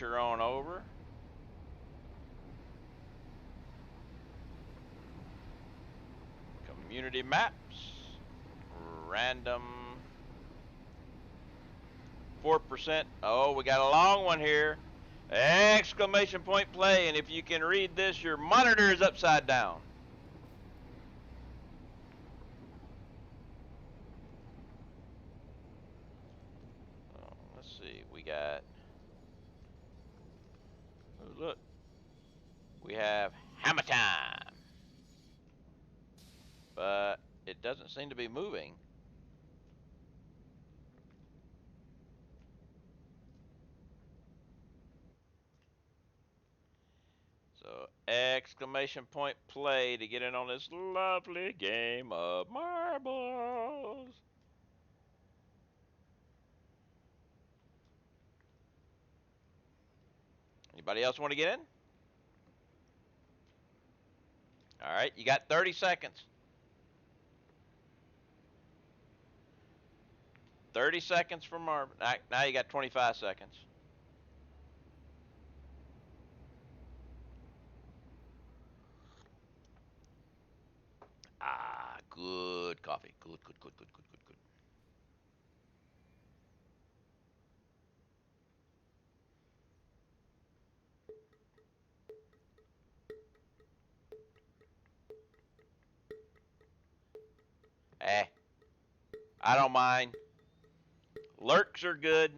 venture on over. Community maps. Random. 4%. Oh, we got a long one here. Exclamation point play. And if you can read this, your monitor is upside down. Oh, let's see. We got. Oh, look. We have hammer time. But it doesn't seem to be moving. So, exclamation point play to get in on this lovely game of marbles. Anybody else want to get in? All right, you got 30 seconds. 30 seconds for marble. Now you got 25 seconds. Ah, good coffee. Good, good, good, good, good, good, good. Eh, I don't mind. Lurks are good.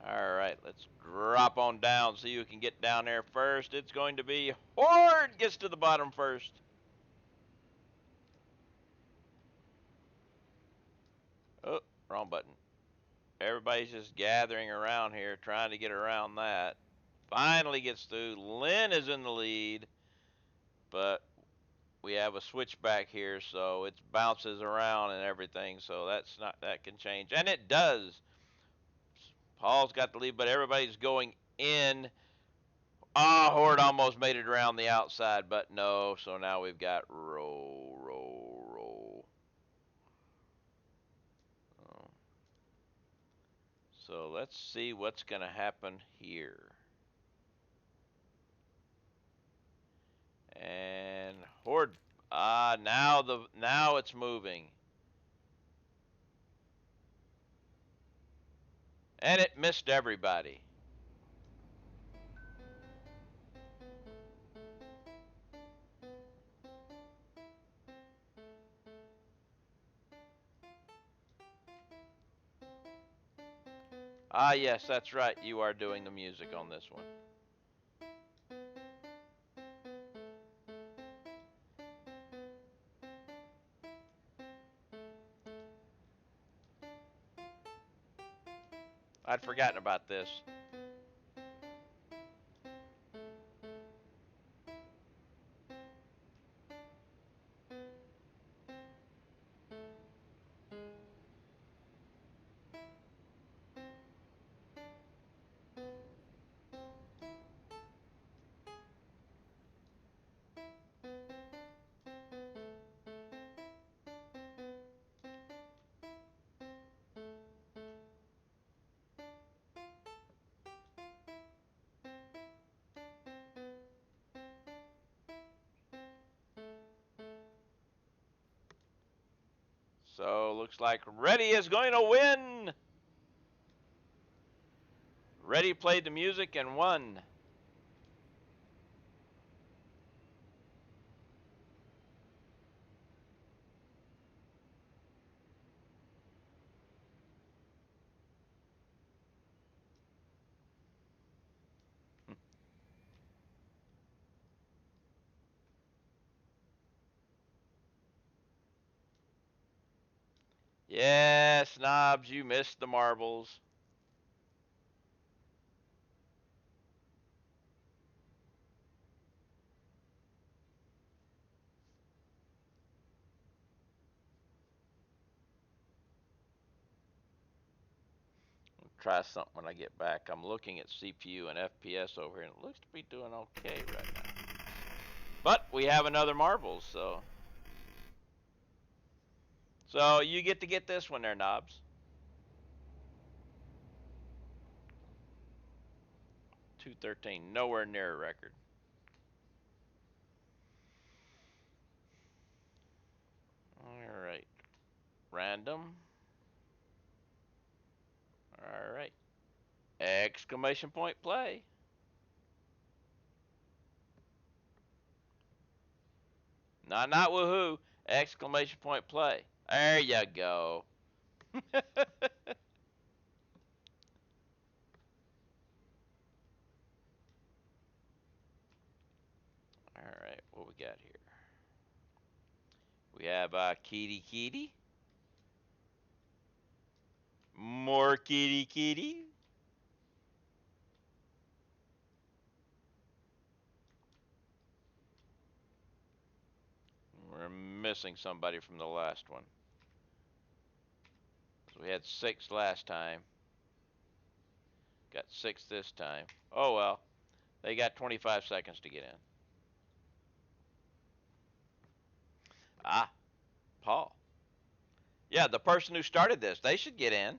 All right, let's drop on down. See who can get down there first. It's going to be Horde gets to the bottom first. Oh, wrong button. Everybody's just gathering around here, trying to get around that. Finally gets through. Lynn is in the lead, but we have a switchback here, so it bounces around and everything, so that can change. And it does. Paul's got the lead, but everybody's going in. Ah, Horde almost made it around the outside, but no. So now we've got roll, roll, roll. So let's see what's going to happen here. And Horde, now it's moving. And it missed everybody. Ah, yes, that's right. You are doing the music on this one. I'd forgotten about this. So looks like Ready is going to win. Ready played the music and won. Yes, Knobs, you missed the marbles. I'll try something when I get back. I'm looking at CPU and FPS over here, and it looks to be doing okay right now. But we have another marbles, so. So you get to get this one there, Knobs. 213. Nowhere near a record. Alright. Random. Alright. Exclamation point play. Not woohoo. Exclamation point play. There you go. Alright, what we got here? We have kitty kitty. More kitty kitty. We're missing somebody from the last one. So we had 6 last time. Got 6 this time. Oh well. They got 25 seconds to get in. Ah, Paul. Yeah, the person who started this, they should get in.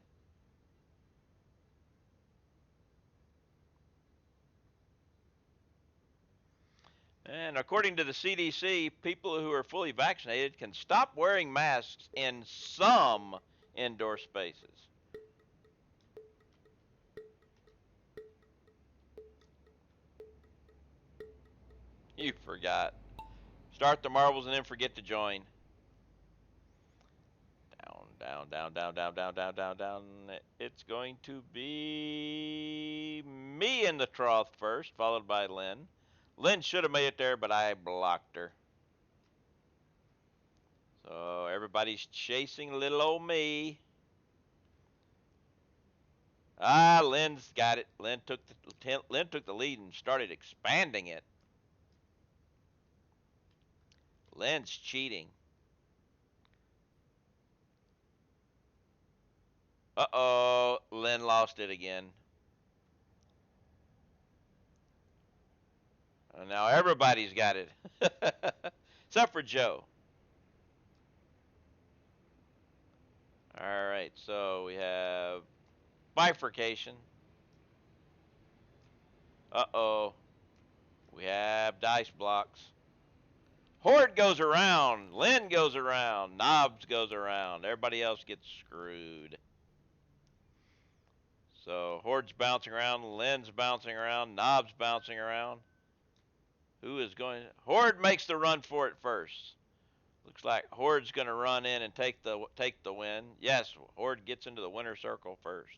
And according to the CDC, people who are fully vaccinated can stop wearing masks in some indoor spaces. You forgot. Start the marbles and then forget to join. Down, down, down, down, down, down, down, down. It's going to be me in the trough first, followed by Lynn. Lynn should have made it there, but I blocked her. So everybody's chasing little old me. Ah, Lynn's got it. Lynn took the lead and started expanding it. Lynn's cheating. Uh-oh, Lynn lost it again. And now everybody's got it. Except for Joe. Alright, so we have bifurcation. Uh-oh. We have dice blocks. Horde goes around. Lynn goes around. Knobs goes around. Everybody else gets screwed. So Horde's bouncing around. Lynn's bouncing around. Knob's bouncing around. Who is going? Horde makes the run for it first. Looks like Horde's going to run in and take the win. Yes, Horde gets into the winner circle first.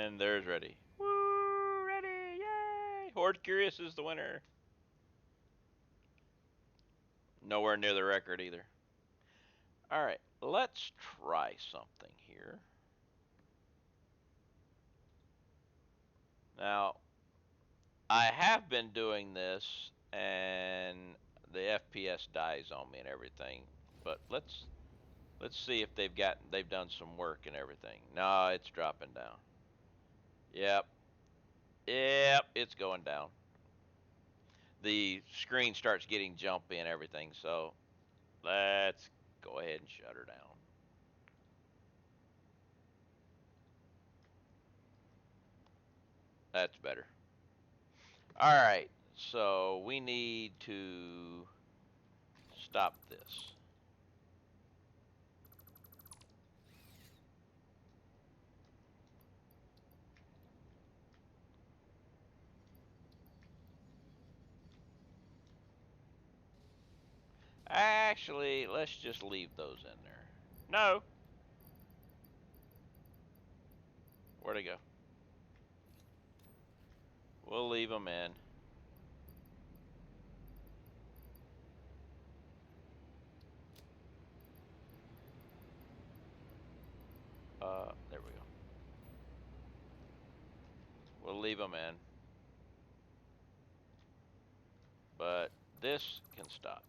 And there's ready. Woo, ready, yay! Horde Curious is the winner. Nowhere near the record either. All right, let's try something here. Now, I have been doing this, and the FPS dies on me and everything. But let's see if they've done some work and everything. No, it's dropping down. Yep, it's going down. The screen starts getting jumpy and everything. So let's go ahead and shut her down. That's better. All right, so we need to stop this. Actually, let's just leave those in there. No. Where'd it go? We'll leave them in. There we go. We'll leave them in. But this can stop.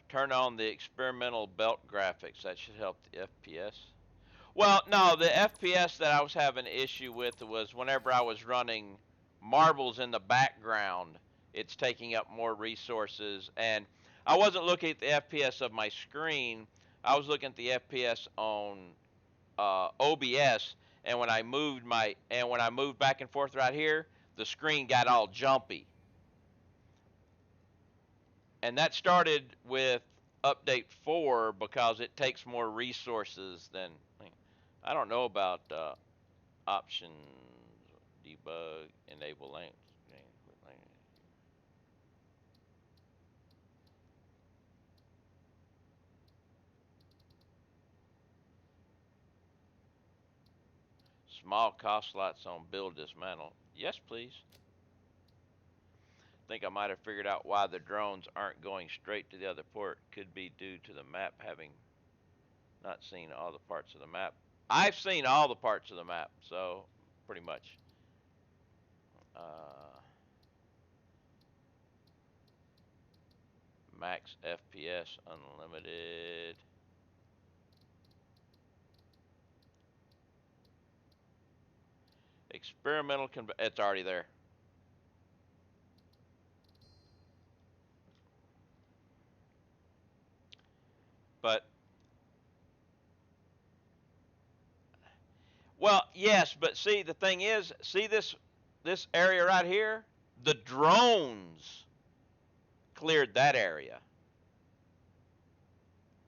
Turn on the experimental belt graphics. That should help the FPS. Well, no, the FPS that I was having an issue with was whenever I was running marbles in the background, it's taking up more resources. And I wasn't looking at the FPS of my screen. I was looking at the FPS on OBS. And when I moved back and forth right here, the screen got all jumpy. And that started with update 4 because it takes more resources than. I don't know about options, debug, enable length. Small cost slots on build dismantle. Yes, please. Think I might have figured out why the drones aren't going straight to the other port. Could be due to the map having not seen all the parts of the map. I've seen all the parts of the map, so pretty much. Max FPS unlimited. Experimental it's already there. But well, yes, but see the thing is, see this area right here? The drones cleared that area.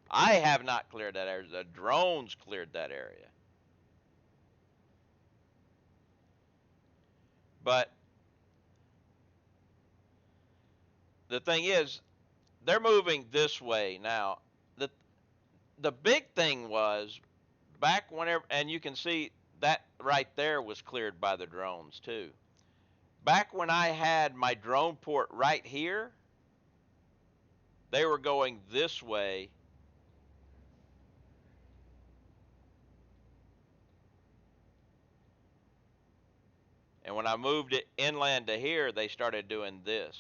I have not cleared that area. The drones cleared that area. But the thing is, they're moving this way now. The big thing was back whenever, and you can see that right there was cleared by the drones too. Back when I had my drone port right here, they were going this way. And when I moved it inland to here, they started doing this.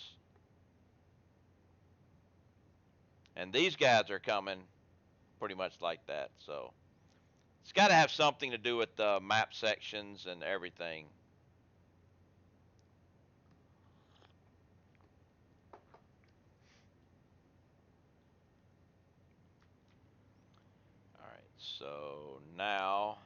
And these guys are coming pretty much like that. So it's got to have something to do with the map sections and everything. All right, so now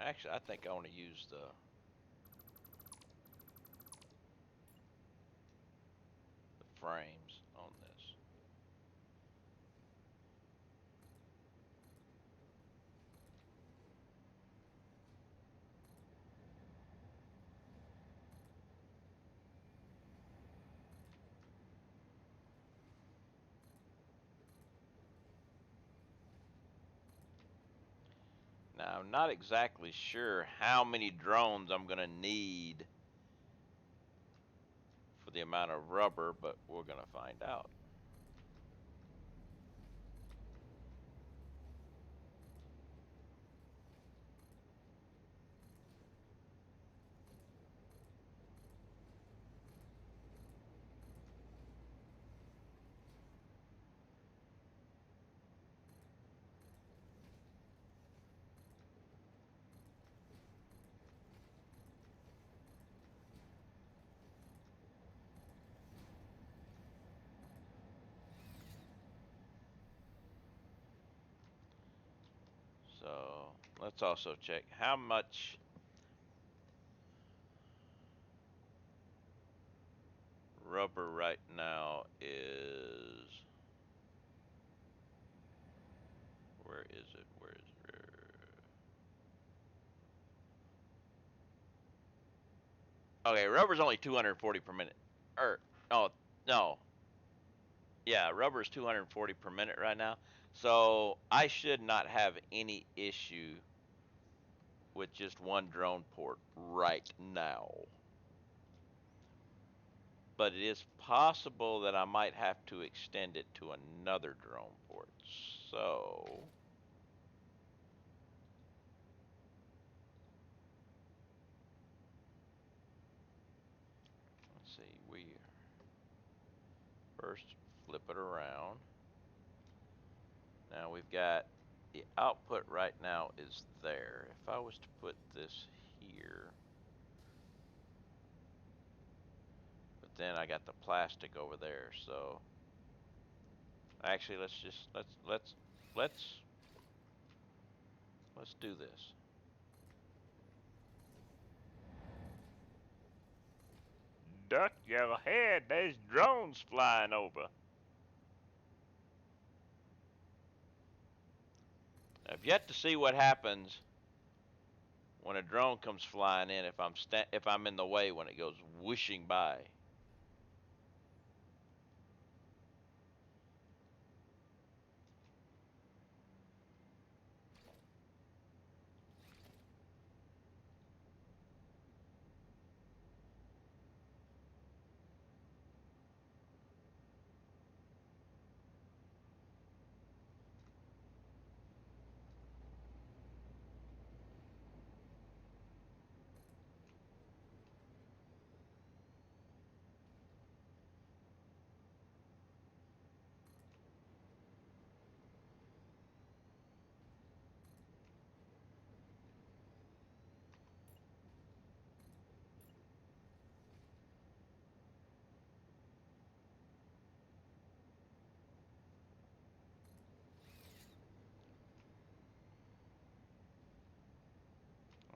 actually I think I want to use the frames on this. Now, I'm not exactly sure how many drones I'm going to need for the amount of rubber, but we're going to find out. So let's also check how much rubber right now is. Where is it? Where is it? Okay, rubber's only 240 per minute. Oh, no. Yeah, rubber is 240 per minute right now. So I should not have any issue with just one drone port right now. But it is possible that I might have to extend it to another drone port. So First, flip it around. Now we've got the output right now is there. If I was to put this here, but then I got the plastic over there, so actually let's do this. Duck your head, there's drones flying over. I've yet to see what happens when a drone comes flying in if I'm in the way when it goes whooshing by.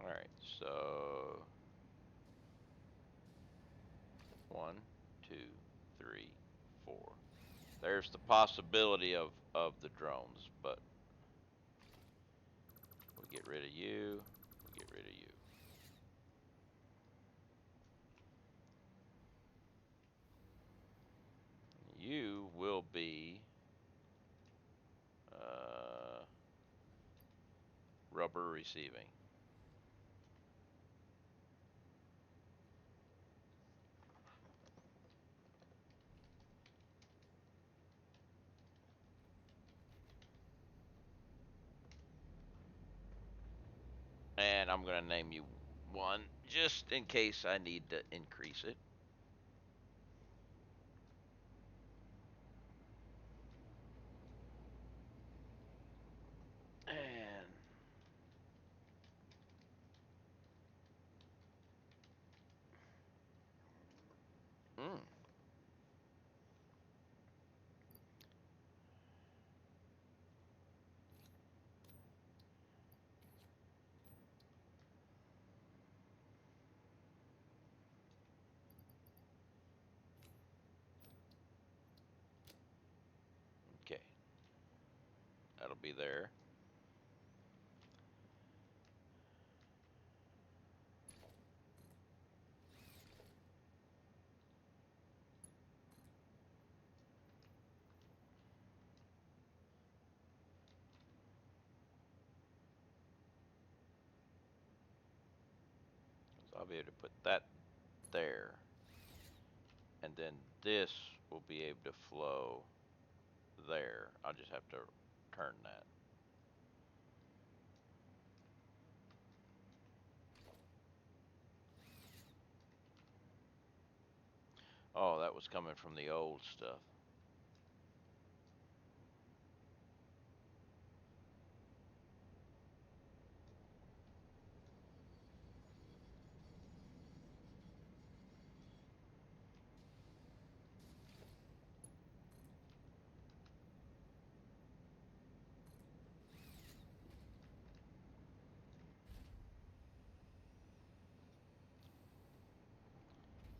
Alright, so 1, 2, 3, 4. There's the possibility of the drones, but we'll get rid of you. We'll get rid of you. You will be rubber receiving. And I'm going to name you 1 just in case I need to increase it. And okay. That'll be there. So I'll be able to put that there. And then this will be able to flow there. I'll just have to turn that. Oh, that was coming from the old stuff.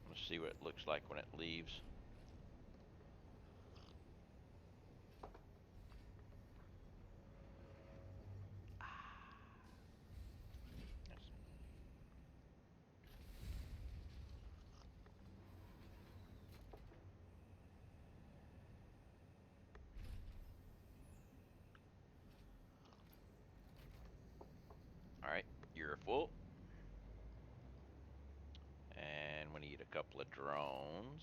Let's see what it looks like when it leaves. Alright, you're full. And we need a couple of drones.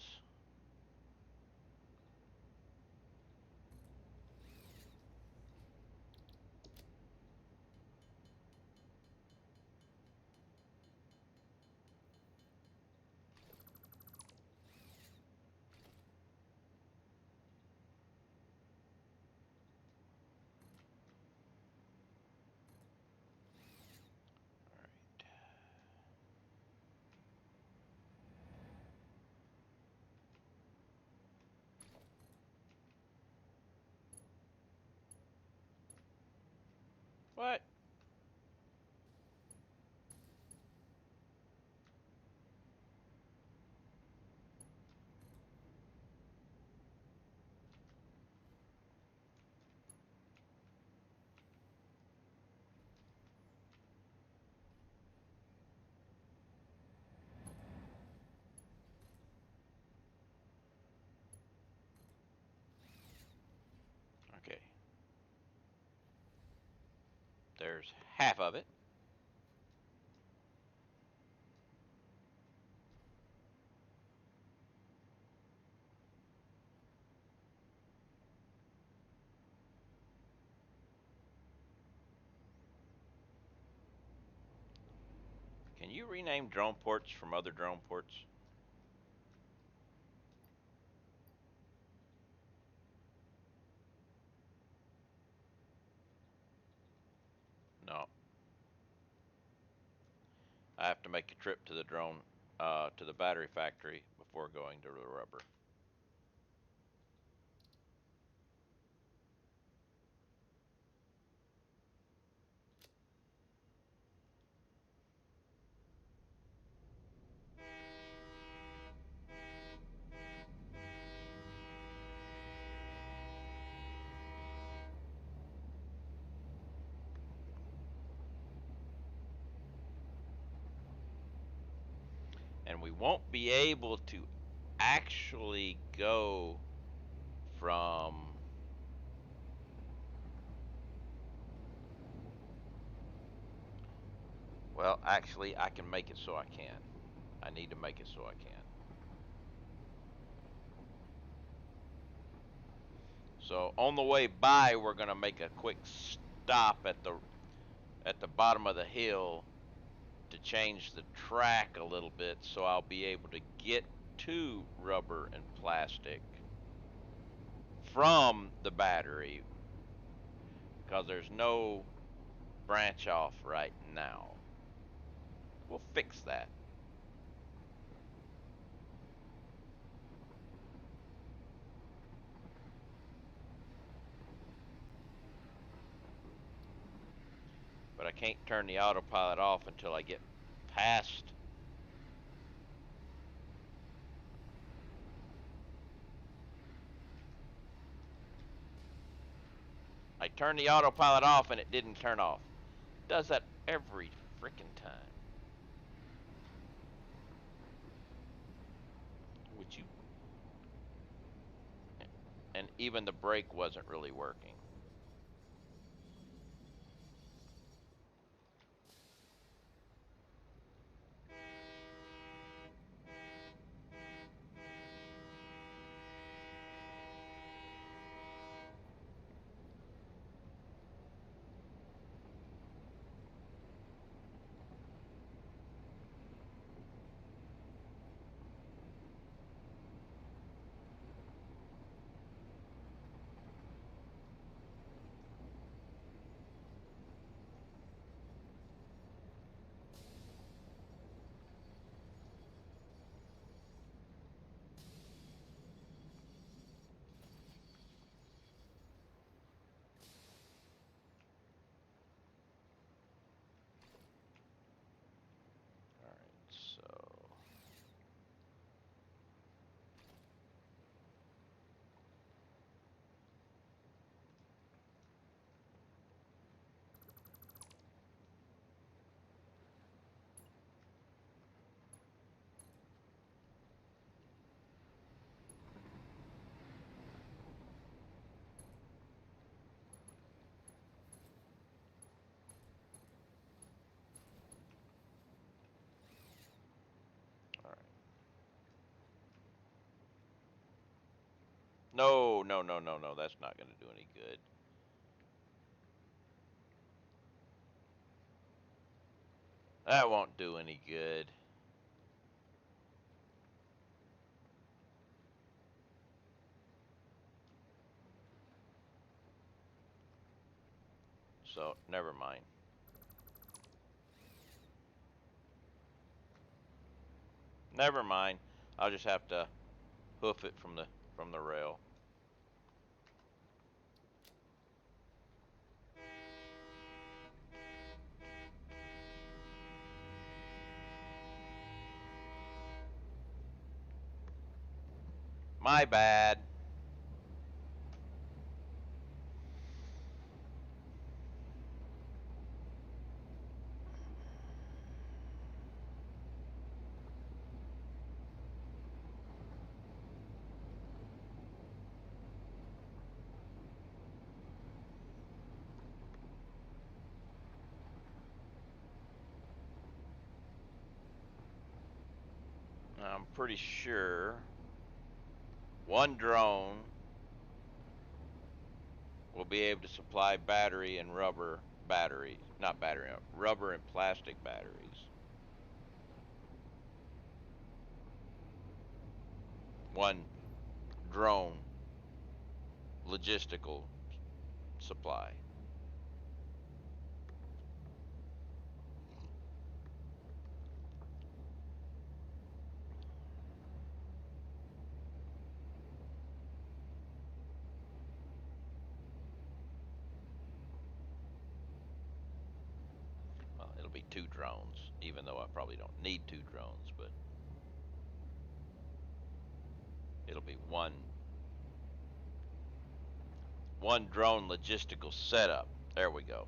What? Okay. There's half of it. Can you rename drone ports from other drone ports? No. I have to make a trip to the drone, to the battery factory before going to the rubber. And we won't be able to actually go from well, actually I can make it so I can. I need to make it so I can. So on the way by, we're gonna make a quick stop at the bottom of the hill to change the track a little bit, so I'll be able to get to rubber and plastic from the battery, because there's no branch off right now. We'll fix that. But I can't turn the autopilot off until I get past. I turned the autopilot off and it didn't turn off. It does that every freaking time. Which you, and even the brake wasn't really working. Alright, so alright. No, no, no, no, no, that's not gonna do any good. That won't do any good. So, never mind. Never mind. I'll just have to hoof it from the rail. My bad. I'm pretty sure one drone will be able to supply battery and rubber batteries, not battery, rubber and plastic batteries. One drone logistical supply. Well, it'll be 2 drones, even though I probably don't need 2 drones, but it'll be one drone logistical setup. There we go.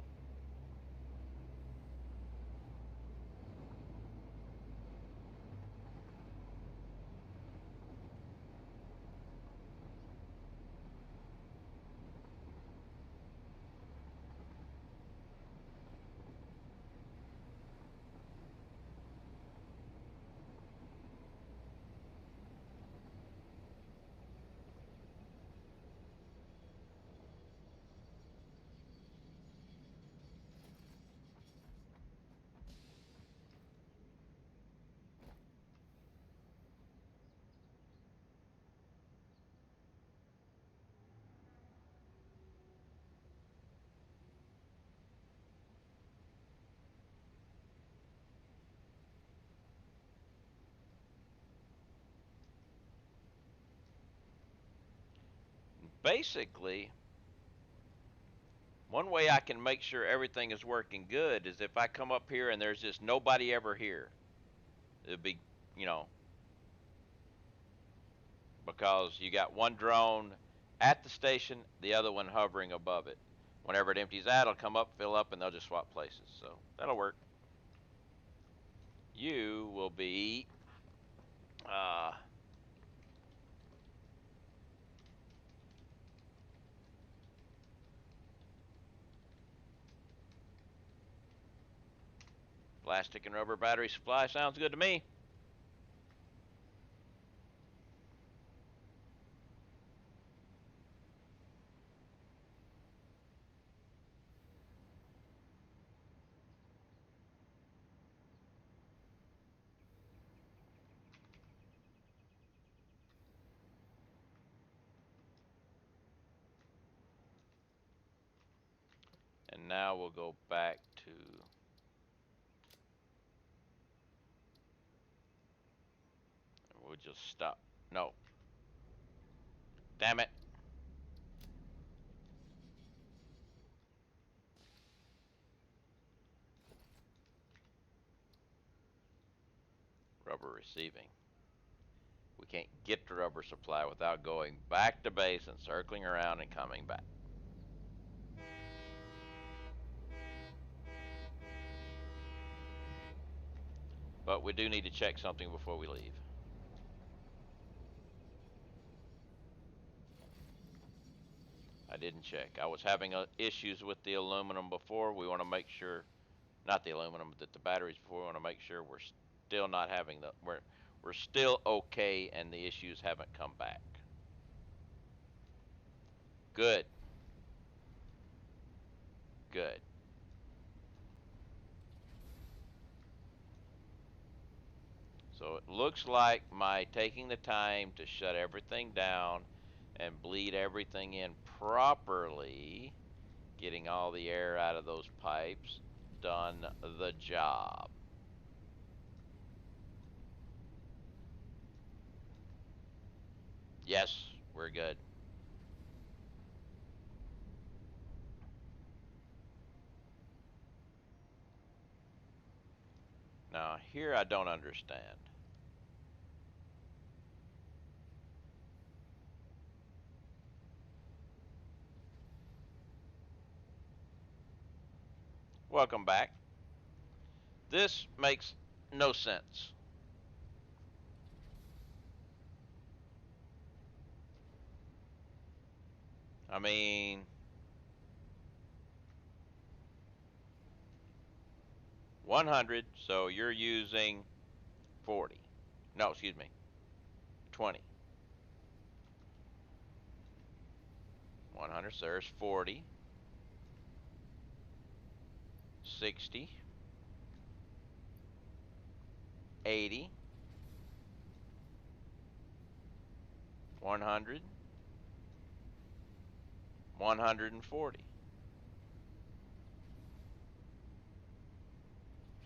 Basically, one way I can make sure everything is working good is if I come up here and there's just nobody ever here. It'd be, you know, because you got one drone at the station, the other one hovering above it. Whenever it empties out, it'll come up, fill up, and they'll just swap places. So that'll work. You will be uh, plastic and rubber battery supply. Sounds good to me. And now we'll go back to we'll just stop. No. Damn it. Rubber receiving. We can't get to rubber supply without going back to base and circling around and coming back. But we do need to check something before we leave. I didn't check. I was having issues with the aluminum before. We want to make sure, not the aluminum, but the batteries before. We want to make sure we're still not having we're still okay and the issues haven't come back. Good. Good. So it looks like my taking the time to shut everything down and bleed everything in properly, getting all the air out of those pipes, done the job. Yes, we're good. Now, here I don't understand. Welcome back. This makes no sense. I mean, 100, so you're using 40. No, excuse me, 20. 100, so there's 40, 60, 80, 100, 140.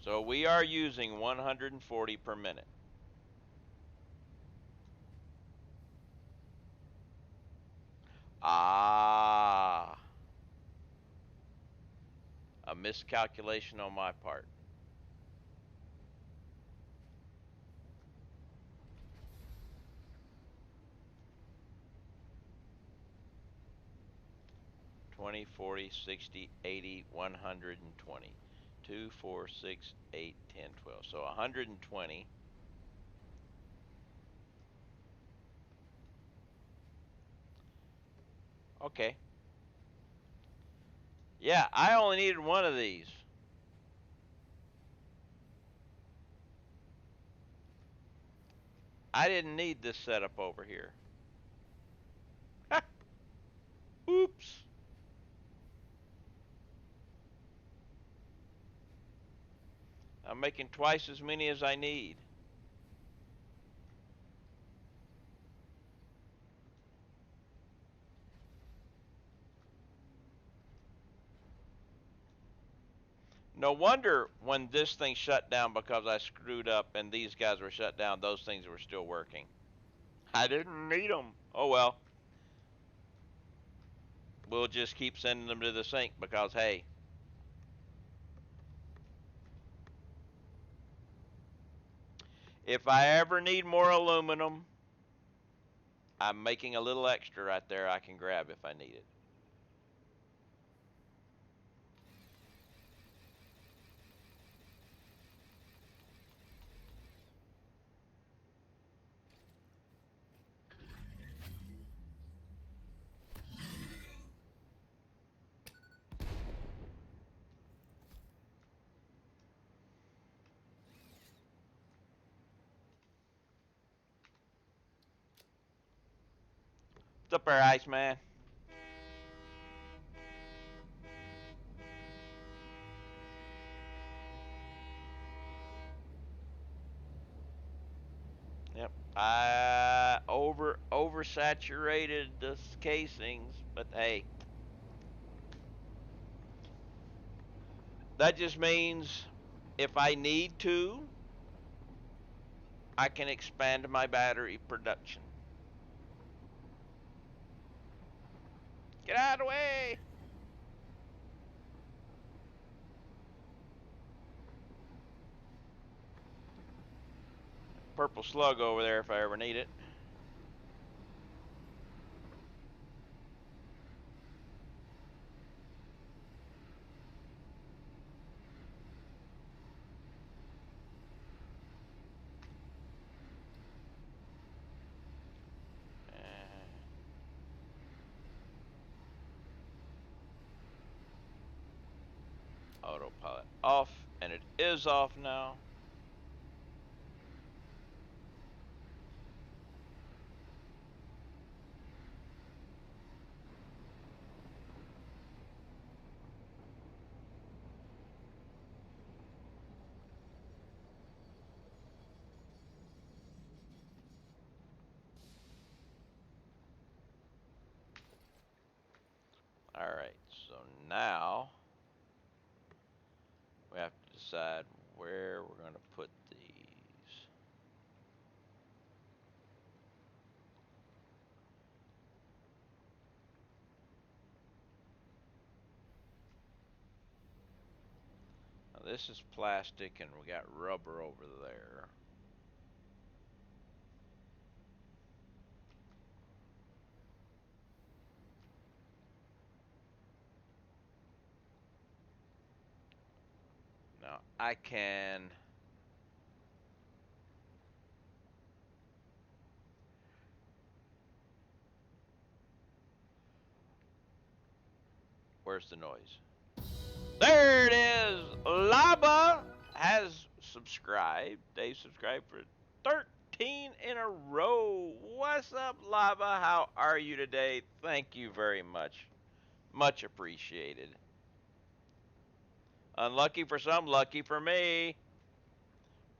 So we are using 140 per minute. Ah, a miscalculation on my part. Twenty, 40, 60, 80, 120. 2, 4, 6, 8, 10, 12. So 120. Okay. Yeah, I only needed one of these. I didn't need this setup over here. Oops. I'm making twice as many as I need. No wonder when this thing shut down because I screwed up and these guys were shut down, those things were still working. I didn't need them. Oh well. We'll just keep sending them to the sink because, hey, if I ever need more aluminum, I'm making a little extra right there I can grab if I need it. What's up there, Iceman? Yep. I oversaturated the casings, but hey, that just means if I need to, I can expand my battery production. Get out of the way! Purple slug over there if I ever need it. Autopilot off, and it is off now. Alright, so now we have to decide where we're going to put these. Now this is plastic and we got rubber over there. I can. Where's the noise? There it is! Lava has subscribed. They subscribed for 13 in a row. What's up, Lava? How are you today? Thank you very much. Much appreciated. Unlucky for some, lucky for me.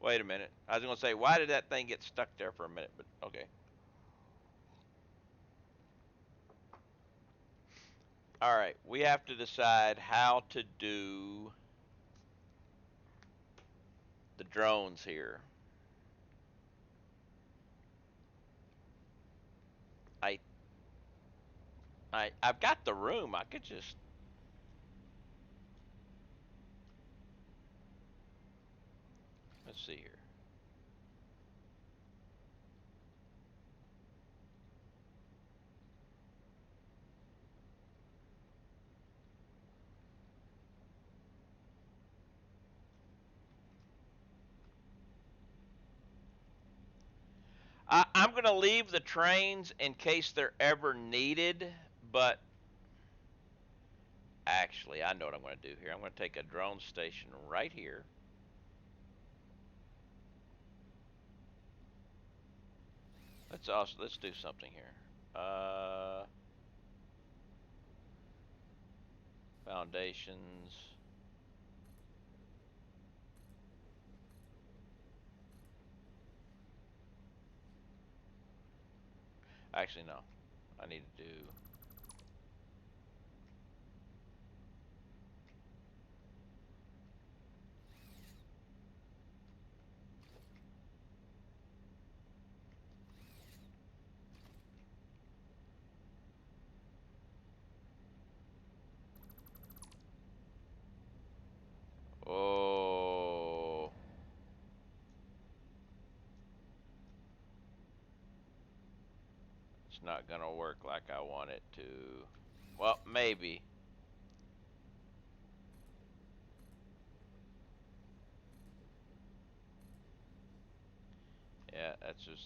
Wait a minute. I was going to say, why did that thing get stuck there for a minute? But okay. All right. We have to decide how to do the drones here. I I've got the room. I could just. Let's see here. I'm going to leave the trains in case they're ever needed, but actually, I know what I'm going to do here. I'm going to take a drone station right here. Let's do something here. Foundations. Actually, no. I need to do. Oh. It's not going to work like I want it to. Well, maybe. Yeah,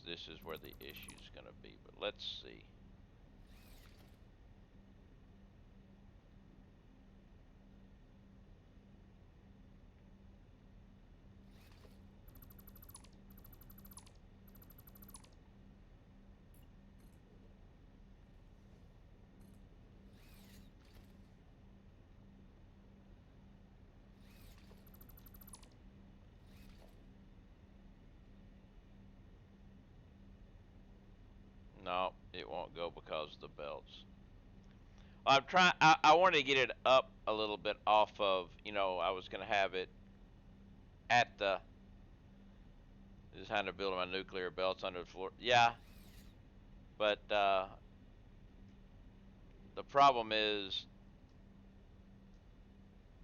this is where the issue's going to be, but let's see. No, it won't go because of the belts. I'm trying. I wanted to get it up a little bit off of. I was gonna have it at the. Just having to build my nuclear belts under the floor. Yeah, but the problem is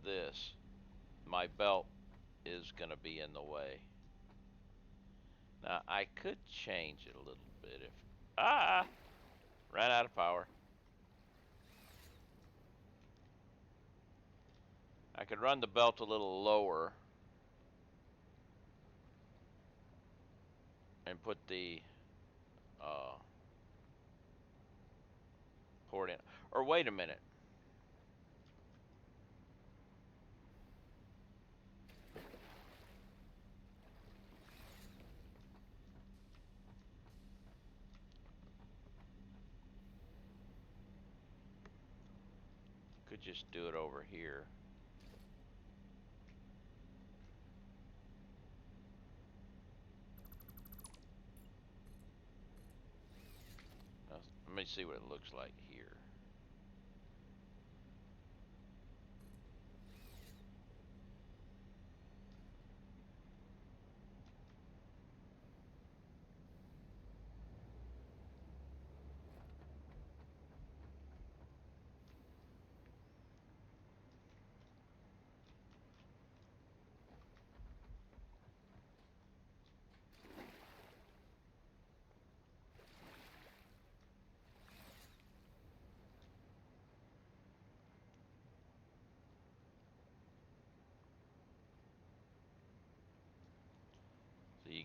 this. My belt is gonna be in the way. Now I could change it a little bit if ran out of power. I could run the belt a little lower and put the port in. Or wait a minute. Could just do it over here. Now, let me see what it looks like here.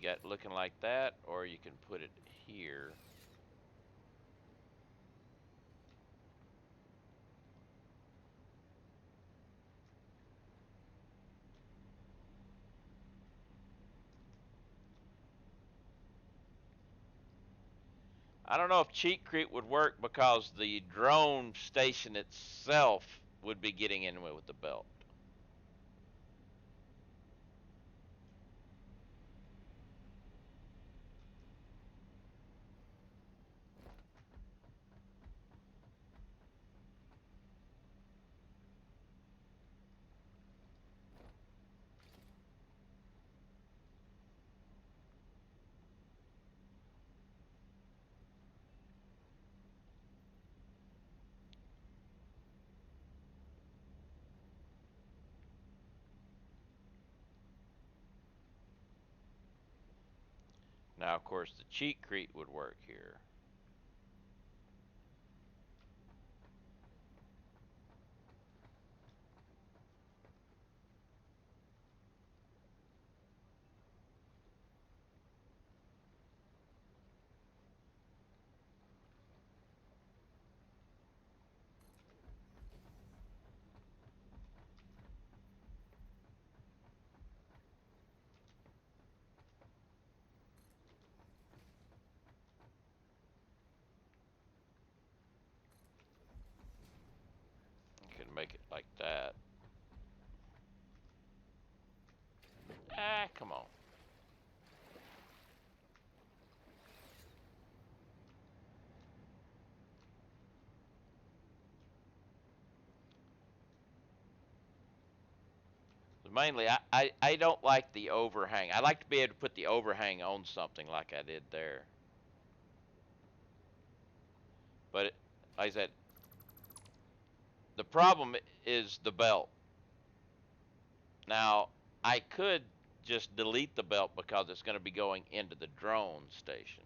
got looking like that, or you can put it here. I don't know if Cheatcrete would work because the drone station itself would be getting in with the belt. Now, of course, the Cheatcrete would work here. You can make it like that. Ah, come on. Mainly, I don't like the overhang. I like to be able to put the overhang on something like I did there. But like I said, the problem is the belt. Now, I could just delete the belt because it's going to be going into the drone station.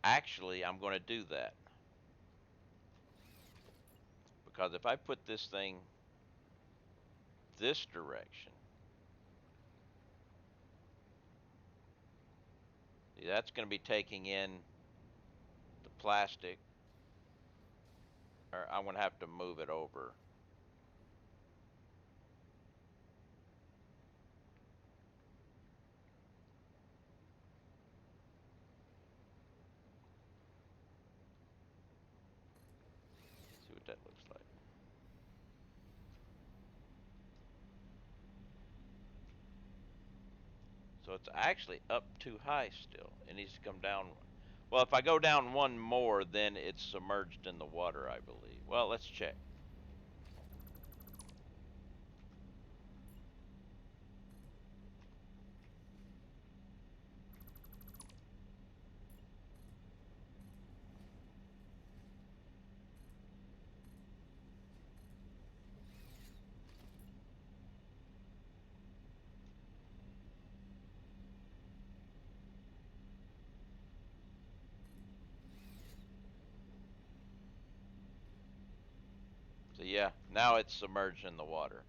Actually, I'm going to do that. Because if I put this thing this direction, see, that's going to be taking in the plastic, or I'm going to have to move it over. See what that looks like. So it's actually up too high still. It needs to come down. Well, if I go down one more, then it's submerged in the water, I believe. Well, let's check. So yeah, now it's submerged in the water.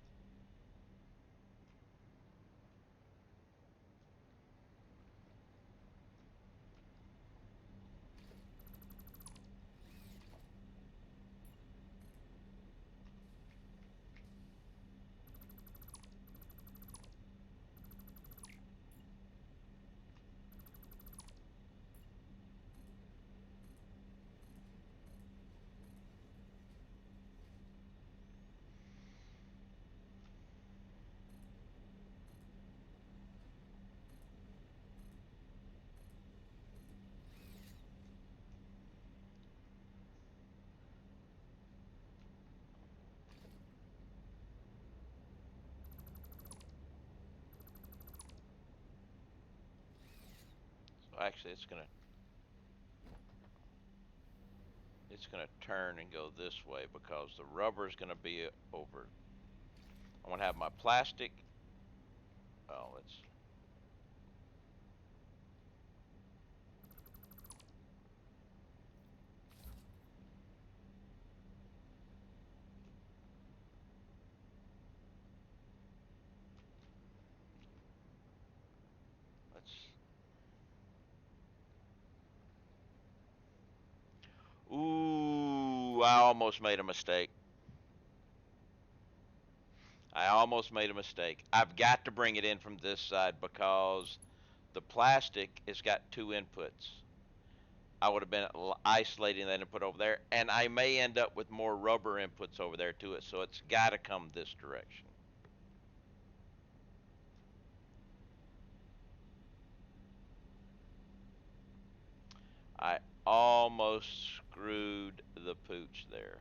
So actually, it's gonna turn and go this way because the rubber is gonna be over. I'm gonna have my plastic. Oh, it's chance. Ooh, I almost made a mistake. I almost made a mistake. I've got to bring it in from this side because the plastic has got two inputs. I would have been isolating that input over there, and I may end up with more rubber inputs over there to it, so it's got to come this direction. I almost screwed the pooch there.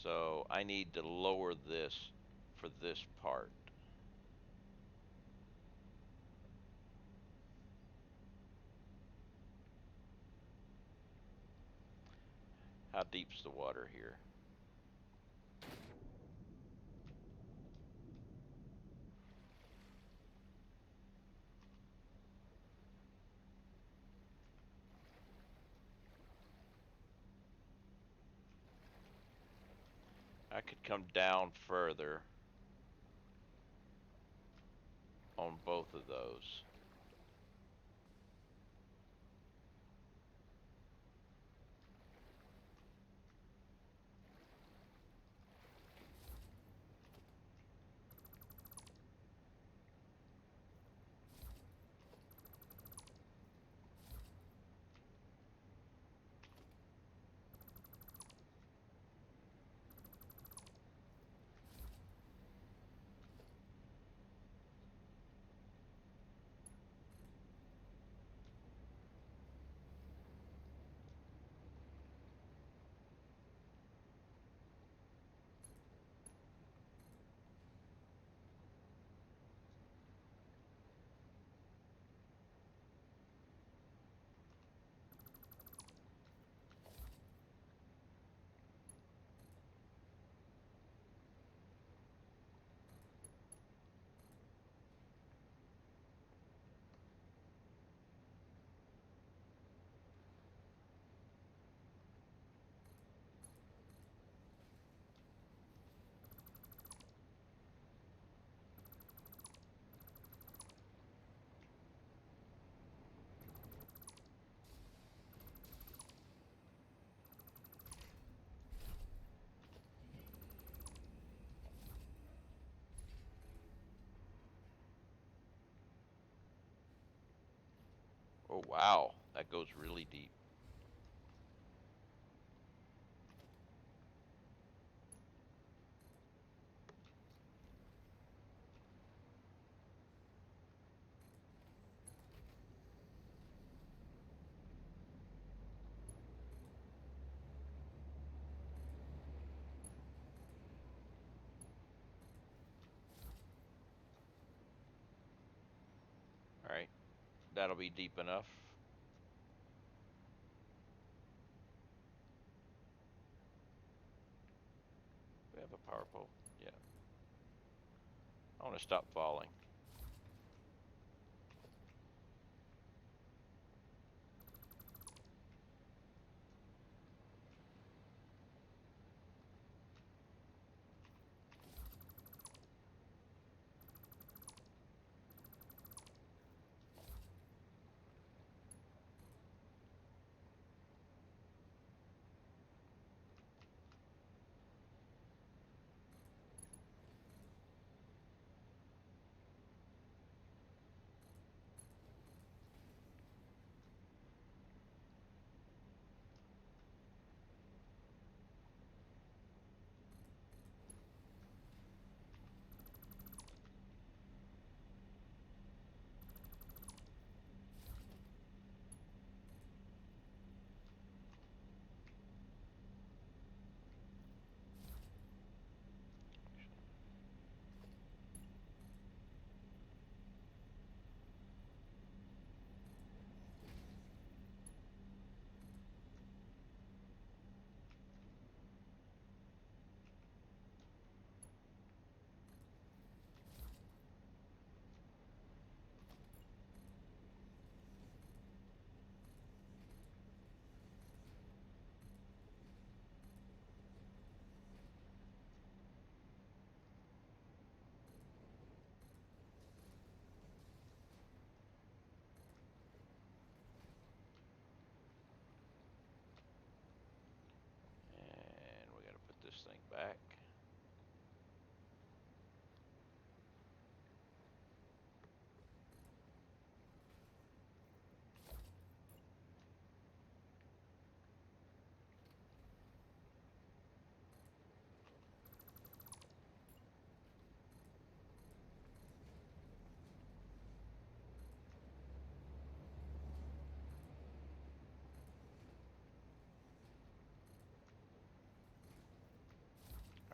So I need to lower this for this part. How deep's the water here? I could come down further on both of those. Oh wow, that goes really deep. All right, that'll be deep enough. We have a power pole. Yeah. I want to stop falling. back.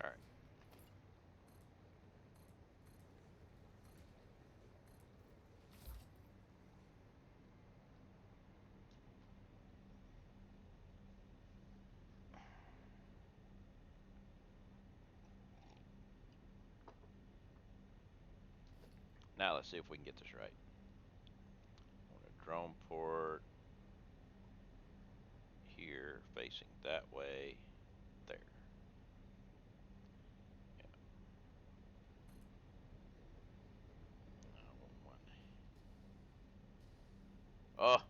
All right. Now let's see if we can get this right. On a drone port here, facing that way, there. Yeah. Oh,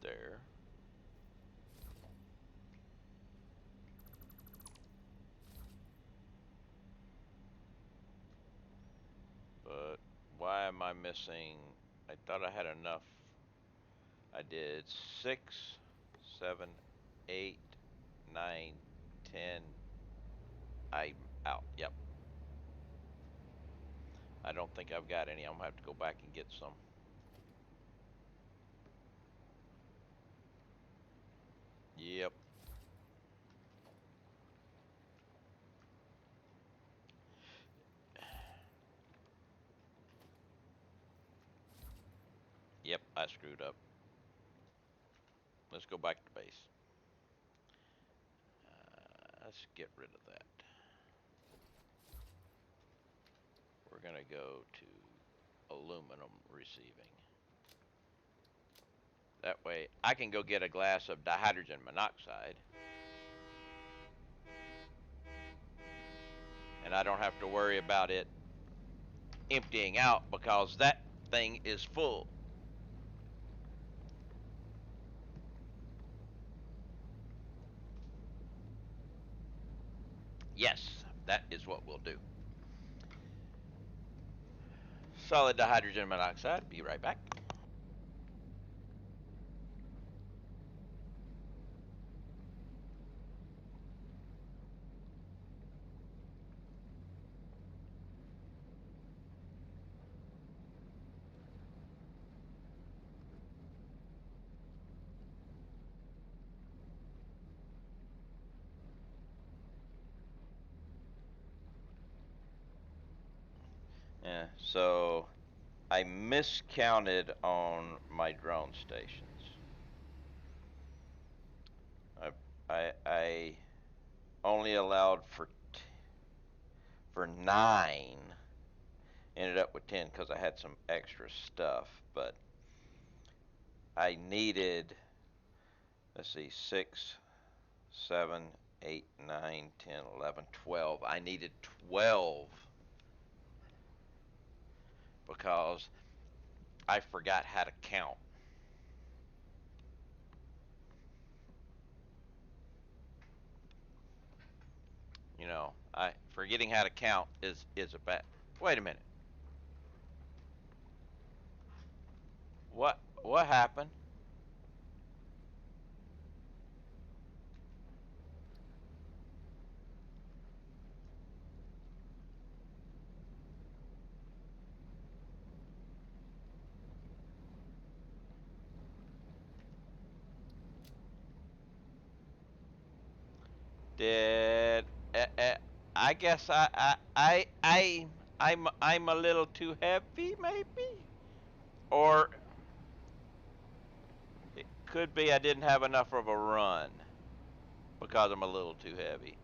there. But why am I missing? I thought I had enough. I did 6, 7, 8, 9, 10. I'm out. Yep. I don't think I've got any. I'm gonna have to go back and get some. Yep. Yep, I screwed up. Let's go back to base. Let's get rid of that. We're gonna go to aluminum receiving. That way I can go get a glass of dihydrogen monoxide. And I don't have to worry about it emptying out because that thing is full. Yes, that is what we'll do. Solid dihydrogen monoxide. Be right back. Yeah, so I miscounted on my drone stations. I only allowed for 9. Ended up with 10 because I had some extra stuff, but I needed, let's see, 6, 7, 8, 9, 10, 11, 12. I needed 12 because I forgot how to count. You know, I forgetting how to count is a bad. Wait a minute. What happened? Did I guess I'm a little too heavy maybe, or it could be I didn't have enough of a run because I'm a little too heavy.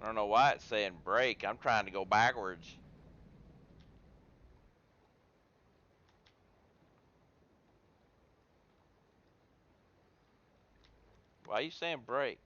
I don't know why it's saying break. I'm trying to go backwards. Why are you saying break?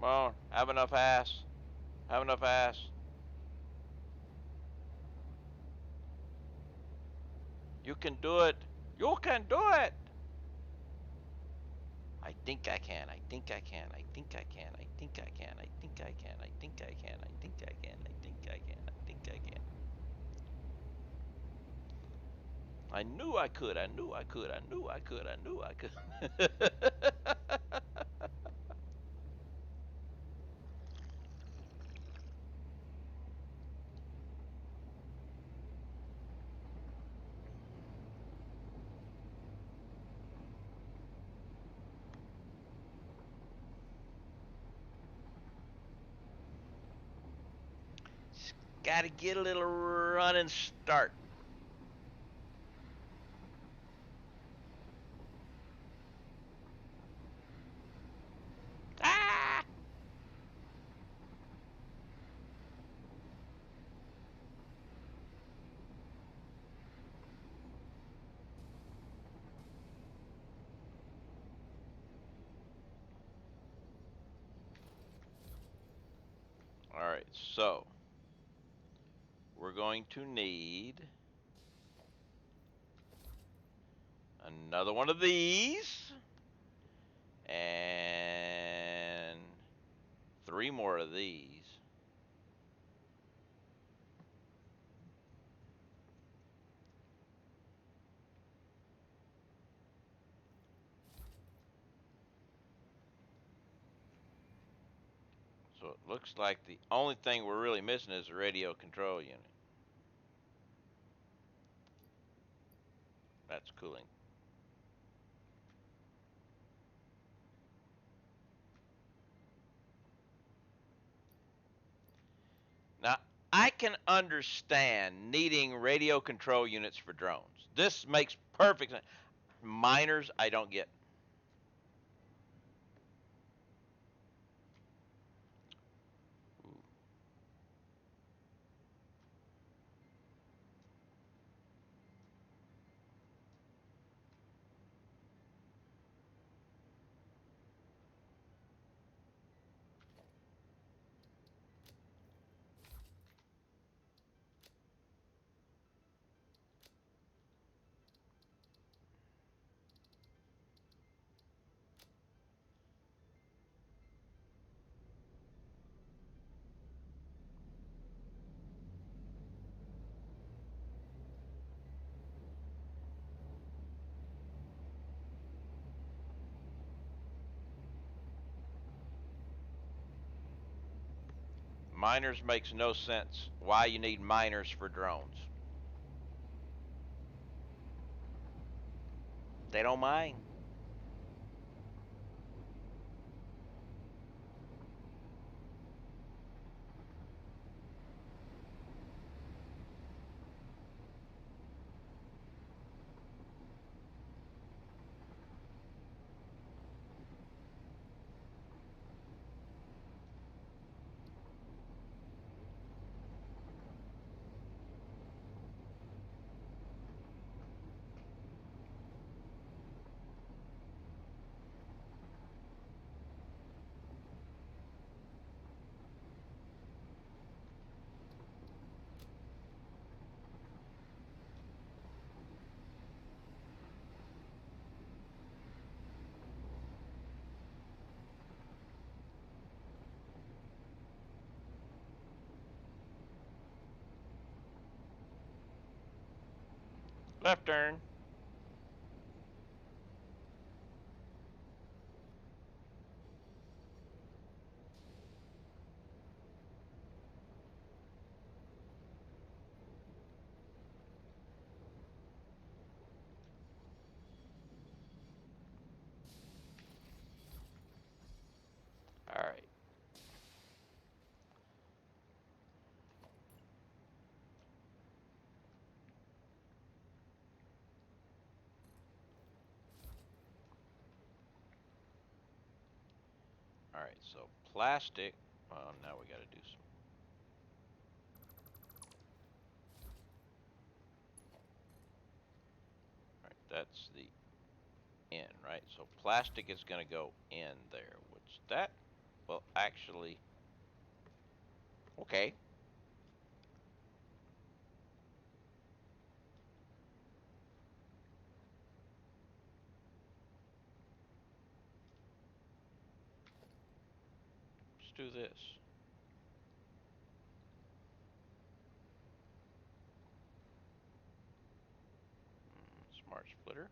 Come on, have enough ass. Have enough ass. You can do it. You can do it. I think I can. I think I can. I think I can. I think I can. I think I can. I think I can. I think I can. I think I can. I think I can. I knew I could. I knew I could. I knew I could. I knew I could. Gotta get a little running start. Ah! All right, so we're going to need another one of these and 3 more of these. So it looks like the only thing we're really missing is the radio control unit. That's cooling. Now, I can understand needing radio control units for drones. This makes perfect sense. Miners, I don't get. Ooh. Miners makes no sense. Why you need miners for drones? They don't mine. Left turn. All right. Alright, so plastic. Well, now we gotta do some. Alright, that's the in, right? So plastic is gonna go in there, which that will actually, okay. Let's do this. Smart splitter.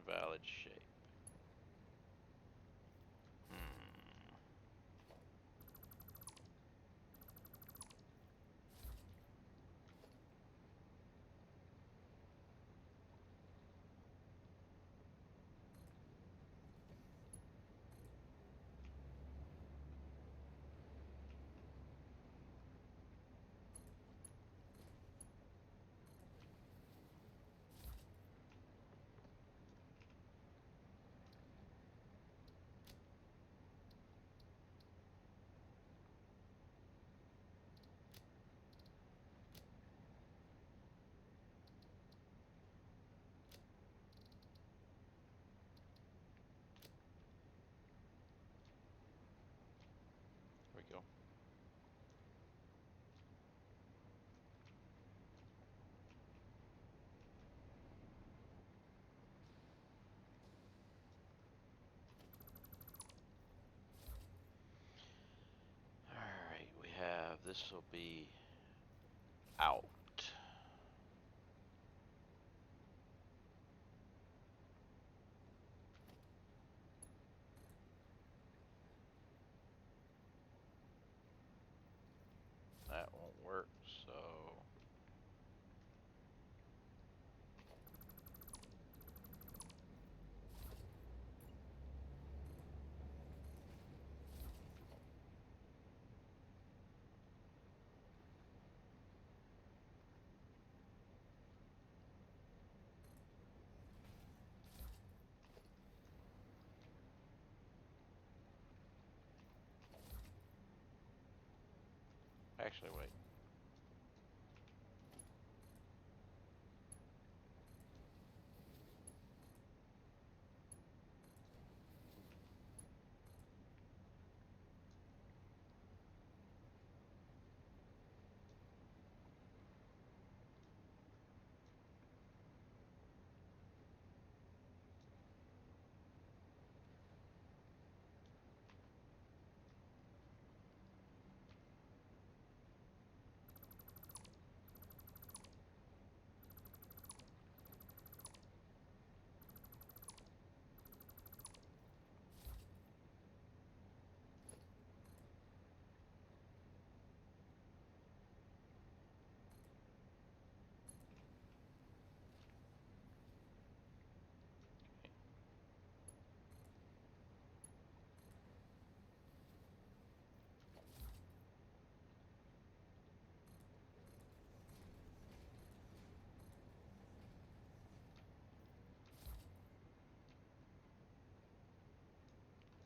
Invalid shape. There we go. Alright, we have, this will be out. That won't work, so actually wait.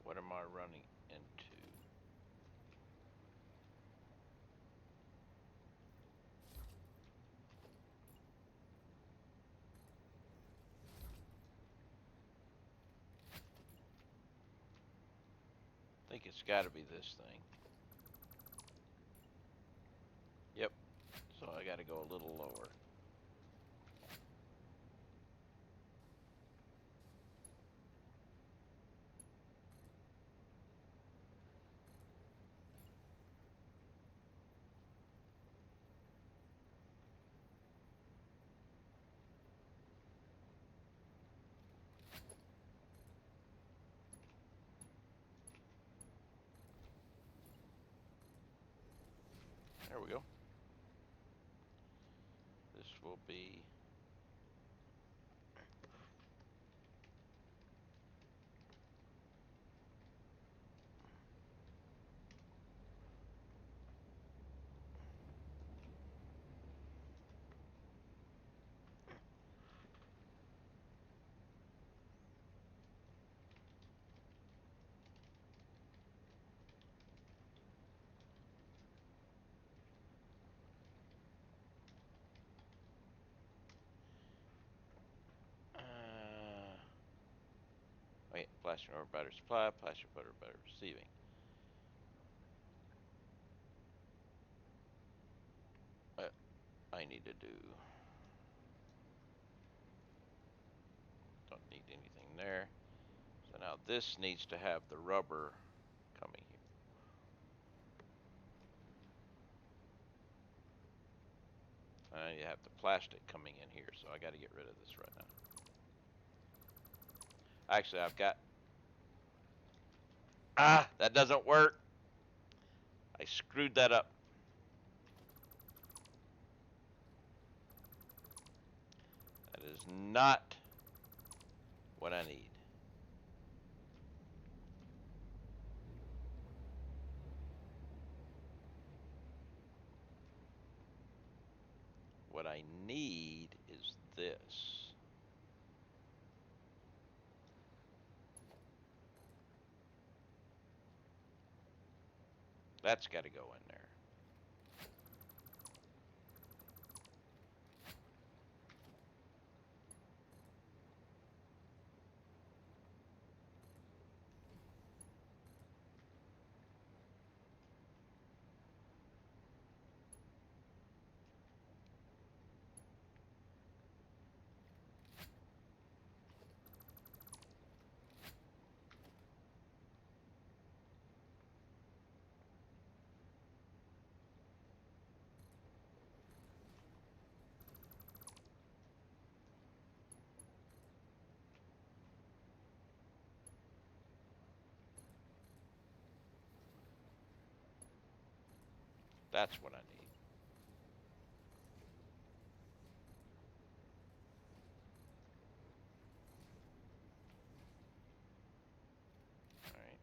What am I running into? I think it's got to be this thing. Yep. So I got to go a little lower. There we go. This will be Wait, plastic rubber battery supply, plastic rubber battery receiving. I need to do. Don't need anything there. So now this needs to have the rubber coming here. You have the plastic coming in here, so I got to get rid of this right now. Actually, I've got. That doesn't work. I screwed that up. That is not what I need. What I need is this. That's got to go in there. That's what I need. All right.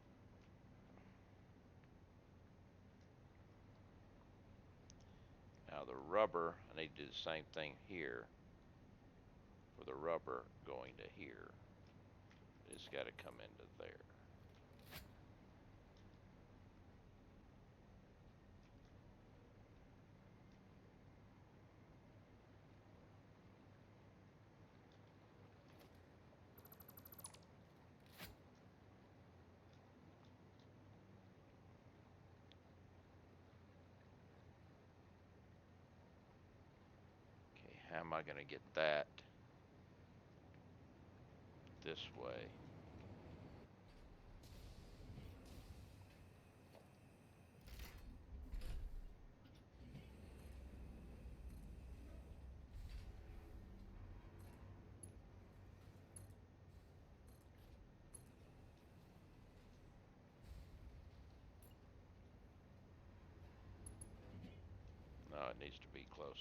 Now the rubber, I need to do the same thing here. For the rubber going to here, it's got to come into there. Okay, how am I going to get that this way? No, it needs to be closer.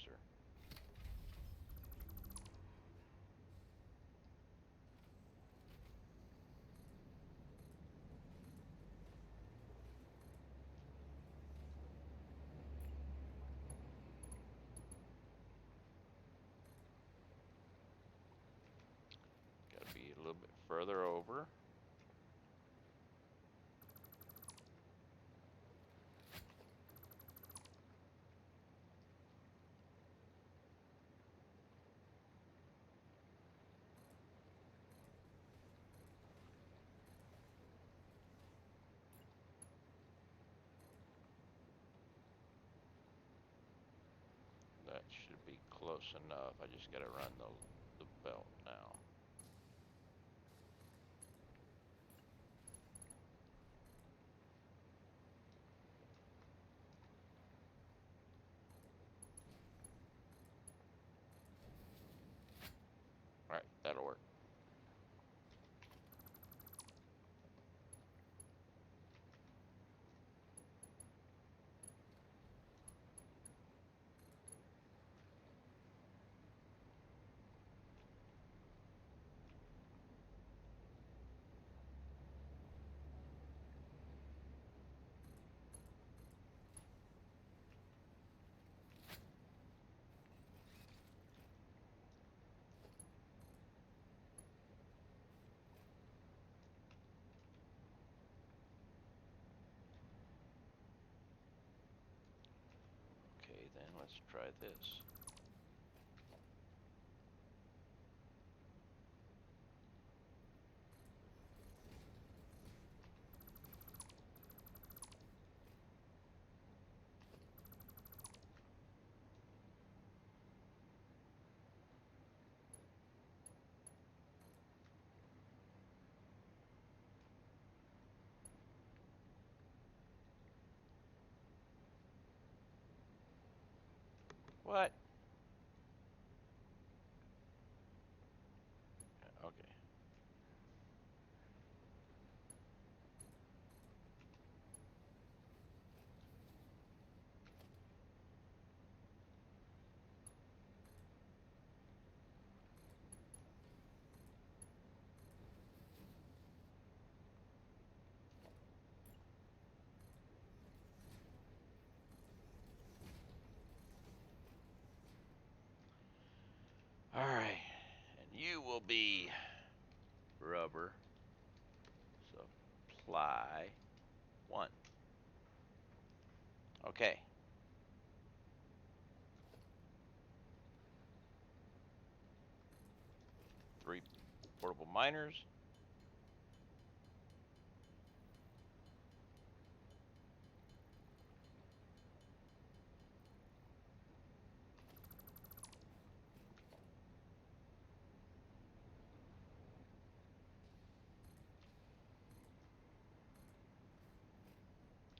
Got to be a little bit further over. That should be close enough. I just got to run the belt now. All right, that'll work. Okay, then let's try this. What? Okay. Alright. And you will be rubber supply 1. Okay. 3 portable miners.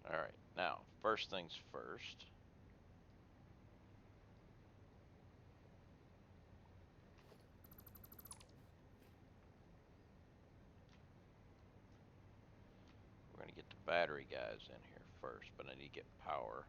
Alright, now, first things first. We're going to get the battery guys in here first, but I need to get power.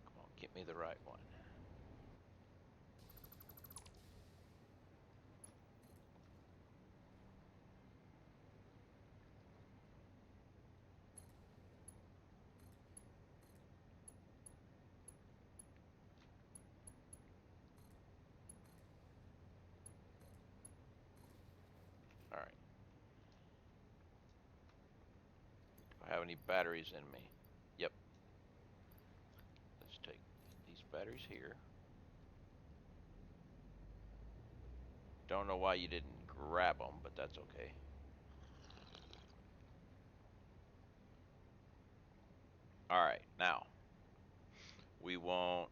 Come on, get me the right one. Alright. Do I have any batteries in me? Yep. Let's take these batteries here. Don't know why you didn't grab them, but that's okay. Alright, now. We want...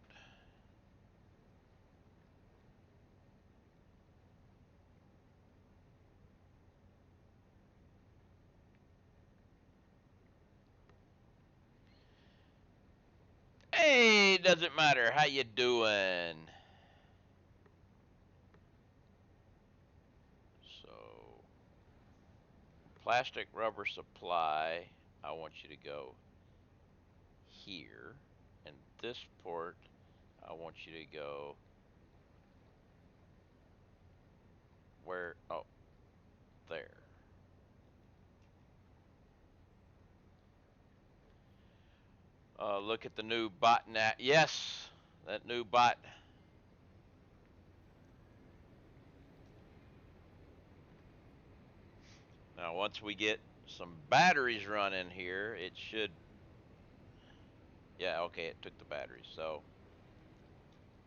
Hey, doesn't matter. How you doing? So, plastic rubber supply, I want you to go here. And this port, I want you to go where? Oh, there. Look at the new botnet. Yes, that new bot. Now, once we get some batteries running here, it should... Yeah, okay, it took the batteries. So,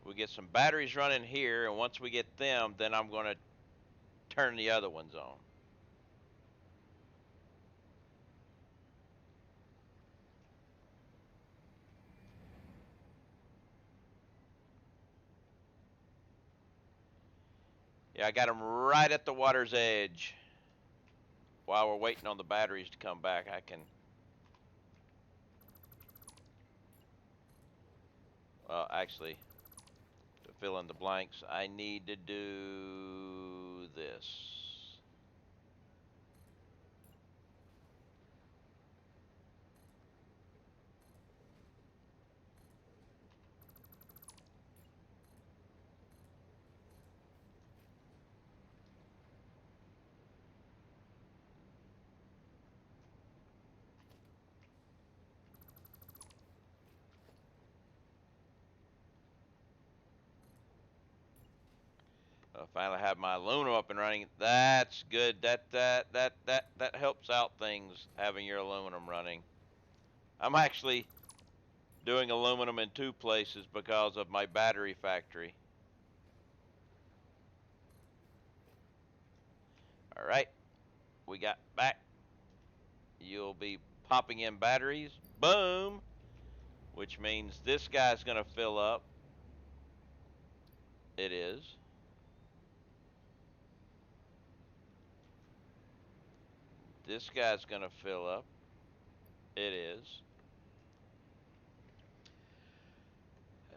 we get some batteries running here, and once we get them, then I'm going to turn the other ones on. Yeah, I got them right at the water's edge. While we're waiting on the batteries to come back, I can... Well, actually, to fill in the blanks, I need to do this. I finally have my aluminum up and running. That's good. That helps out things, having your aluminum running. I'm actually doing aluminum in 2 places because of my battery factory. All right, we got back. You'll be popping in batteries. Boom, which means this guy's going to fill up. It is. This guy's going to fill up. It is.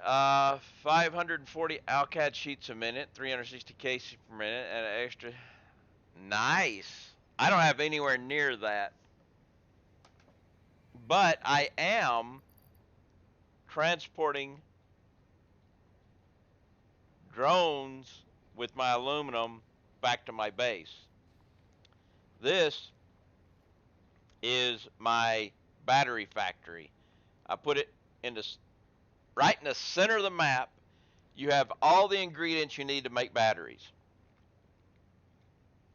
540 Alcad sheets a minute, 360 cases per minute, and an extra. Nice. I don't have anywhere near that. But I am transporting drones with my aluminum back to my base. This is my battery factory. I put it right in the center of the map. You have all the ingredients you need to make batteries.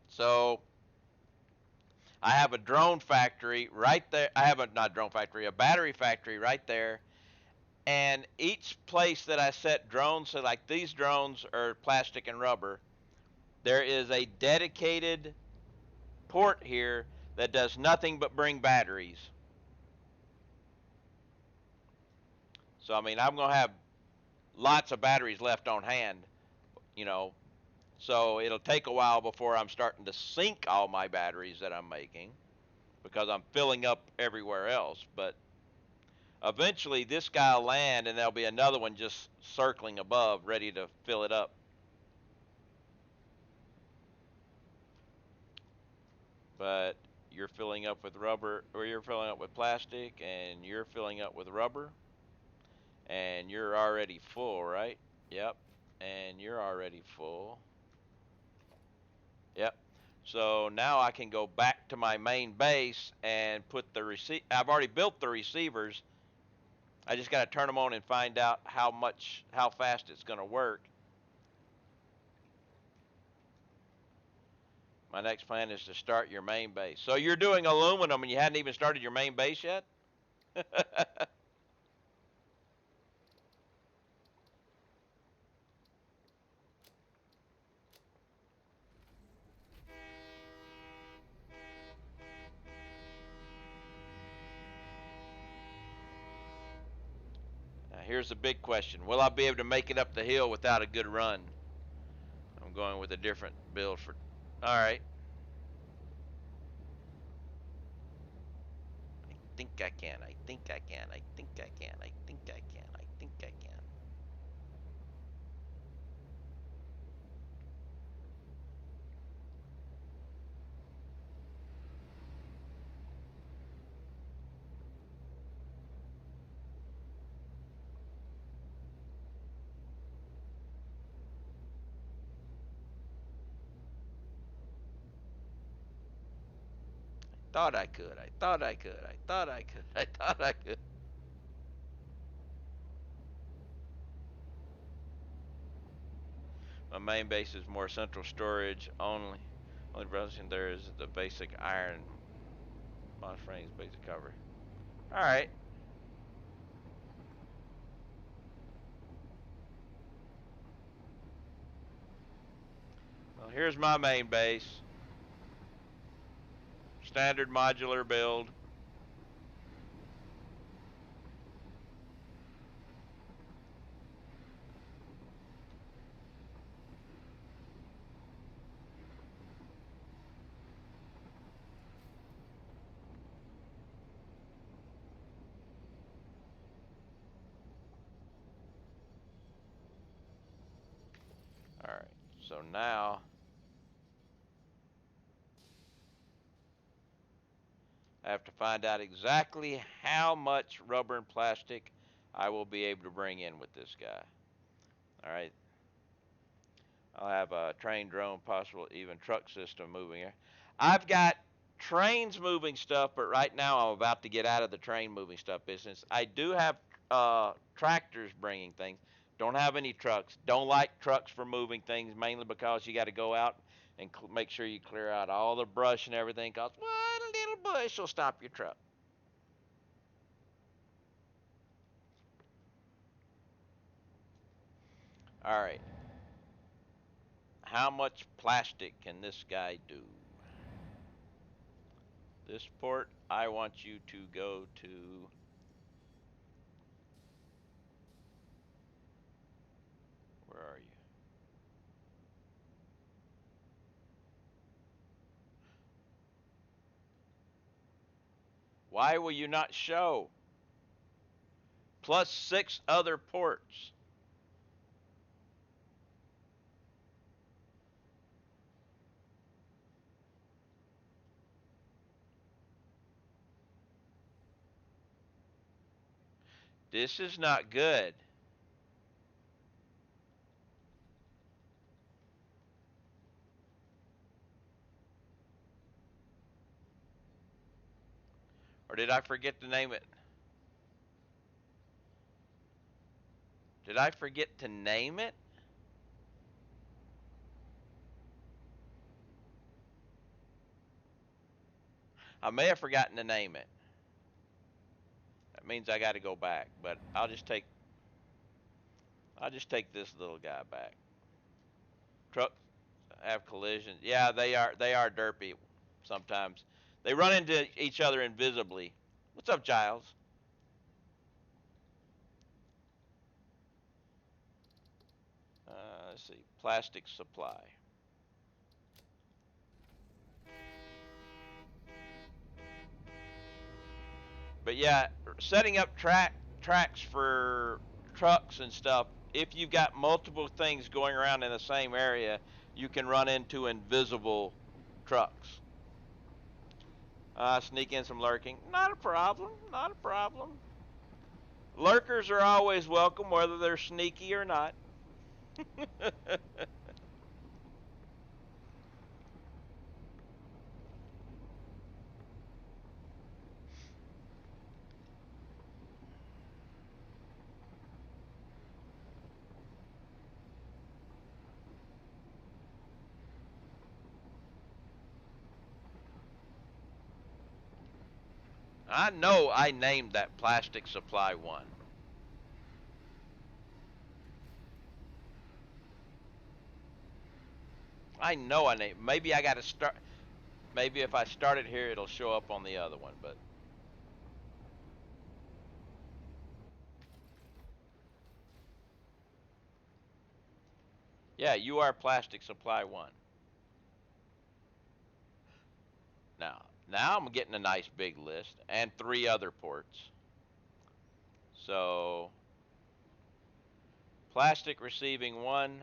So I have a drone factory right there. I have a battery factory right there. And each place that I set drones, so like these drones are plastic and rubber, there is a dedicated port here that does nothing but bring batteries. So I mean, I'm gonna have lots of batteries left on hand, you know. So it'll take a while before I'm starting to sink all my batteries that I'm making, because I'm filling up everywhere else. But eventually this guy will land and there'll be another one just circling above ready to fill it up. But you're filling up with rubber, or you're filling up with plastic, and you're filling up with rubber, and you're already full, right? Yep. And you're already full. Yep. So now I can go back to my main base and put the I've already built the receivers. I just got to turn them on and find out how fast it's going to work. My next plan is to start your main base. So you're doing aluminum and you hadn't even started your main base yet? Now here's the big question. Will I be able to make it up the hill without a good run? I'm going with a different build for... All right. I think I can. I think I can. I think I can. I think I can. I think I can. Thought I could. I thought I could. I thought I could. I thought I could. My main base is more central storage only. Only browsing there is the basic iron mod frames basic cover. Alright. Well, here's my main base. Standard modular build. Alright, so now I have to find out exactly how much rubber and plastic I will be able to bring in with this guy. Alright. I'll have a train, drone, possible even truck system moving here. I've got trains moving stuff, but right now I'm about to get out of the train moving stuff business. I do have tractors bringing things. Don't have any trucks. Don't like trucks for moving things, mainly because you got to go out and make sure you clear out all the brush and everything. Cause one little bush will stop your truck. All right. How much plastic can this guy do? This port, I want you to go to. Where are you? Why will you not show? Plus 6 other ports. This is not good. Or did I forget to name it? Did I forget to name it? I may have forgotten to name it. That means I got to go back, but I'll just take this little guy back. Trucks have collisions. Yeah, they are derpy sometimes. They run into each other invisibly. What's up, Giles? Let's see. Plastic supply. But yeah, setting up tracks for trucks and stuff. If you've got multiple things going around in the same area, you can run into invisible trucks. Sneak in some lurking. Not a problem. Not a problem. Lurkers are always welcome, whether they're sneaky or not. I know I named that plastic supply one. I know I named. Maybe I got to start. Maybe if I start it here, it'll show up on the other one. But yeah, you are plastic supply one. Now I'm getting a nice big list and 3 other ports. So plastic receiving 1,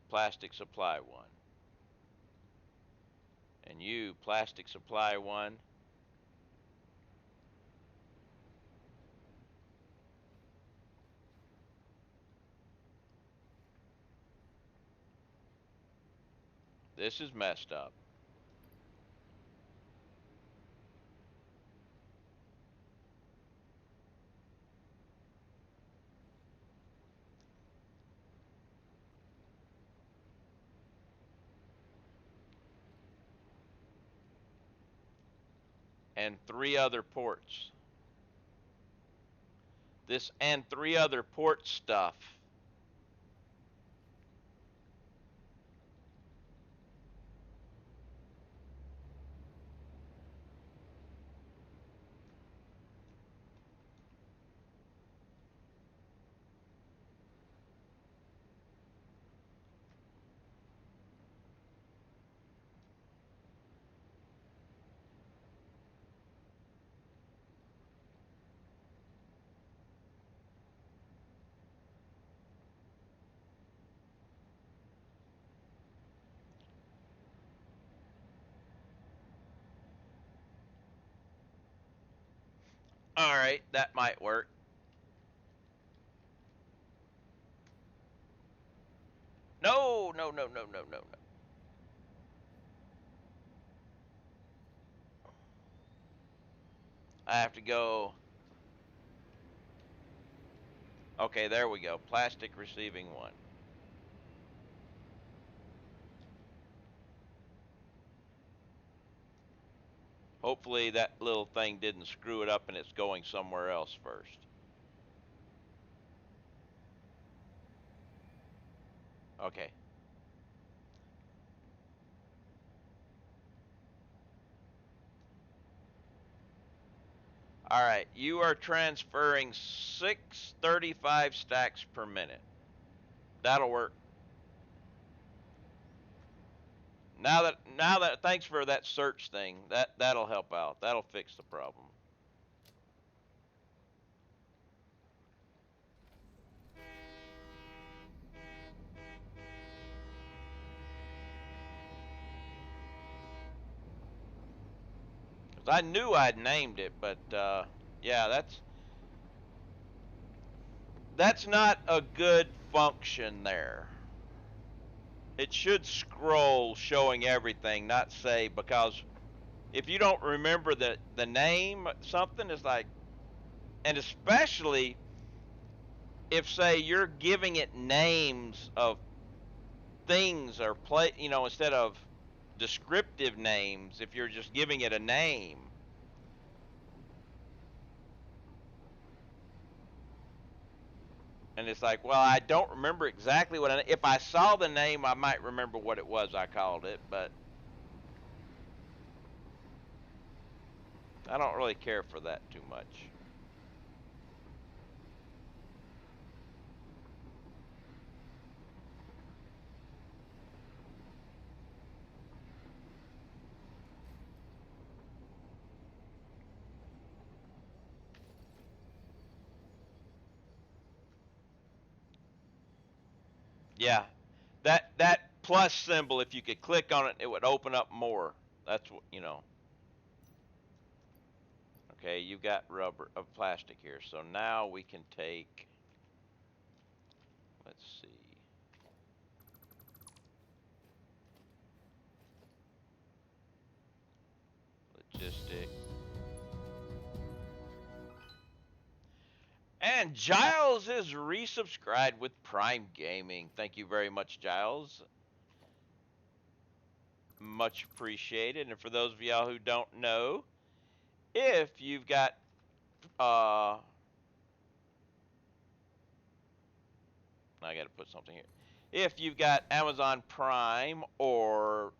plastic supply 1. And you plastic supply 1. This is messed up. And 3 other ports. This and 3 other port stuff. All right, that might work. No, no, no, no, no, no, no. I have to go. Okay, there we go. Plastic receiving 1. Hopefully that little thing didn't screw it up and it's going somewhere else first. Okay. All right, you are transferring 635 stacks per minute. That'll work. Now that thanks for that search thing. That'll help out. That'll fix the problem. Cause I knew I'd named it, but yeah, that's not a good function there. It should scroll showing everything, not say, because if you don't remember the name, something is like, and especially if say you're giving it names of things or play, instead of descriptive names, if you're just giving it a name. And it's like, well, I don't remember exactly if I saw the name, I might remember what it was I called it, but I don't really care for that too much. Yeah, that plus symbol, if you could click on it, it would open up more. That's what, Okay, you've got rubber of plastic here. So now we can take, let's see. Logistic. And Giles is resubscribed with Prime Gaming. Thank you very much, Giles. Much appreciated. And for those of y'all who don't know, if you've got I got to put something here. If you've got Amazon Prime or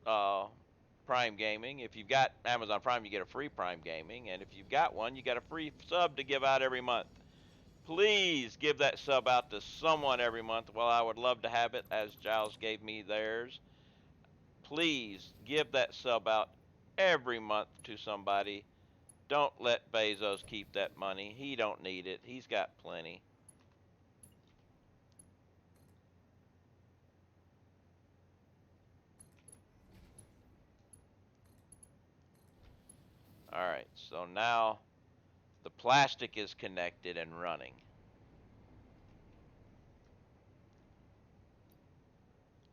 Prime Gaming, if you've got Amazon Prime, you get a free Prime Gaming, and if you've got one, you got a free sub to give out every month. Please give that sub out to someone every month. Well, I would love to have it, as Giles gave me theirs. Please give that sub out every month to somebody. Don't let Bezos keep that money. He don't need it. He's got plenty. All right, so now the plastic is connected and running.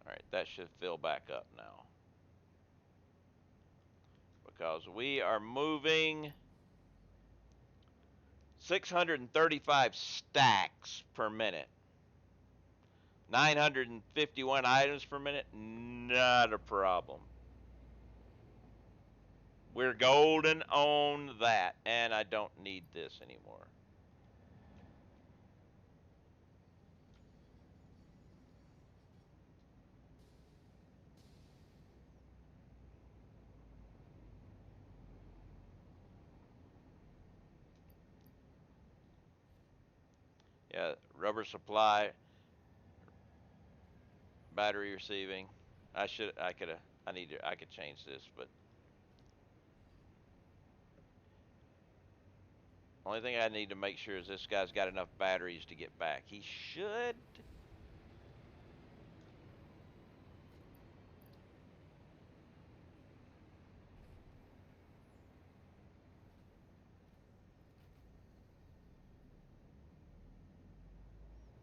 All right, that should fill back up now. Because we are moving 635 stacks per minute. 951 items per minute, not a problem. We're golden on that, and I don't need this anymore. Yeah, rubber supply, battery receiving. I could change this, but only thing I need to make sure is this guy's got enough batteries to get back. He should.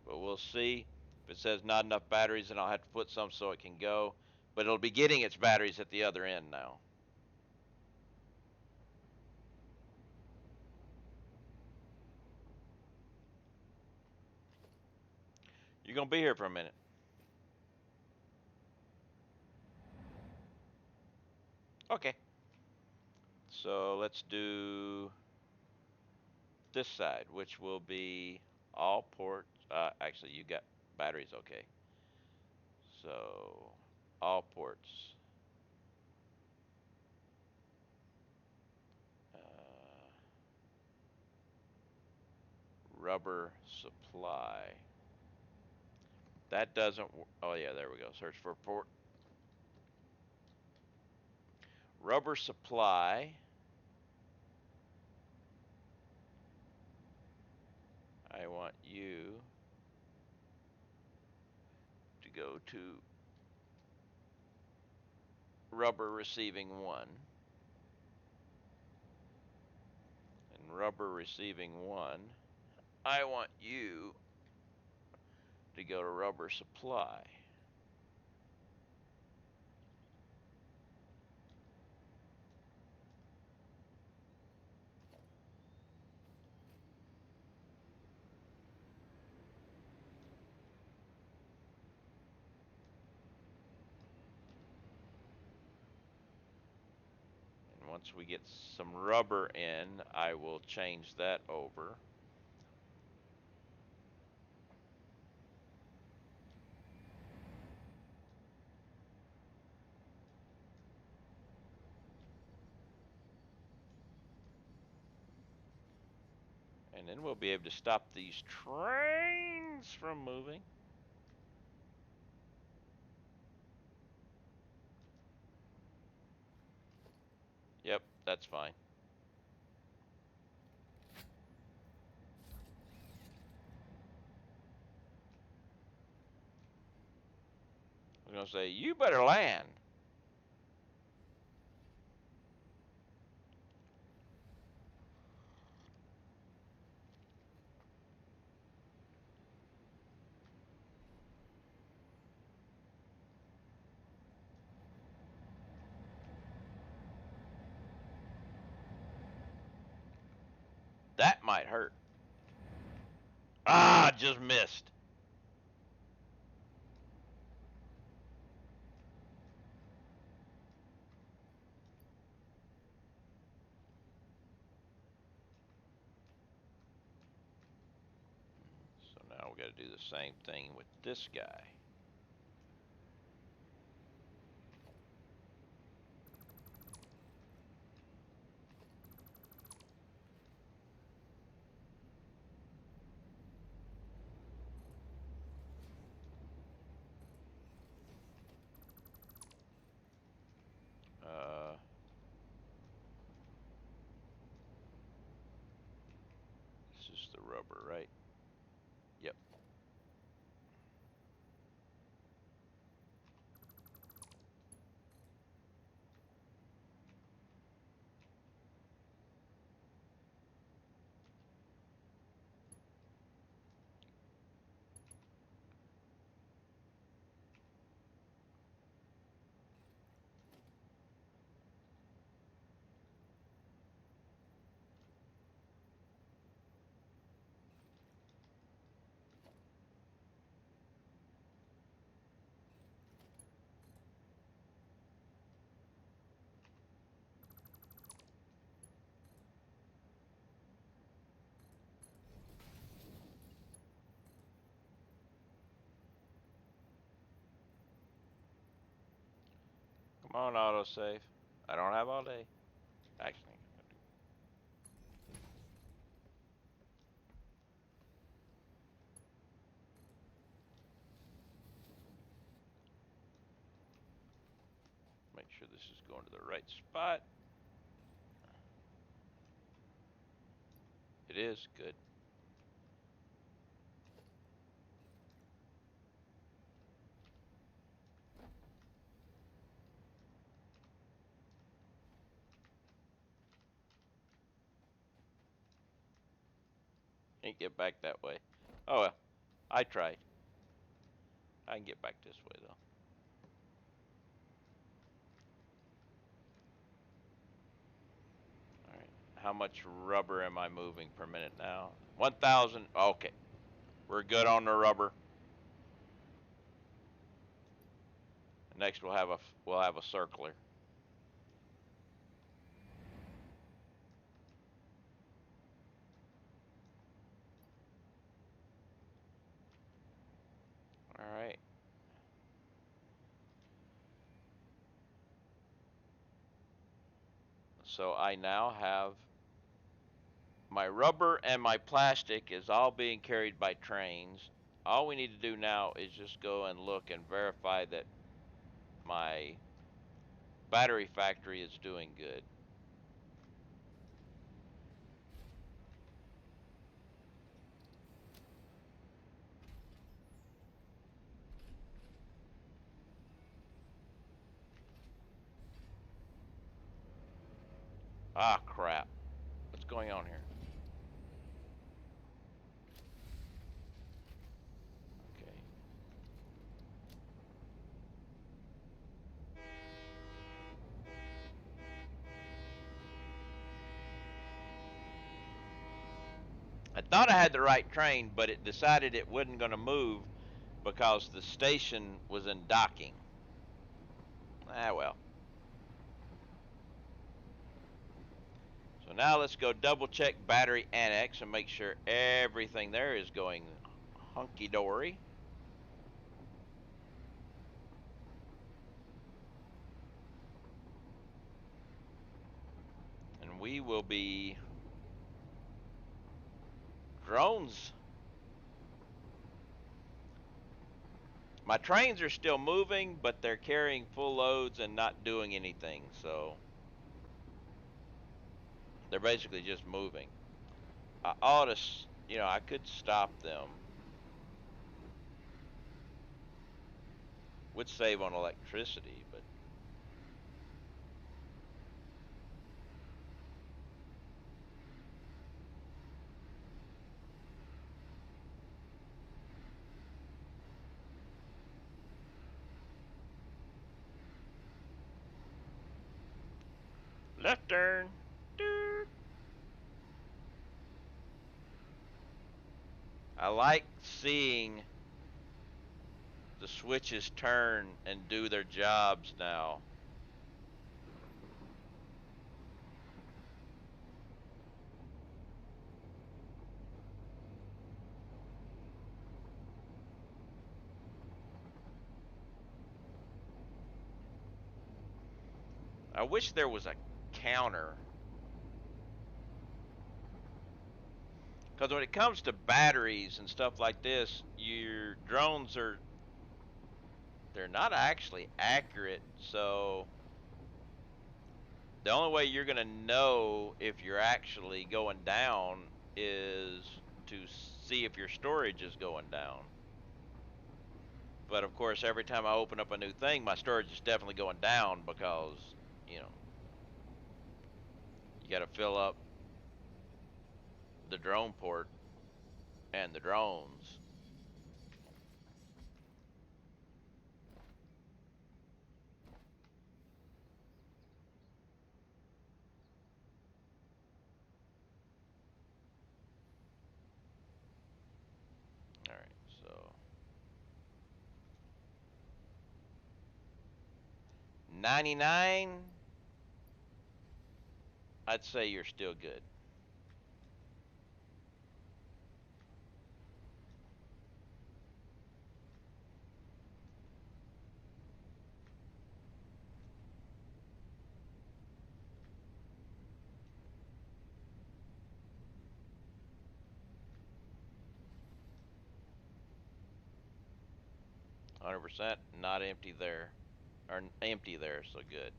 But we'll see. If it says not enough batteries, then I'll have to put some so it can go. But it'll be getting its batteries at the other end now. you're gonna be here for a minute. Okay. So let's do this side, which will be all ports. Actually, you got batteries, okay. So, all ports. Rubber supply. That doesn't. Oh yeah, there we go. Search for port. Rubber supply. I want you to go to rubber receiving 1. And rubber receiving 1, I want you to go to rubber supply. And once we get some rubber in, I will change that over. And then we'll be able to stop these trains from moving. Yep, that's fine. I was going to say, you better land. That might hurt. Ah, just missed. So now we got to do the same thing with this guy. This is the rubber, right? Yep. Come on, autosave. I don't have all day. Actually, make sure this is going to the right spot. It is good. Can't get back that way. Oh well, I tried. I can get back this way though. All right. How much rubber am I moving per minute now? 1,000. Okay. We're good on the rubber. Next we'll have a circler. All right. So I now have my rubber and my plastic is all being carried by trains. All we need to do now is just go and look and verify that my battery factory is doing good. Ah, crap. What's going on here? Okay. I thought I had the right train, but it decided it wasn't going to move because the station was in docking. Ah, well. So now let's go double check battery annex and make sure everything there is going hunky-dory. And we will be drones. My trains are still moving, but they're carrying full loads and not doing anything, so they're basically just moving. I ought to, I could stop them. Would save on electricity, but left turn. Doot. I like seeing the switches turn and do their jobs now. I wish there was a counter. Because when it comes to batteries and stuff like this, your drones they're not actually accurate. So the only way you're going to know if you're actually going down is to see if your storage is going down. But of course, every time I open up a new thing, my storage is definitely going down because, you know, you got to fill up the drone port and the drones. All right, so 99, I'd say you're still good. %, not empty there, or empty there, so good.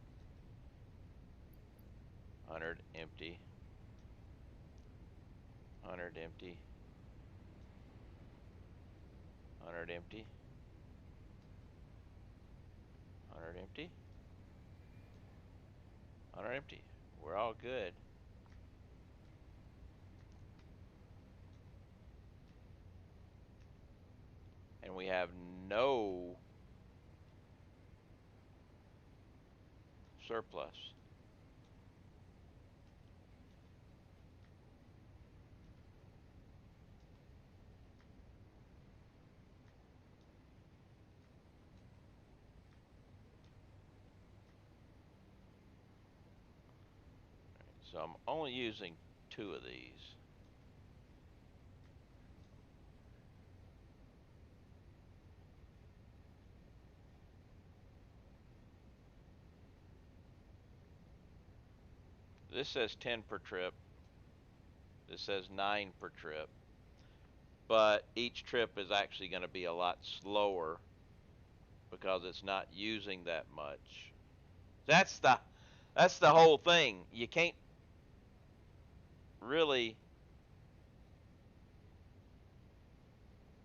100 empty, 100 empty, 100 empty, 100 empty, 100 empty. We're all good. And we have no surplus. So I'm only using 2 of these. This says 10 per trip. This says 9 per trip. But each trip is actually going to be a lot slower because it's not using that much. That's the whole thing. You can't really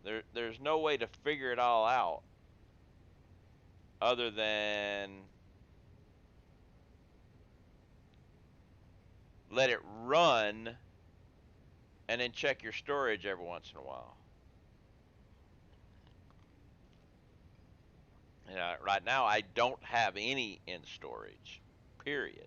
there's no way to figure it all out other than let it run and then check your storage every once in a while. Right now I don't have any in storage. Period.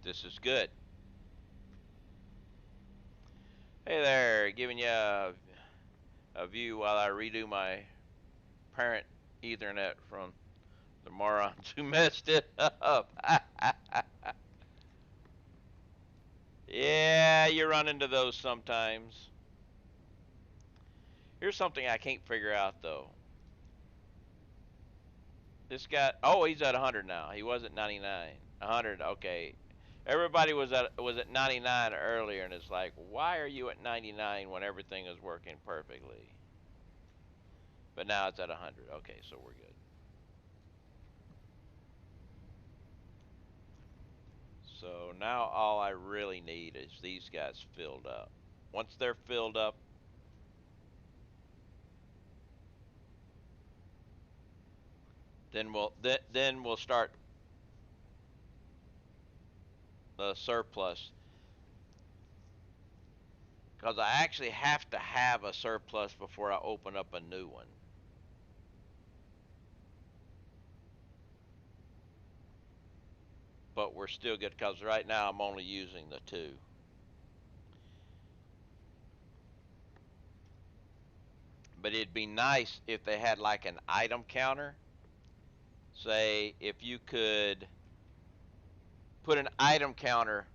This is good. Hey there, giving you a view while I redo my parent Ethernet from the morons who messed it up. Yeah, you run into those sometimes. Here's something I can't figure out though. This guy, oh, he's at 100 now. He was at 99. 100, okay. Everybody was at 99 earlier, and it's like, why are you at 99 when everything is working perfectly? But now it's at 100. Okay, so we're good. So now all I really need is these guys filled up. Once they're filled up, then we'll start the surplus. Because I actually have to have a surplus before I open up a new one. But we're still good because right now I'm only using the 2. But it'd be nice if they had like an item counter. Say if you could put an item counter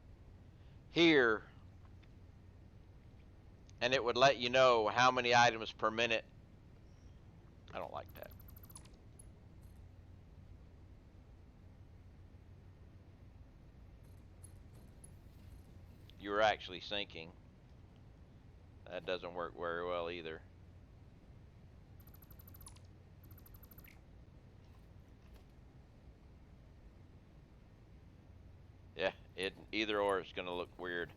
here and it would let you know how many items per minute. I don't like that. You were actually syncing. That doesn't work very well either. Yeah, either or it's going to look weird.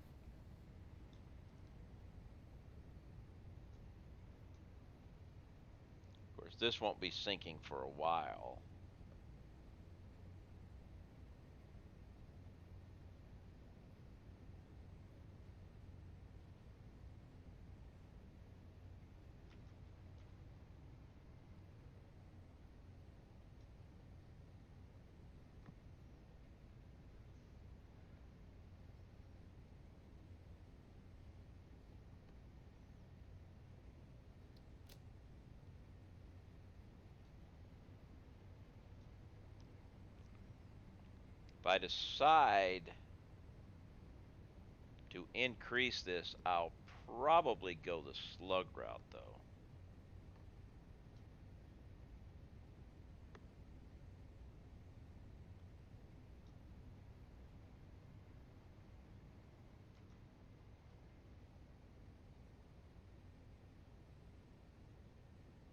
Of course, this won't be syncing for a while. If I decide to increase this, I'll probably go the slug route though.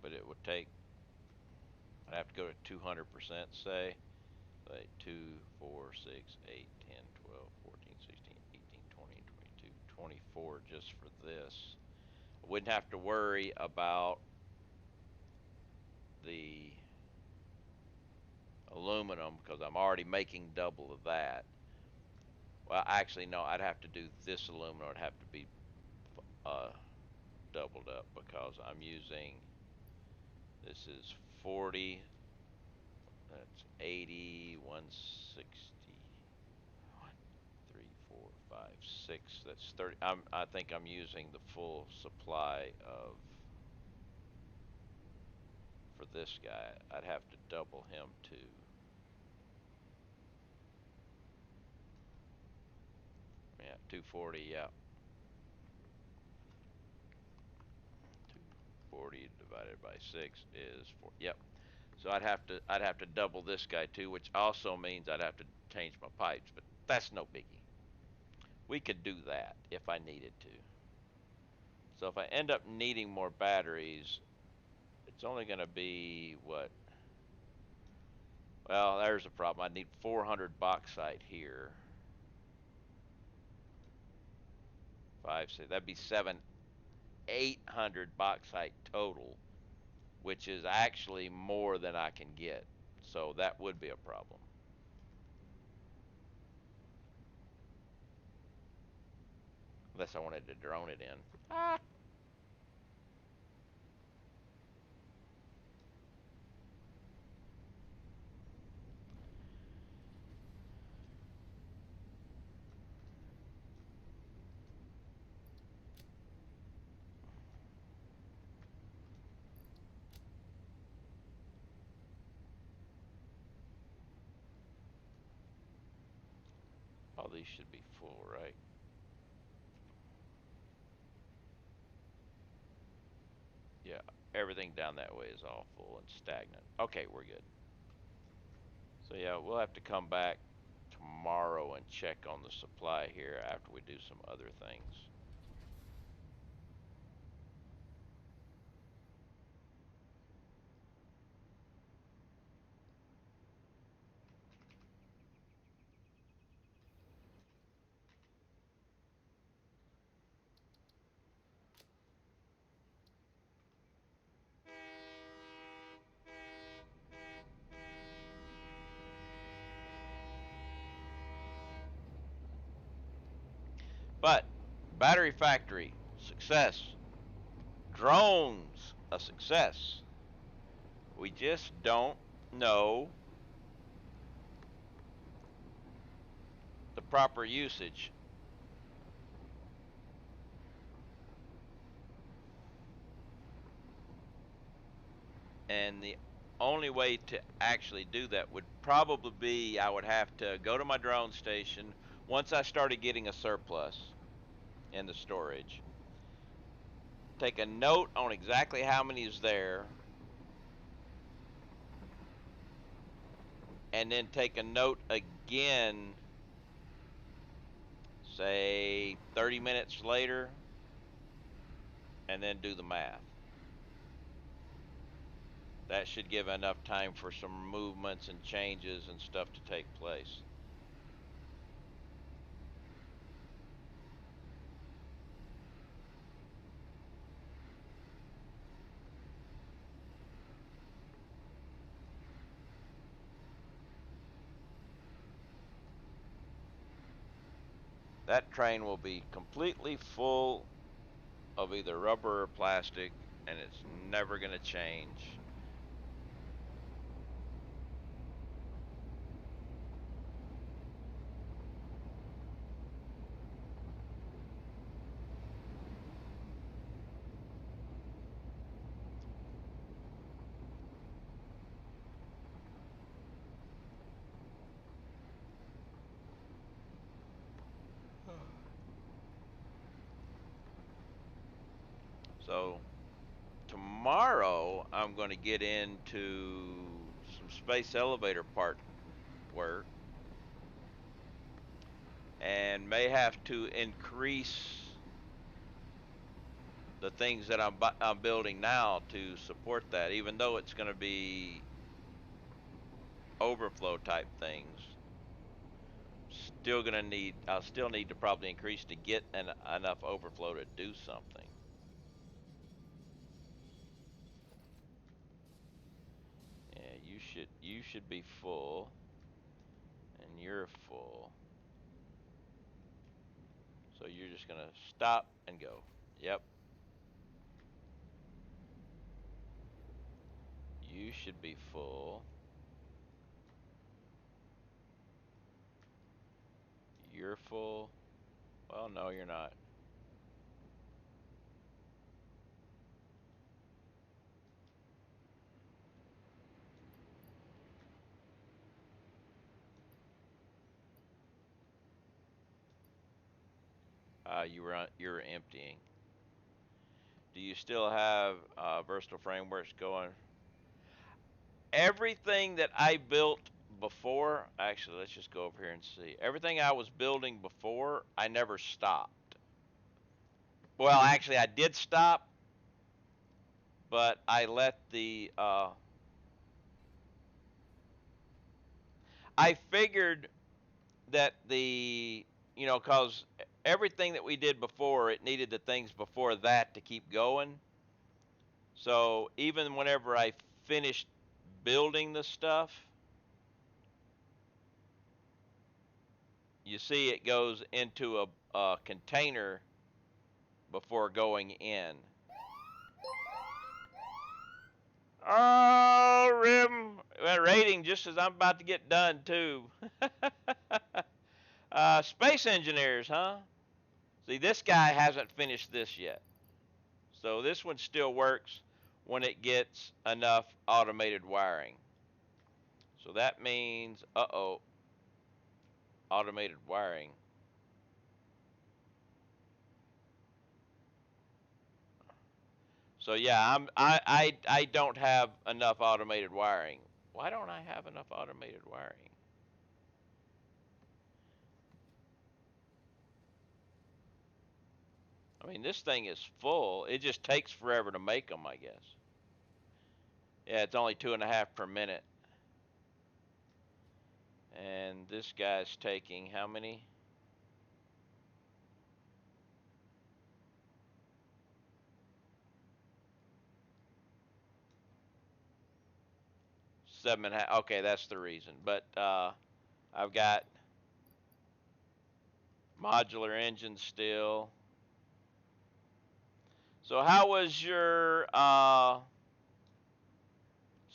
But it would take, I'd have to go to 200%, say. Like 2, 4, 6, 8, 10, 12, 14, 16, 18, 20, 22, 24 just for this. I wouldn't have to worry about the aluminum because I'm already making double of that. Well, actually, no, I'd have to do this aluminum. It'd have to be doubled up because I'm using, this is 40, that's 80, 160, 1, 3, 5, 6. That's 30. I think I'm using the full supply of for this guy. I'd have to double him to. Yeah, 240. Yeah, 240 divided by 6 is 4. Yep. So I'd have to double this guy too, which also means I'd have to change my pipes, but that's no biggie. We could do that if I needed to. So if I end up needing more batteries, it's only going to be what? Well, there's a problem. I need 400 bauxite here. 5, 6. That'd be 800 bauxite total, which is actually more than I can get. So that would be a problem. Unless I wanted to drone it in. Ah. All these should be full, right? Yeah, everything down that way is all full and stagnant. Okay, we're good. So yeah, we'll have to come back tomorrow and check on the supply here after we do some other things. But battery factory, success. Drones, a success. We just don't know the proper usage. And the only way to actually do that would probably be I would have to go to my drone station once I started getting a surplus in the storage, take a note on exactly how many is there, and then take a note again, say 30 minutes later, and then do the math. That should give enough time for some movements and changes and stuff to take place. That train will be completely full of either rubber or plastic, and it's never going to change. So tomorrow I'm going to get into some space elevator part work and may have to increase the things that I'm building now to support that, even though it's going to be overflow type things. I'll still need to probably increase to get enough overflow to do something. Yeah, you should be full, and you're full. So you're just gonna stop and go. Yep. You should be full. You're full. Well, no, you're not. You're emptying. Do you still have versatile frameworks going? Everything that I built before, actually, let's just go over here and see. Everything I was building before, I never stopped. Well, actually, I did stop, but I let I figured that cause everything that we did before, it needed the things before that to keep going. So even whenever I finished building the stuff, you see it goes into a container before going in. Oh, Rim, well, rating just as I'm about to get done too. Space engineers, huh? See, this guy hasn't finished this yet. So this one still works when it gets enough automated wiring. So that means, uh-oh, automated wiring. So yeah, I don't have enough automated wiring. Why don't I have enough automated wiring? I mean, this thing is full. It just takes forever to make them, I guess. Yeah, it's only 2.5 per minute. And this guy's taking how many? Seven and a half. Okay, that's the reason. But I've got modular engines still. So how was your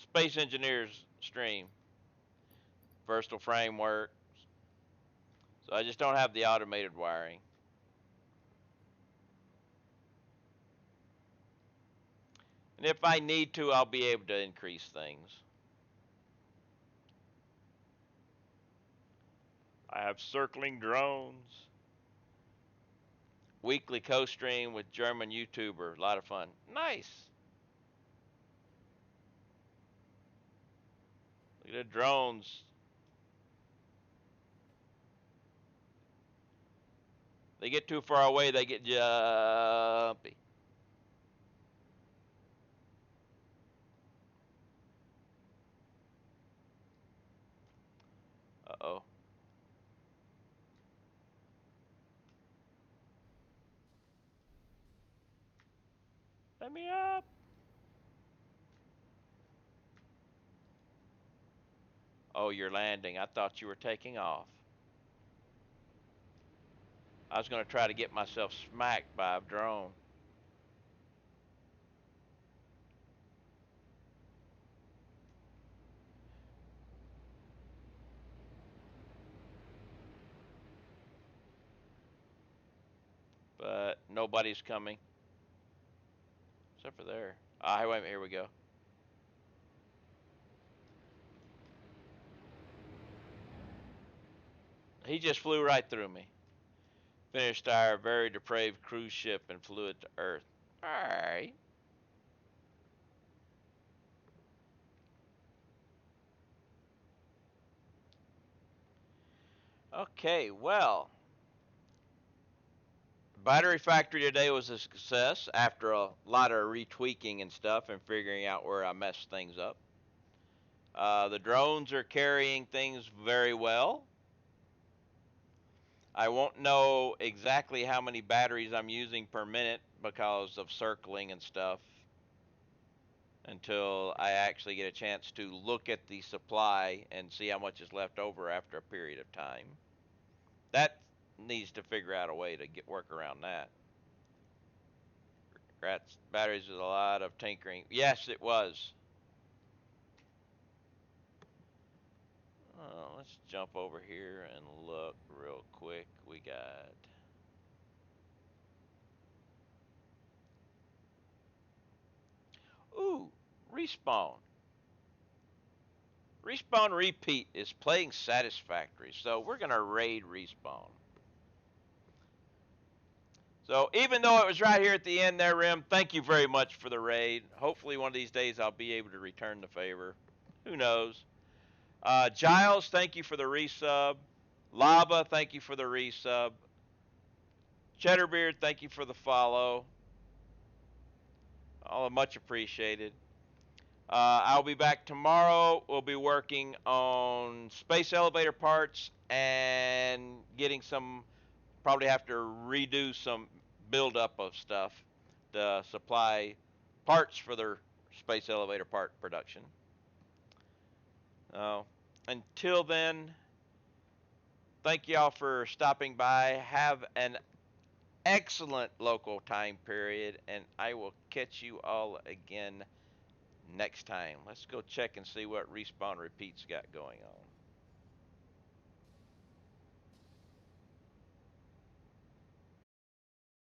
Space Engineers stream? Versatile framework. So I just don't have the automated wiring. And if I need to, I'll be able to increase things. I have circling drones. Weekly co-stream with German YouTuber. A lot of fun. Nice. Look at the drones. They get too far away, they get jumpy. Uh-oh. Let me up. Oh, you're landing. I thought you were taking off. I was going to try to get myself smacked by a drone. But nobody's coming. Except for there. Ah, wait a minute. Here we go. He just flew right through me. Finished our very depraved cruise ship and flew it to Earth. Alright. Okay, well. Battery Factory today was a success after a lot of retweaking and stuff and figuring out where I messed things up. The drones are carrying things very well. I won't know exactly how many batteries I'm using per minute because of circling and stuff until I actually get a chance to look at the supply and see how much is left over after a period of time. That needs to figure out a way to work around that. Rats, batteries with a lot of tinkering. Yes, it was. Let's jump over here and look real quick. We got Respawn. Respawn Repeat is playing Satisfactory, so we're going to raid Respawn. So even though it was right here at the end there, Rim, thank you very much for the raid. Hopefully one of these days I'll be able to return the favor. Who knows? Giles, thank you for the resub. Lava, thank you for the resub. Cheddarbeard, thank you for the follow. All much appreciated. I'll be back tomorrow. We'll be working on space elevator parts and getting some, probably have to redo some buildup of stuff to supply parts for their space elevator part production. Until then, thank y'all for stopping by. Have an excellent local time period, and I will catch you all again next time. Let's go check and see what Respawn Repeat's got going on.